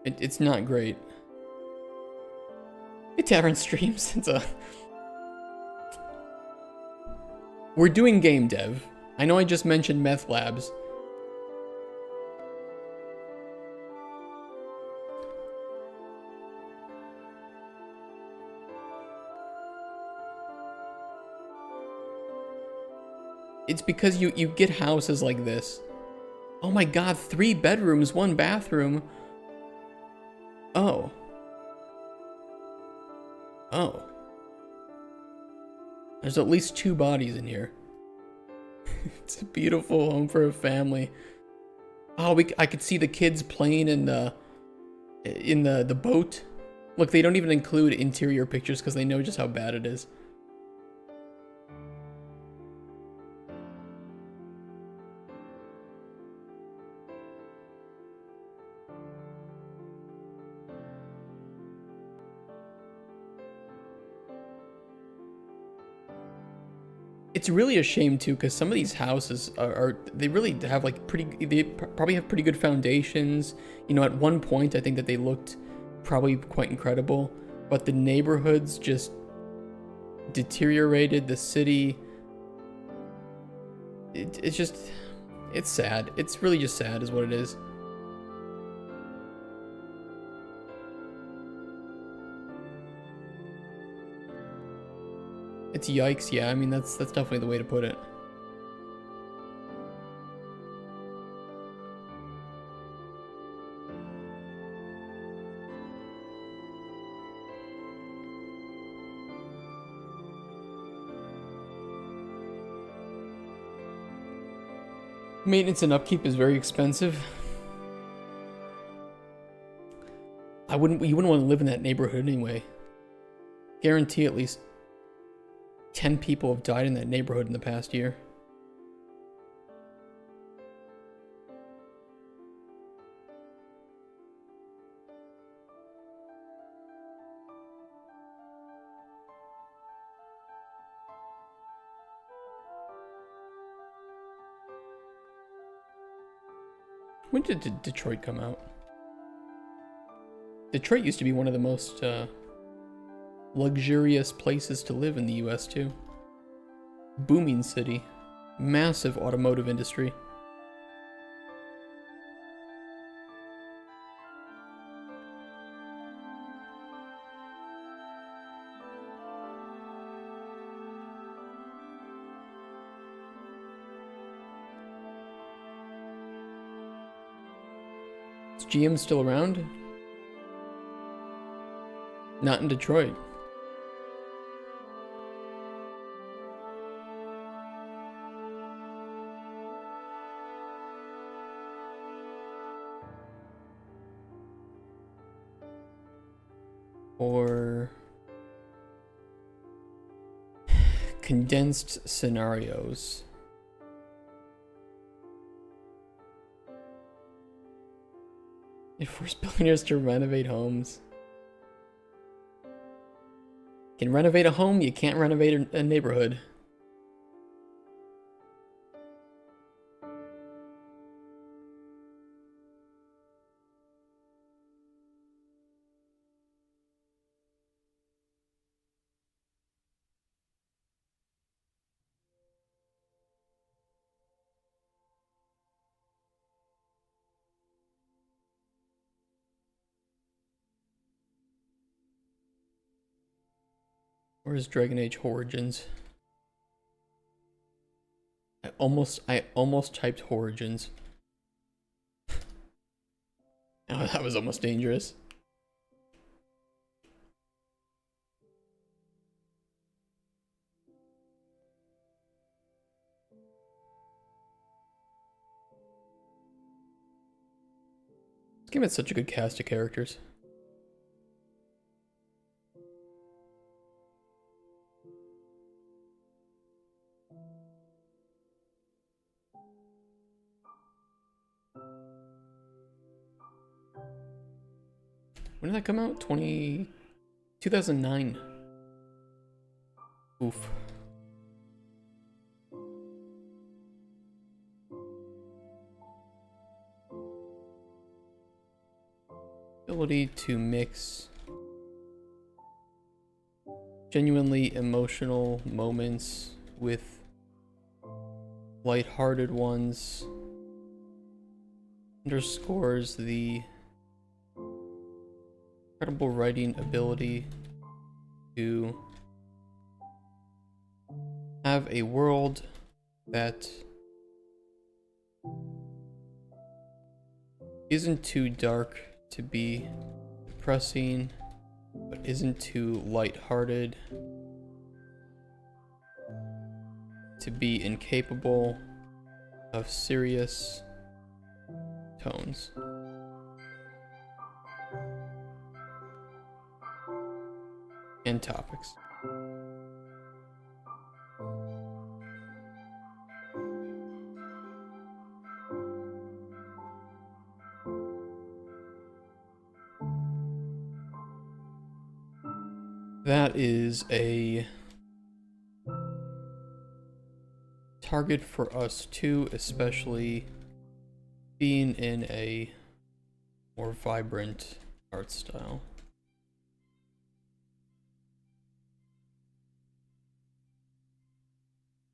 It's not great. Hey, Tavern Streams. We're doing game dev. I know I just mentioned meth labs. It's because you get houses like this. Oh my god, 3 bedrooms, 1 bathroom. Oh. Oh. There's at least 2 bodies in here. It's a beautiful home for a family. Oh, I could see the kids playing in the boat. Look, they don't even include interior pictures because they know just how bad it is. It's really a shame too, because some of these houses they really have like they probably have pretty good foundations. You know, at one point I think that they looked probably quite incredible, but the neighborhoods just deteriorated. The city, it's sad. It's really just sad is what it is. It's yikes, yeah. I mean, that's definitely the way to put it. Maintenance and upkeep is very expensive. You wouldn't want to live in that neighborhood anyway. Guarantee at least 10 people have died in that neighborhood in the past year. When did Detroit come out? Detroit used to be one of the most luxurious places to live in the US too. Booming city. Massive automotive industry. Is GM still around? Not in Detroit. Or condensed scenarios. It forced billionaires to renovate homes. Can renovate a home, you can't renovate a neighborhood. Where's Dragon Age Origins? I almost typed Origins. Oh, that was almost dangerous. This game had such a good cast of characters. When did that come out? 2009. Oof. Ability to mix genuinely emotional moments with lighthearted ones underscores the incredible writing ability to have a world that isn't too dark to be depressing, but isn't too lighthearted to be incapable of serious tones. And topics. That is a target for us too, especially being in a more vibrant art style.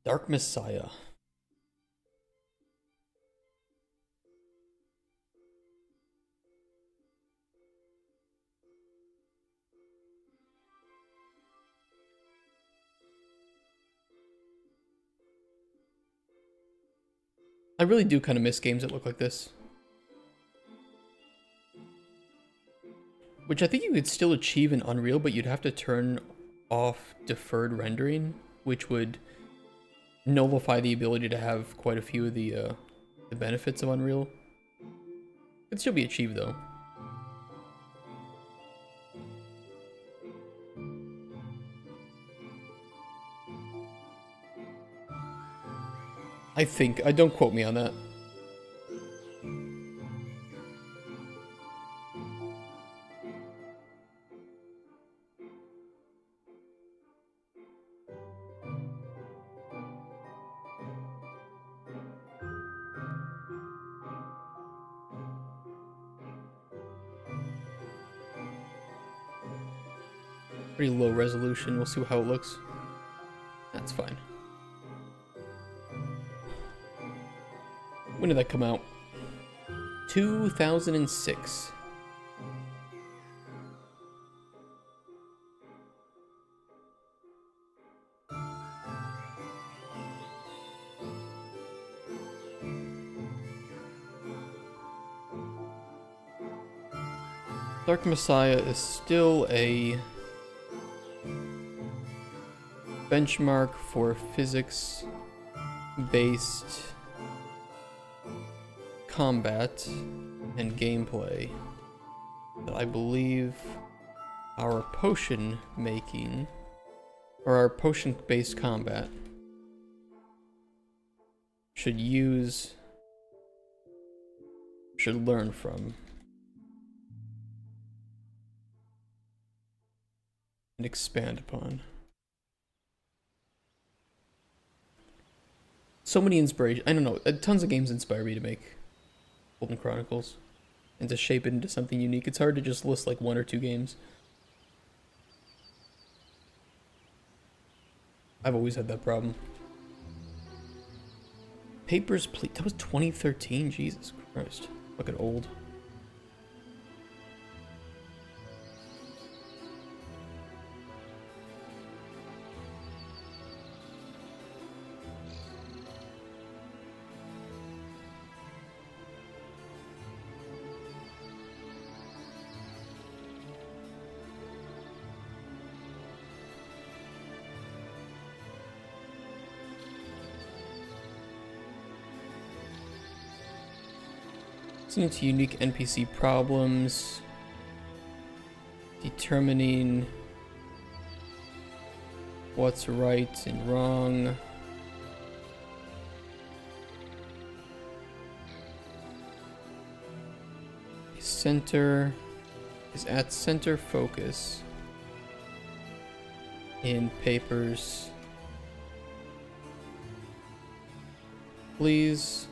Dark Messiah. I really do kind of miss games that look like this. Which I think you could still achieve in Unreal, but you'd have to turn off deferred rendering, which would nullify the ability to have quite a few of the benefits of Unreal. It'd still be achieved though. I think, don't quote me on that. Pretty low resolution, we'll see how it looks. That's fine. When did that come out? 2006. Dark Messiah is still a benchmark for physics-based combat and gameplay that I believe our potion making, or our potion-based combat, should learn from. and expand upon. So many inspiration. I don't know. Tons of games inspire me to make Cauldron Chronicles and to shape it into something unique. It's hard to just list like 1 or 2 games. I've always had that problem. Papers, Please. That was 2013. Jesus Christ. Fucking old. Listening to unique NPC problems, determining what's right and wrong, center is at center focus in papers. Please.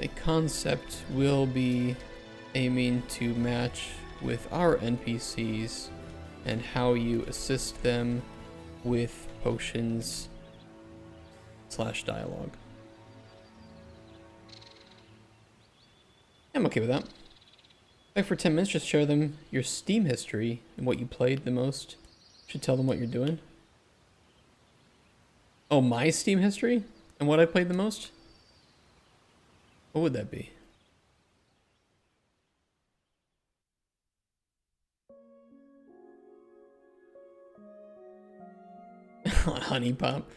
A concept will be aiming to match with our NPCs and how you assist them with potions / dialogue. I'm okay with that. Back for 10 minutes, just share them your Steam history and what you played the most. Should tell them what you're doing. Oh, my Steam history? And what I played the most? What would that be? Honey Pop.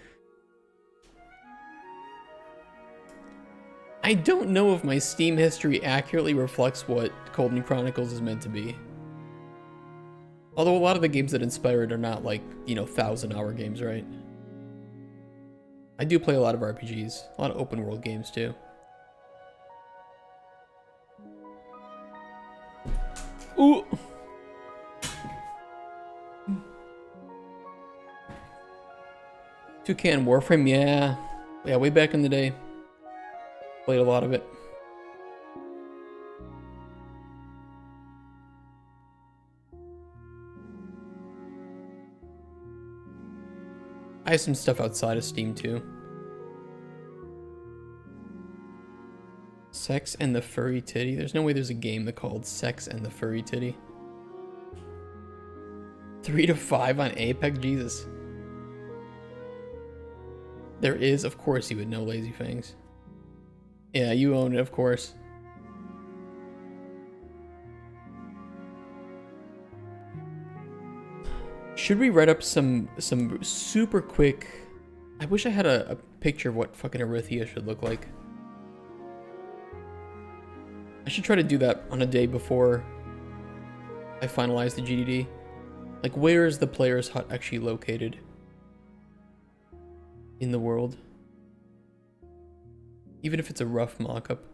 I don't know if my Steam history accurately reflects what Cauldron Chronicles is meant to be. Although a lot of the games that inspire it are not like, you know, 1,000-hour games, right? I do play a lot of RPGs, a lot of open world games too. Ooh. Toucan Warframe, yeah. Yeah, way back in the day. Played a lot of it. I have some stuff outside of Steam too. Sex and the Furry Titty. There's no way there's a game called Sex and the Furry Titty. 3 to 5 on Apex? Jesus. There is, of course you would know, Lazy Fangs. Yeah, you own it, of course. Should we write up some super quick... I wish I had a picture of what fucking Arithia should look like. I should try to do that on a day before I finalize the GDD. Like, where is the player's hut actually located in the world? Even if it's a rough mock-up.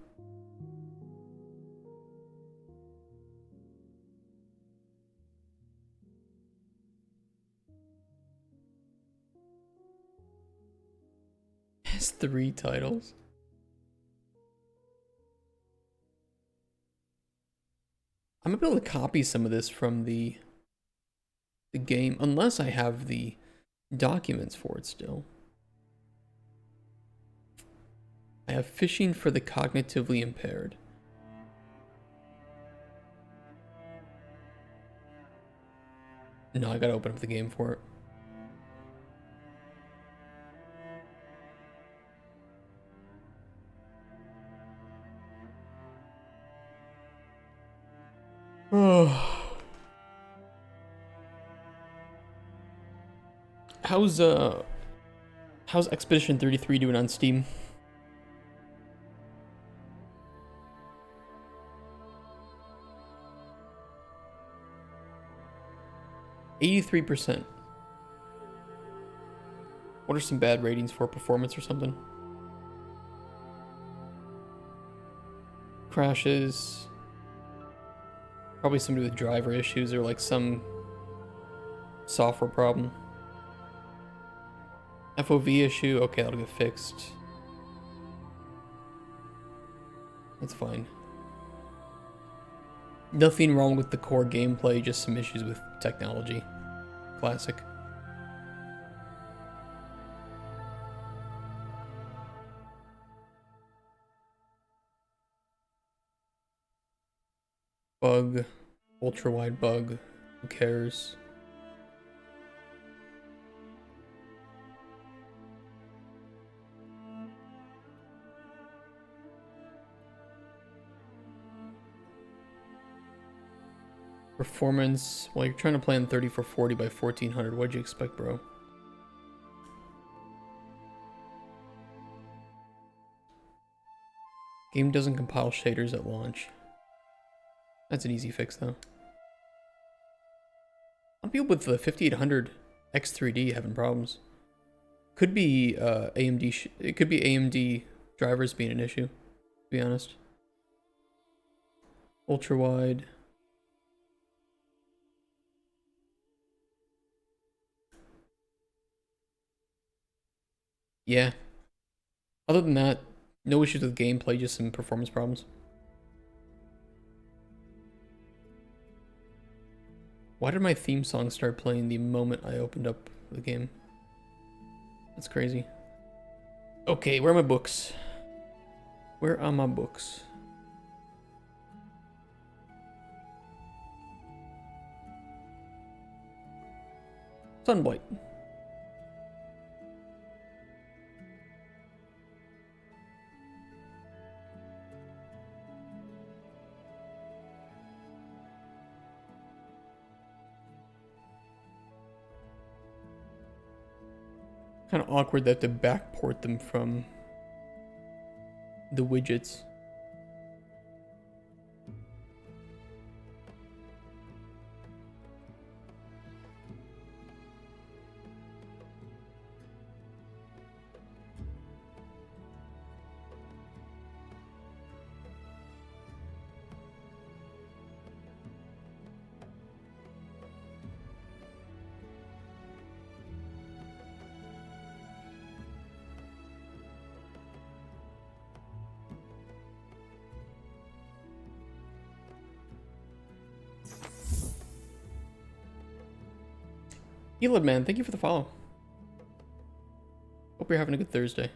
It has 3 titles. I'm gonna be able to copy some of this from the game, unless I have the documents for it still. I have fishing for the cognitively impaired. No, I gotta open up the game for it. Oh. How's Expedition 33 doing on Steam? %. What are some bad ratings for performance or something? crashes. Probably somebody with driver issues or like some software problem. FOV issue, okay, that'll get fixed. That's fine. Nothing wrong with the core gameplay, just some issues with technology. Classic. Bug. Ultra wide bug. Who cares? Performance. Well, you're trying to play in 30 for 40 by 1400. What'd you expect, bro? Game doesn't compile shaders at launch. That's an easy fix, though. Some people with the 5800 X3D having problems. Could be AMD. It could be AMD drivers being an issue. To be honest. Ultra wide. Yeah. Other than that, no issues with gameplay, just some performance problems. Why did my theme song start playing the moment I opened up the game? That's crazy. Okay, where are my books? Where are my books? Sunblight. Kind of awkward that to backport them from the widgets. Elid man, thank you for the follow. Hope you're having a good Thursday.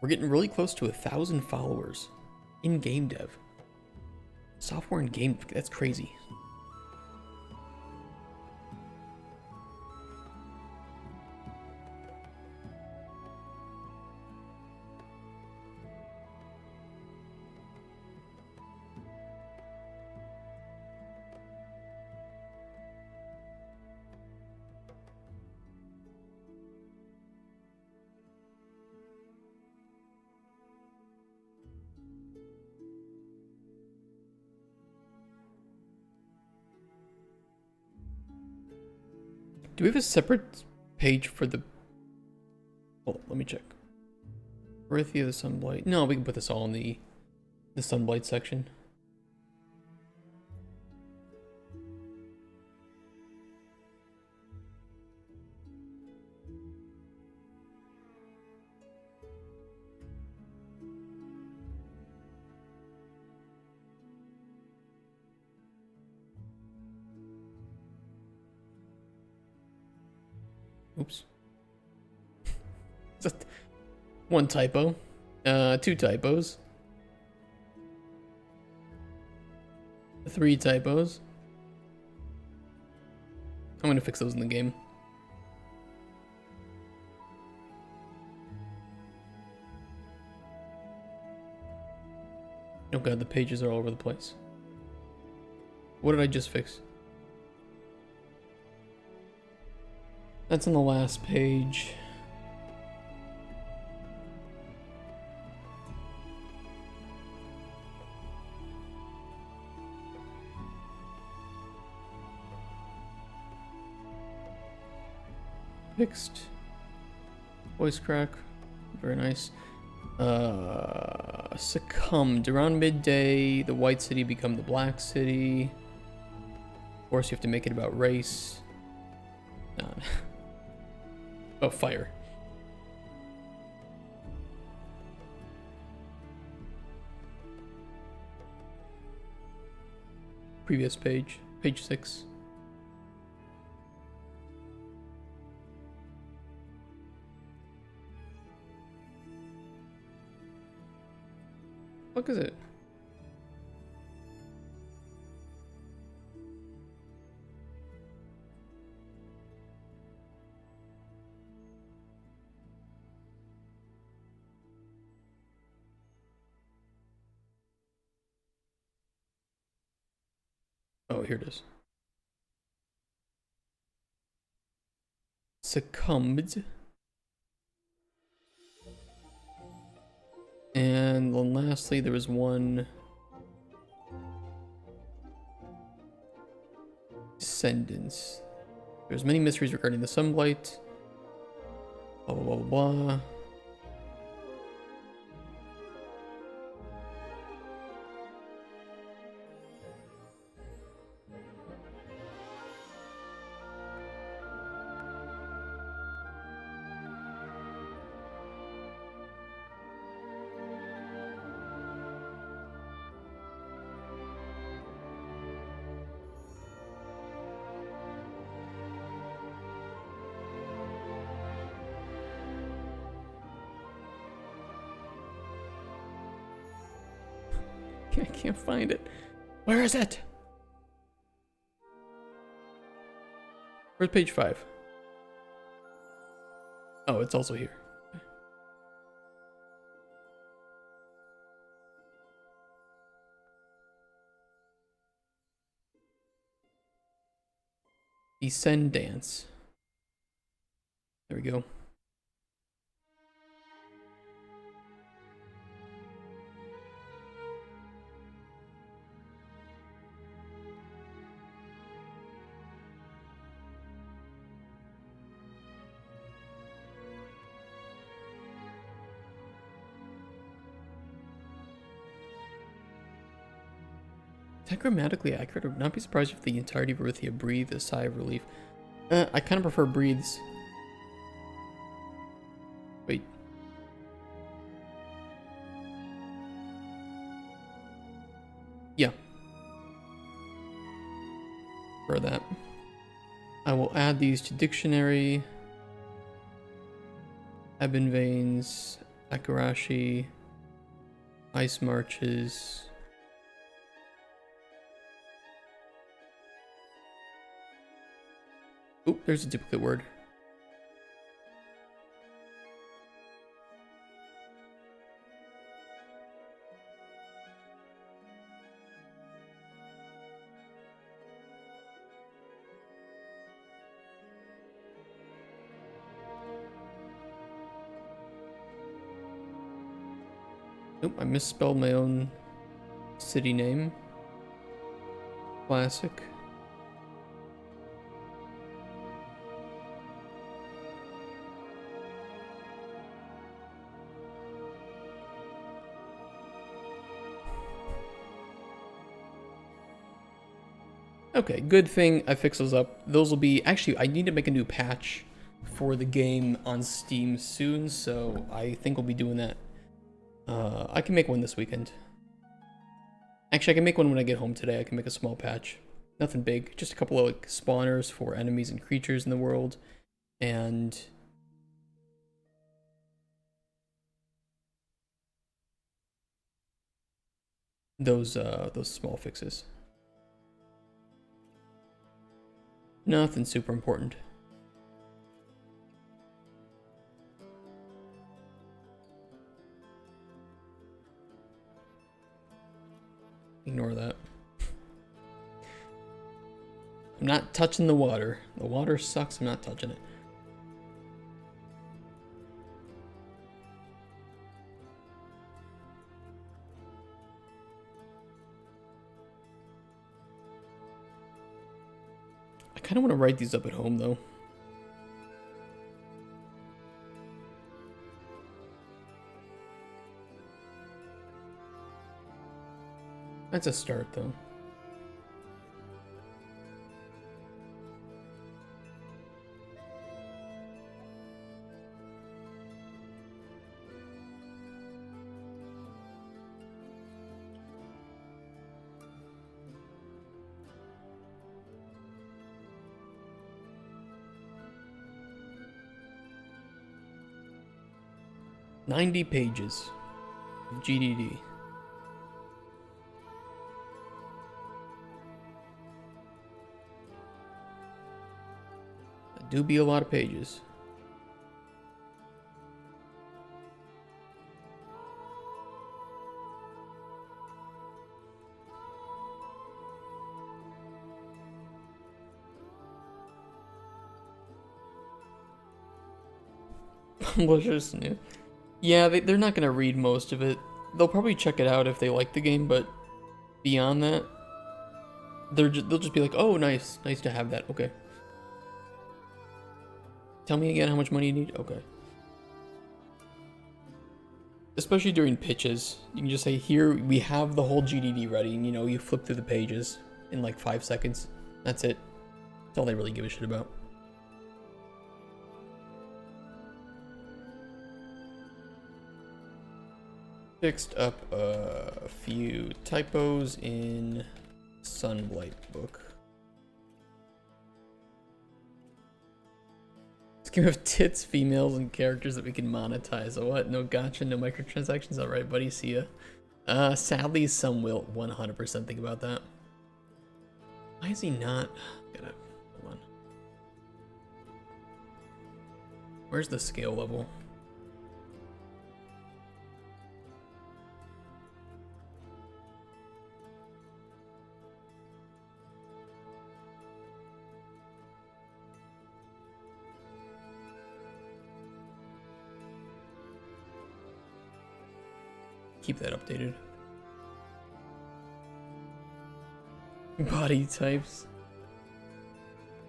We're getting really close to 1,000 followers in game dev. Software and game, that's crazy. Do we have a separate page for the... Hold on, let me check. Earthia the Sunblight. No, we can put this all in the Sunblight section. Oops. Just one typo. Two typos. 3 typos. I'm gonna fix those in the game. Oh god, the pages are all over the place. What did I just fix? That's on the last page. Fixed. Voice crack. Very nice. Succumbed. Around midday, the white city become the black city. Of course, you have to make it about race. No. Oh, fire. Previous page. Page 6. What is it? Oh, here it is. Succumbed. And then lastly, there was one descendants. There's many mysteries regarding the sunlight. Blah blah blah blah blah. I can't find it. Where is it? Where's page 5? Oh, it's also here. Descendants. There we go. Is that grammatically accurate? I would not be surprised if the entirety of Erythia breathed a sigh of relief. I kind of prefer breathes. Wait. Yeah. For that. I will add these to dictionary. Ebon veins, Akarashi, ice marches. Oop, there's a duplicate word. Nope, I misspelled my own city name. Classic. Okay, good thing I fixed those up. Those will be... Actually, I need to make a new patch for the game on Steam soon, so I think we'll be doing that. I can make one this weekend. Actually, I can make one when I get home today. I can make a small patch. Nothing big. Just a couple of like, spawners for enemies and creatures in the world. And... those small fixes. Nothing super important. Ignore that. I'm not touching the water. The water sucks, I'm not touching it. I kind of want to write these up at home though. That's a start, though. "90 pages of GDD. That do be a lot of pages. Publishers new. Yeah, they're not gonna read most of it. They'll probably check it out if they like the game, but beyond that, they'll just be like, "Oh, nice to have that." Okay. Tell me again how much money you need. Okay. Especially during pitches, you can just say, "Here we have the whole GDD ready," and you flip through the pages in like 5 seconds. That's it. That's all they really give a shit about. Fixed up a few typos in Sunblight book. This game of tits, females, and characters that we can monetize. Oh, what? No gotcha, no microtransactions? Alright, buddy, see ya. Sadly, some will 100% think about that. Why is he not? Hold on. Where's the scale level? Keep that updated. Body types.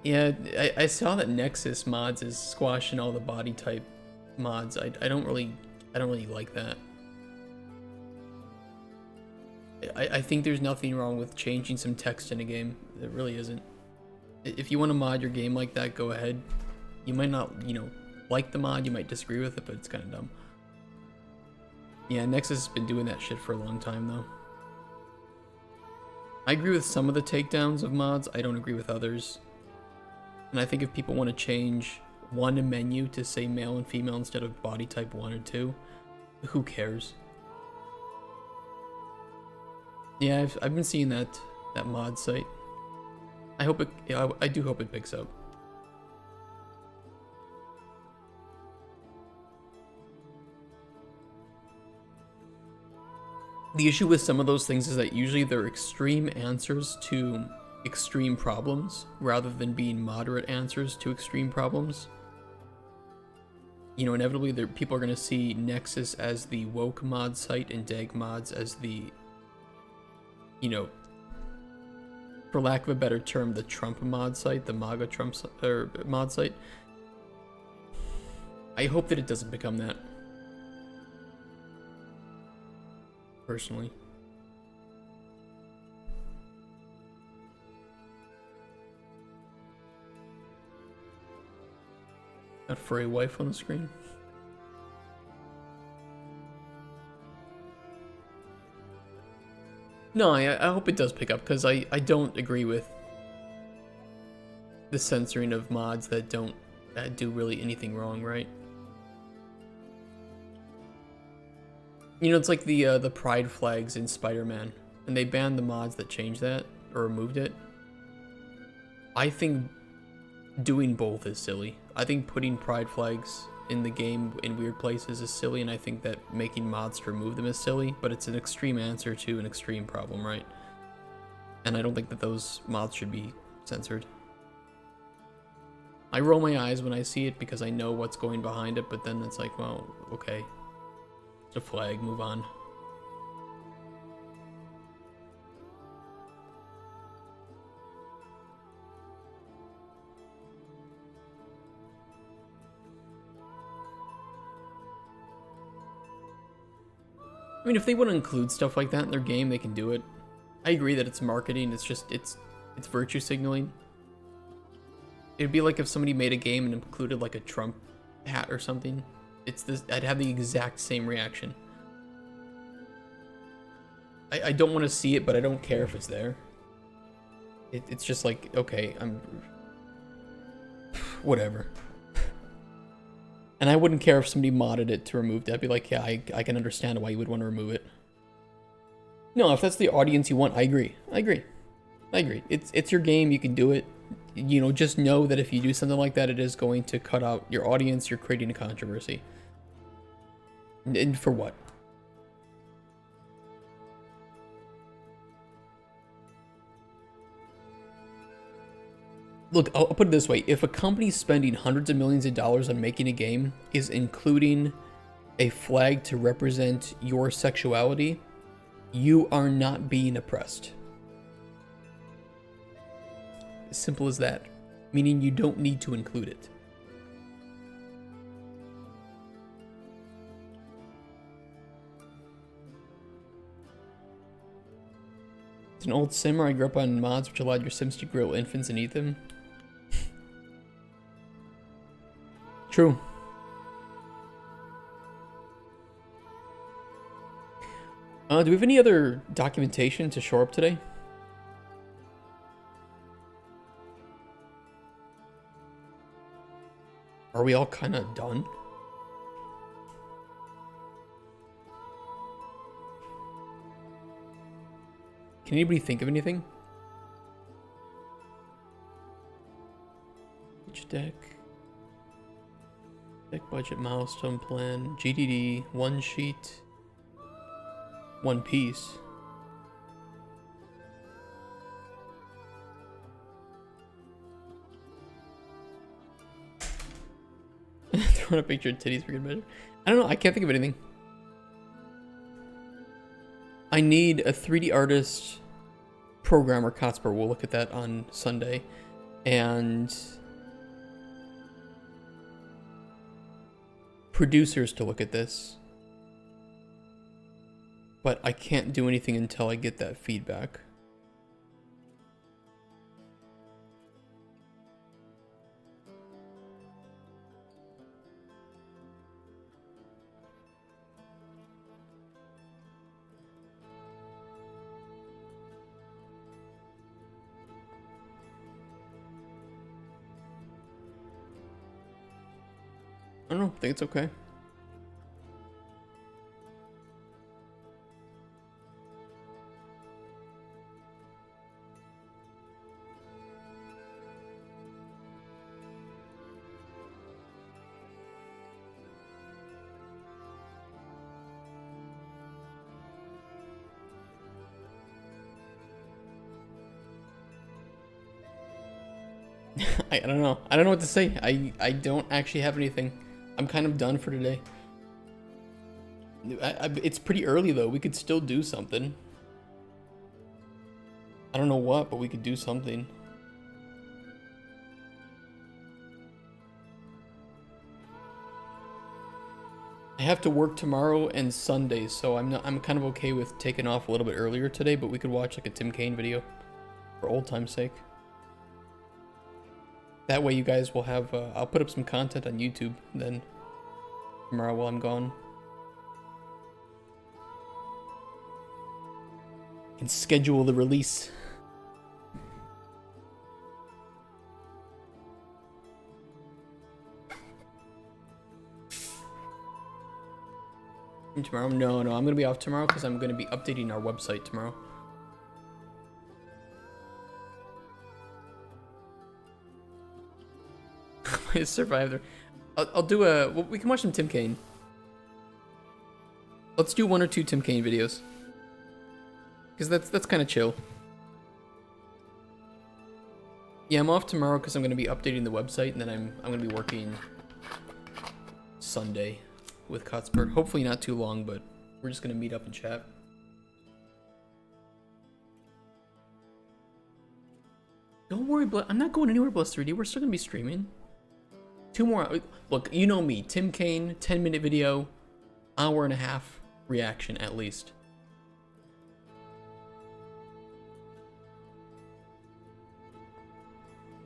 Yeah, I saw that Nexus mods is squashing all the body type mods. I don't really like that. I think there's nothing wrong with changing some text in a game. There really isn't. If you want to mod your game like that, go ahead. You might not, like the mod, you might disagree with it, but it's kind of dumb. Yeah, Nexus has been doing that shit for a long time, though. I agree with some of the takedowns of mods, I don't agree with others. And I think if people want to change one menu to say male and female instead of body type 1 or 2, who cares? Yeah, I've been seeing that mod site. I hope it, I do hope it picks up. The issue with some of those things is that usually they're extreme answers to extreme problems rather than being moderate answers to extreme problems. Inevitably people are going to see Nexus as the woke mod site and Dag mods as the, for lack of a better term, the Trump mod site, the MAGA Trump mod site. I hope that it doesn't become that. Personally. Got furry wife on the screen. No, I hope it does pick up, because I don't agree with the censoring of mods that don't do really anything wrong, right? It's like the pride flags in Spider-Man, and they banned the mods that changed that, or removed it. I think doing both is silly. I think putting pride flags in the game in weird places is silly, and I think that making mods to remove them is silly, but it's an extreme answer to an extreme problem, right? And I don't think that those mods should be censored. I roll my eyes when I see it because I know what's going behind it, but then it's like, well, okay. It's a flag, move on. I mean, if they want to include stuff like that in their game, they can do it. I agree that it's marketing. It's just it's virtue signaling. It'd be like if somebody made a game and included like a Trump hat or something. It's this. I'd have the exact same reaction. I don't want to see it, but I don't care if it's there. It's just like, okay, I'm... whatever. And I wouldn't care if somebody modded it to remove that. I'd be like, yeah, I can understand why you would want to remove it. No, if that's the audience you want, I agree. I agree. I agree. It's your game, you can do it. You know, just know that if you do something like that, it is going to cut out your audience, you're creating a controversy. And for what? Look, I'll put it this way. If a company spending hundreds of millions of dollars on making a game is including a flag to represent your sexuality, you are not being oppressed. As simple as that. Meaning you don't need to include it. It's an old sim where I grew up on mods which allowed your sims to grill infants and eat them. True. Do we have any other documentation to shore up today? Are we all kind of done? Can anybody think of anything? Pitch deck. Deck budget, milestone plan, GDD, one sheet, one piece. Throwing a picture of titties for good measure. I don't know, I can't think of anything. I need a 3D artist, programmer, Kotspur. We'll look at that on Sunday. And producers to look at this, but I can't do anything until I get that feedback. I don't know, I think it's okay. I don't know. I don't know what to say. I don't actually have anything. I'm kind of done for today. It's pretty early though. We could still do something. I don't know what, but we could do something. I have to work tomorrow and Sunday, so I'm kind of okay with taking off a little bit earlier today, but we could watch like a Tim Kaine video for old time's sake. That way you guys will have, I'll put up some content on YouTube then tomorrow while I'm gone. And schedule the release. And tomorrow? No, I'm going to be off tomorrow because I'm going to be updating our website tomorrow. I survived there. I'll do a... Well, we can watch some Tim Kaine. Let's do 1 or 2 Tim Kaine videos. Because that's kind of chill. Yeah, I'm off tomorrow because I'm going to be updating the website, and then I'm going to be working Sunday with Kotspur. Hopefully not too long, but we're just going to meet up and chat. Don't worry, I'm not going anywhere, Bless 3D. We're still going to be streaming. 2 more. Look, you know me. Tim Kaine, 10-minute video, hour and a half reaction at least.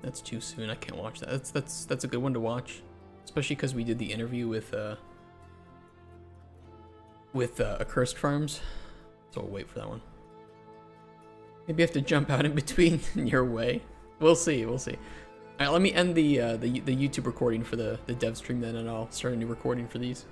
That's too soon. I can't watch that. That's a good one to watch, especially because we did the interview with Accursed Farms. So we'll wait for that one. Maybe I have to jump out in between in your way. We'll see. We'll see. All right, let me end the YouTube recording for the dev stream then, and I'll start a new recording for these.